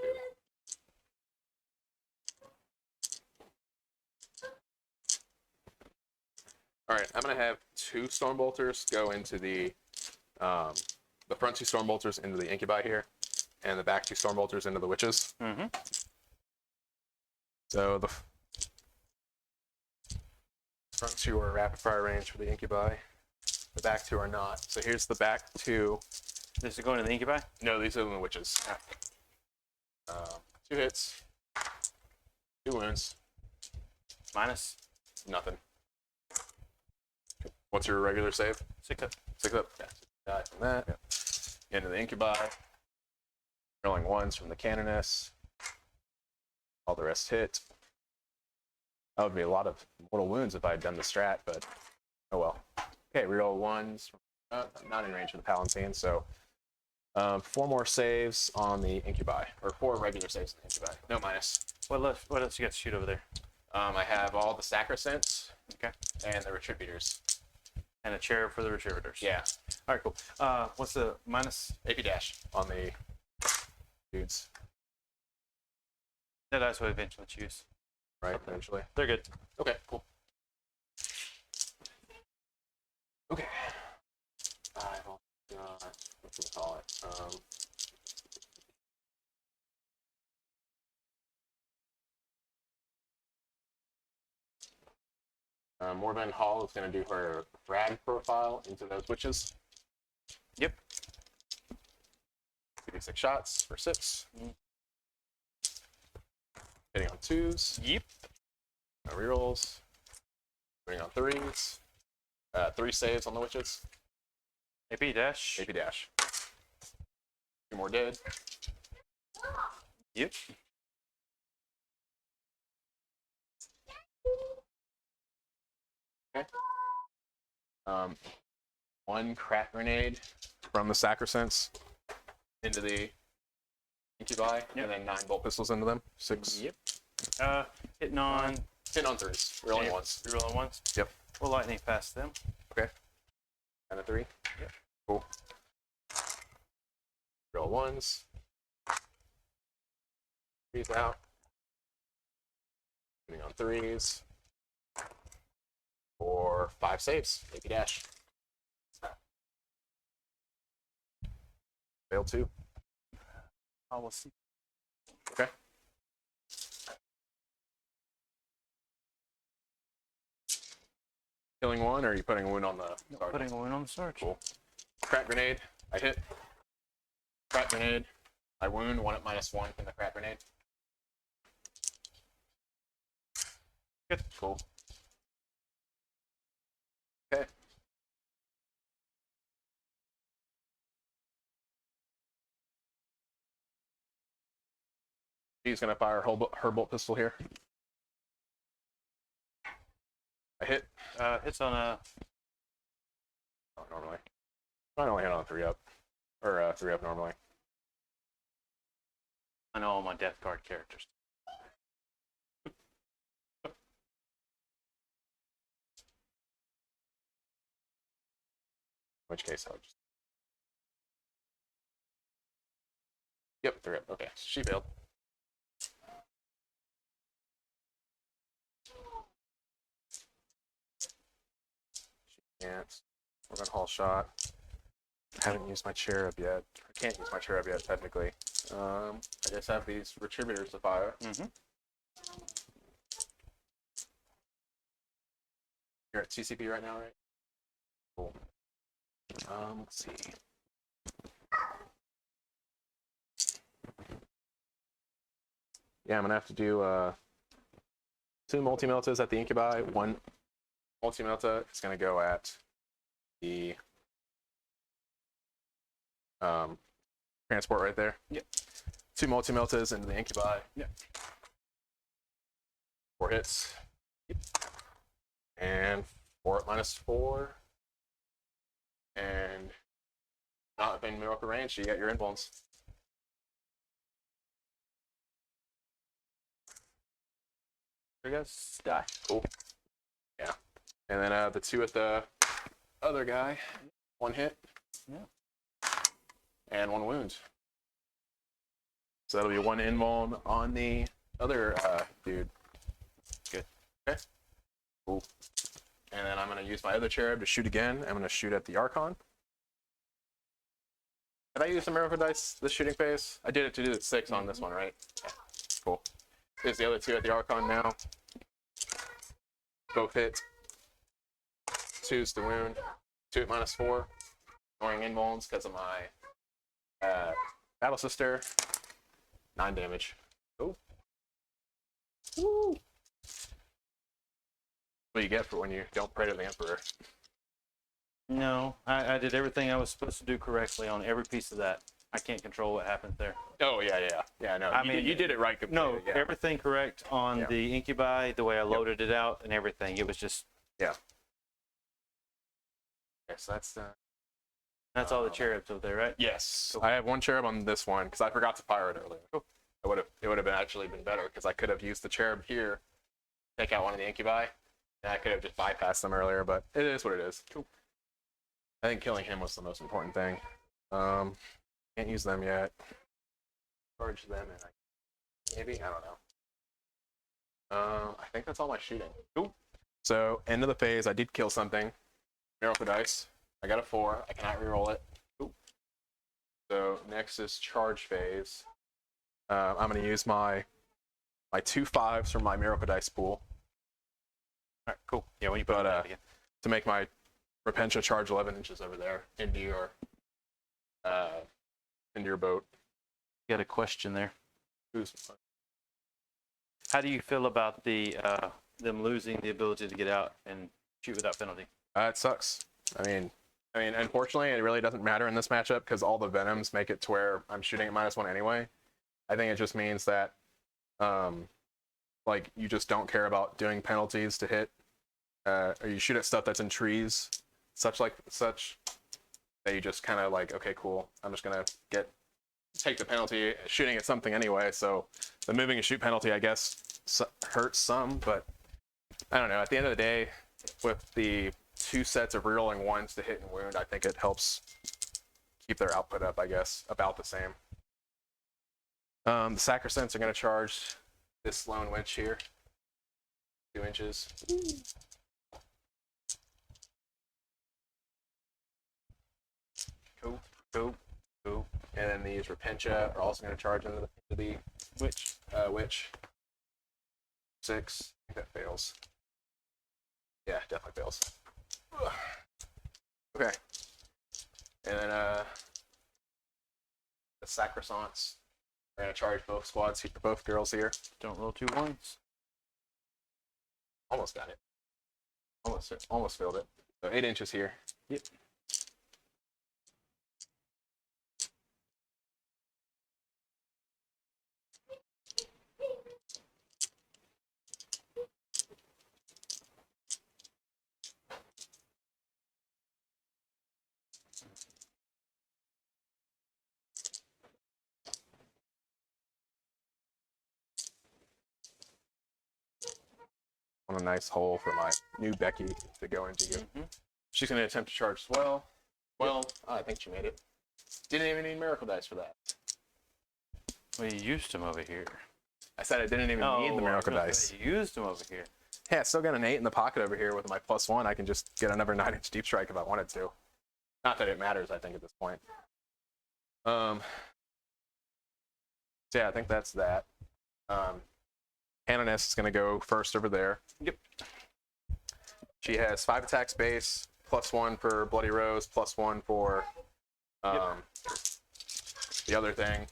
All right, I'm gonna have 2 storm bolters go into the front 2 storm bolters into the incubi here, and the back 2 storm bolters into the witches. Mm-hmm. So the front 2 are rapid fire range for the incubi. The back 2 are not. So here's the back 2. This is going to the incubi? No, these are the witches. 2 hits, 2 wounds, Minus nothing. What's your regular save? 6 up. 6 up. Yeah. Die from that. Yeah. Into the incubi. Rolling 1s from the canoness. All the rest hit. That would be a lot of mortal wounds if I had done the strat, but oh well. Okay, reroll 1s. I'm not in range of the Palatine, so 4 more saves on the incubi, or 4 regular saves on the incubi. No minus. What else you got to shoot over there? I have all the sacrosanct. Okay. And the retributors. And a chair for the retrievers. Yeah. All right, cool. What's the minus? AP dash on the dudes. That dice would eventually choose. Right, eventually. They're good. Okay, cool. Okay. I've also got, what do we call it? Morven Hall is going to do her frag profile into those witches. Yep. 56 shots for 6. Hitting on 2s. Yep. No rerolls. Hitting on 3s. 3 saves on the witches. AP dash. AP dash. 2 more dead. Yep. Okay. 1 crack grenade from the sacrosancts into the incubi, and then 9 bolt pistols into them. 6. Yep. Hitting on. Hit on 3s. Rolling 1s. You're rolling 1s? Yep. We'll lightning past them. Okay. And a 3. Yep. Cool. Roll 1s. 3s out. Hitting on 3s. For 5 saves. AP dash. Failed 2. I will see. Okay. Killing 1, or are you putting a wound on the sergeant? Putting a wound on the sergeant. Cool. Crack grenade. I hit. Crack grenade. I wound 1 at -1 from the crack grenade. Good. Cool. Okay. She's gonna fire her bolt pistol here. I hit. Hits on a. Normally. I only hit on 3 up. Or 3 up normally. I know all my death card characters. In which case I'll just. Yep, 3 up. Okay, she failed. She can't. We're gonna haul shot. Haven't used my cherub yet. I can't use my cherub yet, technically. I just have these retributors to fire. Mm-hmm. You're at CCP right now, right? Cool. Let's see. Yeah, I'm gonna have to do 2 multi-meltas at the incubi. 1 multi-melta is gonna go at the transport right there. Yep. 2 multi-meltas into the incubi. Yep. 4 hits. Yep. And 4 at -4. And not been miracle range, so you got your influence. There goes die. Cool. Yeah. And then the 2 at the other guy. 1 hit. Yeah. And 1 wound. So that'll be 1 invuln on the other dude. Good. Okay. Cool. And then I'm going to use my other cherub to shoot again. I'm going to shoot at the Archon. Have I used the miracle dice this shooting phase? I did it to do the 6 on this one, right? Yeah. Cool. Here's the other 2 at the Archon now. Both hit. 2's the wound. 2 at -4. Ignoring invulns because of my Battle Sister. 9 damage. Oh. Woo! What you get for when you don't pray to the Emperor. No, I did everything I was supposed to do correctly on every piece of that. I can't control what happens there. Oh, yeah, no. I mean, you did it right completely. No, yeah. everything correct on the incubi, the way I loaded it out and everything. It was just... Yeah. Okay, so That's all the cherubs over there, right? Yes. Cool. I have 1 cherub on this one because I forgot to fire it earlier. Cool. It would have actually been better because I could have used the cherub here, take out one of the incubi, and I could have just bypassed them earlier, but it is what it is. Cool. I think killing him was the most important thing. Can't use them yet. Charge them, and maybe? I don't know. I think that's all my shooting. Cool. So, end of the phase, I did kill something. Miracle dice. I got a 4. I cannot reroll it. Cool. So, next is charge phase. I'm going to use my 2 5s from my miracle dice pool. All right, cool. Yeah, when you put it out again. To make my Repentia charge 11 inches over there into your boat. Got a question there. Who's How do you feel about the them losing the ability to get out and shoot without penalty? It sucks. I mean, unfortunately, it really doesn't matter in this matchup because all the Venoms make it to where I'm shooting at -1 anyway. I think it just means that, like, you just don't care about doing penalties to hit, or you shoot at stuff that's in trees, such that you just kind of like, okay, cool. I'm just gonna take the penalty, shooting at something anyway. So the moving and shoot penalty, I guess, hurts some, but I don't know. At the end of the day, with the 2 sets of rerolling 1s to hit and wound, I think it helps keep their output up, I guess, about the same. The Sacrosancts are going to charge this lone witch here. 2 inches. Cool. And then these Repentia are also going to charge into the witch. 6. I think that fails. Yeah, definitely fails. Okay. And then the Sacrosancts are going to charge both squads, both girls here. Don't roll 2 1s. Almost got it. Almost filled it. So 8 inches here. Yep. On a nice hole for my new Becky to go into. Mm-hmm. She's going to attempt to charge as well. Well, I think she made it. Didn't even need miracle dice for that. Well, you used them over here. I said I didn't even need the miracle dice. You used them over here. Yeah, I still got an 8 in the pocket over here with my +1. I can just get another 9-inch deep strike if I wanted to. Not that it matters, I think, at this point. So yeah, I think that's that. Canoness is going to go first over there. Yep. She has 5 attacks base, +1 for Bloody Rose, +1 for the other thing.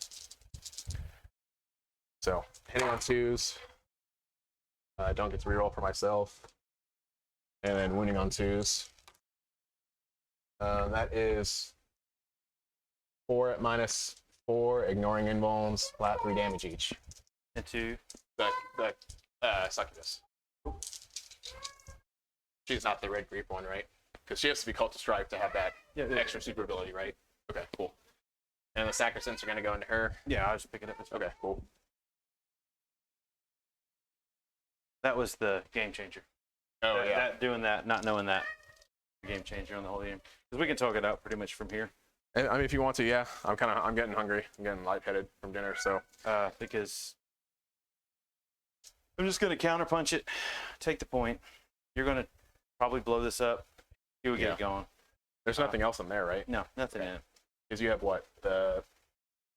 So hitting on 2s. Don't get to reroll for myself. And then wounding on 2s. That is 4 at -4, ignoring invulns, flat 3 damage each. And 2. The Succubus. She's not the red grief one, right? Because she has to be Cult to Strike to have that extra super ability, right? Okay, cool. And the Sacrosancts are going to go into her. Yeah, I'll just pick it up. Okay, cool. That was the game changer. Oh, yeah. Doing that, not knowing that, game changer on the whole game. Because we can talk it out pretty much from here. I mean, if you want to, yeah. I'm getting hungry. I'm getting lightheaded from dinner, so. Because I'm just going to counterpunch it, take the point. You're going to probably blow this up. You will get it going. There's nothing else in there, right? No, nothing in it. Because you have what? A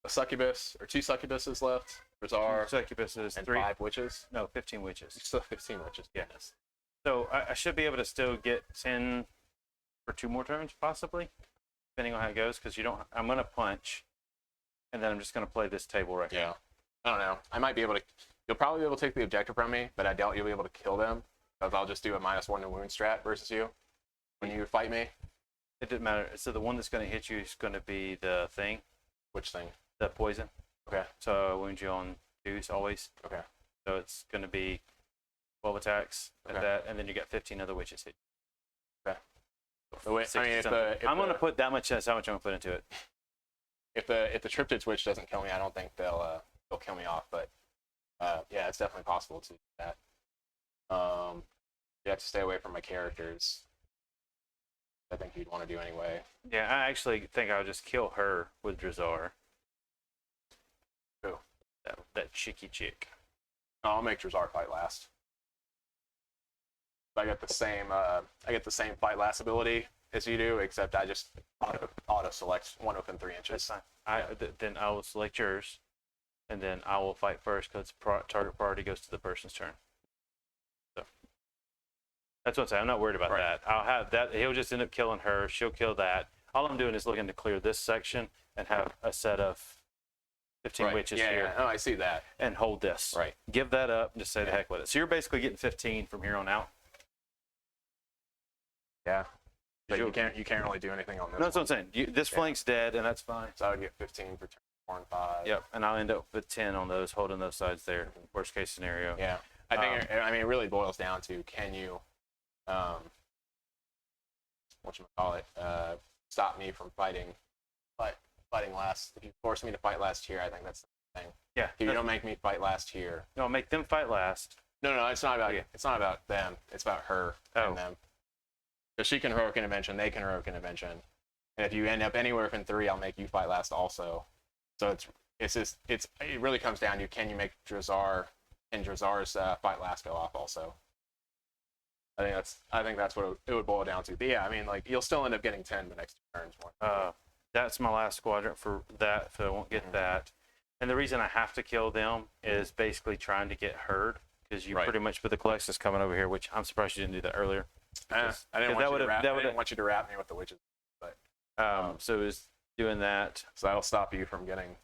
succubus, or 2 succubuses left. Bizarre. Succubuses, and 3. 5 witches. No, 15 witches. Still 15 witches. Yeah. So I should be able to still get 10 for 2 more turns, possibly, depending on how it goes. Because I'm going to punch, and then I'm just going to play this table right Yeah. I don't know. I might be able to. You'll probably be able to take the objective from me, but I doubt you'll be able to kill them. Because I'll just do a -1 to wound strat versus you when you fight me. It didn't matter. So the one that's going to hit you is going to be the thing. Which thing? The poison. Okay. So I wound you on 2s always. Okay. So it's going to be 12 attacks at that, and then you got 15 other witches hit. Okay. I mean, I'm going to put that much. That's how much I'm going to put into it. If the Triptid Witch doesn't kill me, I don't think they'll kill me off. But yeah, it's definitely possible to do that. You have to stay away from my characters. I think you'd want to do anyway. Yeah, I actually think I'll just kill her with Drazar. Who? That chicky chick. No, I'll make Drazar fight last. I get the same fight last ability as you do, except I just auto select one within 3 inches. That's fine. Then I will select yours, and then I will fight first because target priority goes to the person's turn. So that's what I'm saying. I'm not worried about that. I'll have that. He'll just end up killing her. She'll kill that. All I'm doing is looking to clear this section and have a set of 15 witches here. Yeah. Oh, I see that. And hold this. Right. Give that up and just say the heck with it. So you're basically getting 15 from here on out. Yeah. But you can't really do anything on this. No, that's what I'm saying. This flank's dead, and that's fine. So I would get 15 for turn 4 and 5. Yep, and I'll end up with 10 on those, holding those sides there. Worst case scenario. Yeah. I think I mean it really boils down to can you stop me from fighting last. If you force me to fight last here, I think that's the thing. Yeah. If you don't make me fight last here. No, make them fight last. No, it's not about it's not about them. It's about her and them. Because she can heroic intervention, they can heroic intervention. And if you end up anywhere within 3, I'll make you fight last also. So it really comes down to can you make Drazar and Drazar's fight last go off also. I think that's what it would boil down to. But yeah, I mean like you'll still end up getting 10 the next 2 turns. That's my last squadron for that, so I won't get that. And the reason I have to kill them is basically trying to get herd, because you pretty much put the Collectus coming over here, which I'm surprised you didn't do that earlier. I didn't want you to wrap me with the witches, but so is doing that. So that'll stop you from getting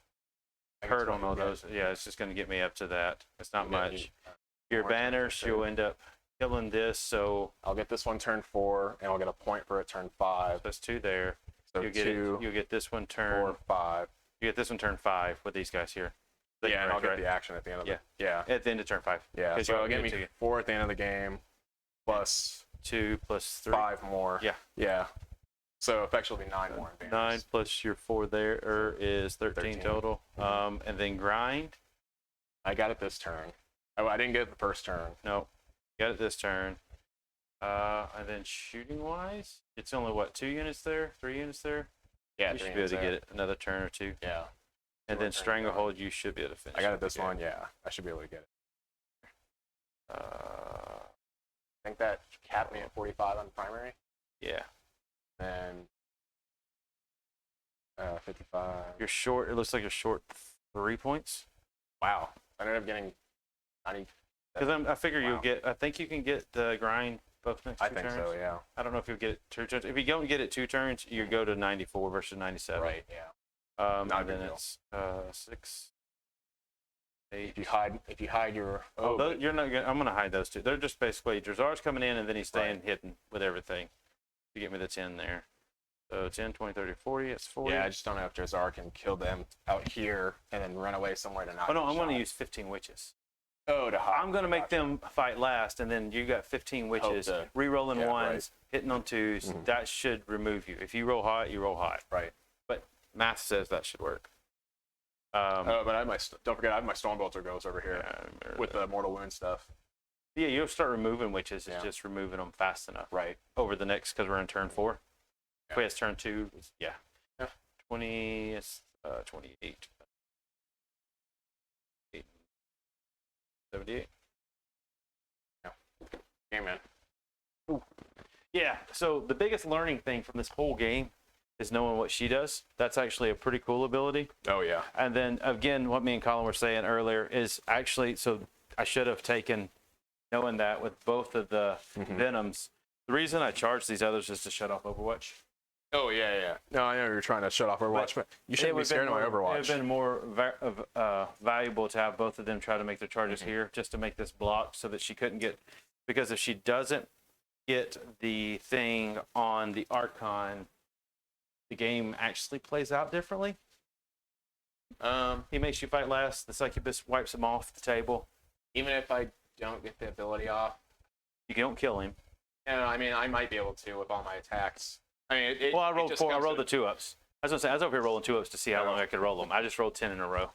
herd on all those. Yeah, it's just going to get me up to that. It's not much. Your banners, you'll end up killing this. So I'll get this one turn 4, and I'll get a point for it turn 5. That's 2 there. So you'll get this one turn 4, 5. You get this one turn 5 with these guys here. Yeah, and I'll get the action at the end of at the end of turn 5. Yeah, so it'll get me 4 at the end of the game, plus 2 plus 3. 5 more. Yeah. So effectively 9 more. 9 plus your 4 there is 13 total. And then grind. I got it this turn. Oh, I didn't get it the first turn. No, got it this turn. And then shooting wise, it's only what 2 units there, 3 units there. Yeah, you should be able to get it another turn or 2. Yeah. And then Stranglehold, you should be able to finish. I got it this one. Yeah, I should be able to get it. I think that capped me at 45 on primary. Yeah. And 55. You're short. It looks like you're short 3 points. Wow. I ended up getting 90. Because I figure you'll get. I think you can get the grind both next 2 turns. I think so. Yeah. I don't know if you'll get it 2 turns. If you don't get it 2 turns, you go to 94 versus 97. Right. Yeah. And then it's 6, 8. If you hide your you're not gonna. I'm gonna hide those 2. They're just basically Drazar's coming in and then he's staying hidden with everything. You get me the 10 there. So 10, 20, 30, 40. It's 40. Yeah, I just don't know if Drazar can kill them out here and then run away somewhere to not. Oh no, I'm gonna use 15 witches. Oh, to hide. I'm gonna make them fight last, and then you got 15 witches, re-rolling 1s, hitting on 2s. Mm-hmm. That should remove you. If you roll hot, you roll hot. Right. But math says that should work. But I have don't forget I have my Stormbolter goes over here with the mortal wound stuff. Yeah, you'll start removing witches. It's Yeah. just removing them fast enough. Right. Over the next, because we're in turn 4. If we Yeah. had turn 2, yeah. Yeah. 20, it's 28. 78. Game man. Yeah, so the biggest learning thing from this whole game is knowing what she does. That's actually a pretty cool ability. Oh yeah. And then again, what me and Colin were saying earlier is actually, so I should have taken, knowing that with both of the Venoms, the reason I charged these others is to shut off Overwatch. Oh yeah. No, I know you're trying to shut off Overwatch, but you shouldn't be scared of my It would Overwatch. have been more valuable to have both of them try to make their charges here, just to make this block so that she couldn't get, because if she doesn't get the thing on the Archon, the game actually plays out differently. He makes you fight last. The Succubus wipes him off the table. Even if I don't get the ability off, You don't kill him. I mean, I might be able to with all my attacks. I mean, Well, I rolled 4. I rolled the 2-ups. I was gonna say, I was over here rolling 2-ups to see how long I could roll them. I just rolled 10 in a row.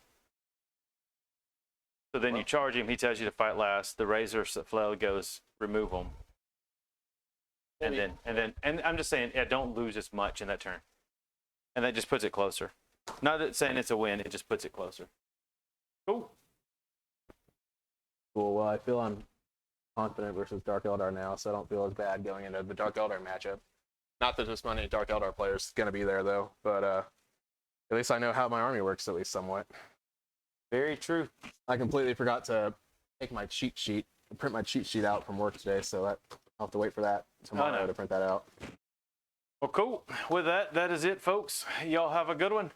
So then you charge him. He tells you to fight last. The Razor Flail goes, remove him. And I'm just saying, yeah, don't lose as much in that turn. And that just puts it closer. Not that saying it's a win, it just puts it closer. Cool. Cool. Well, I feel I'm confident versus Dark Eldar now, so I don't feel as bad going into the Dark Eldar matchup. Not that there's many Dark Eldar players going to be there, though, but at least I know how my army works, at least somewhat. Very true. I completely forgot to take my cheat sheet, print my cheat sheet out from work today, so I'll have to wait for that tomorrow to print that out. Well, cool. With that, that is it, folks. Y'all have a good one.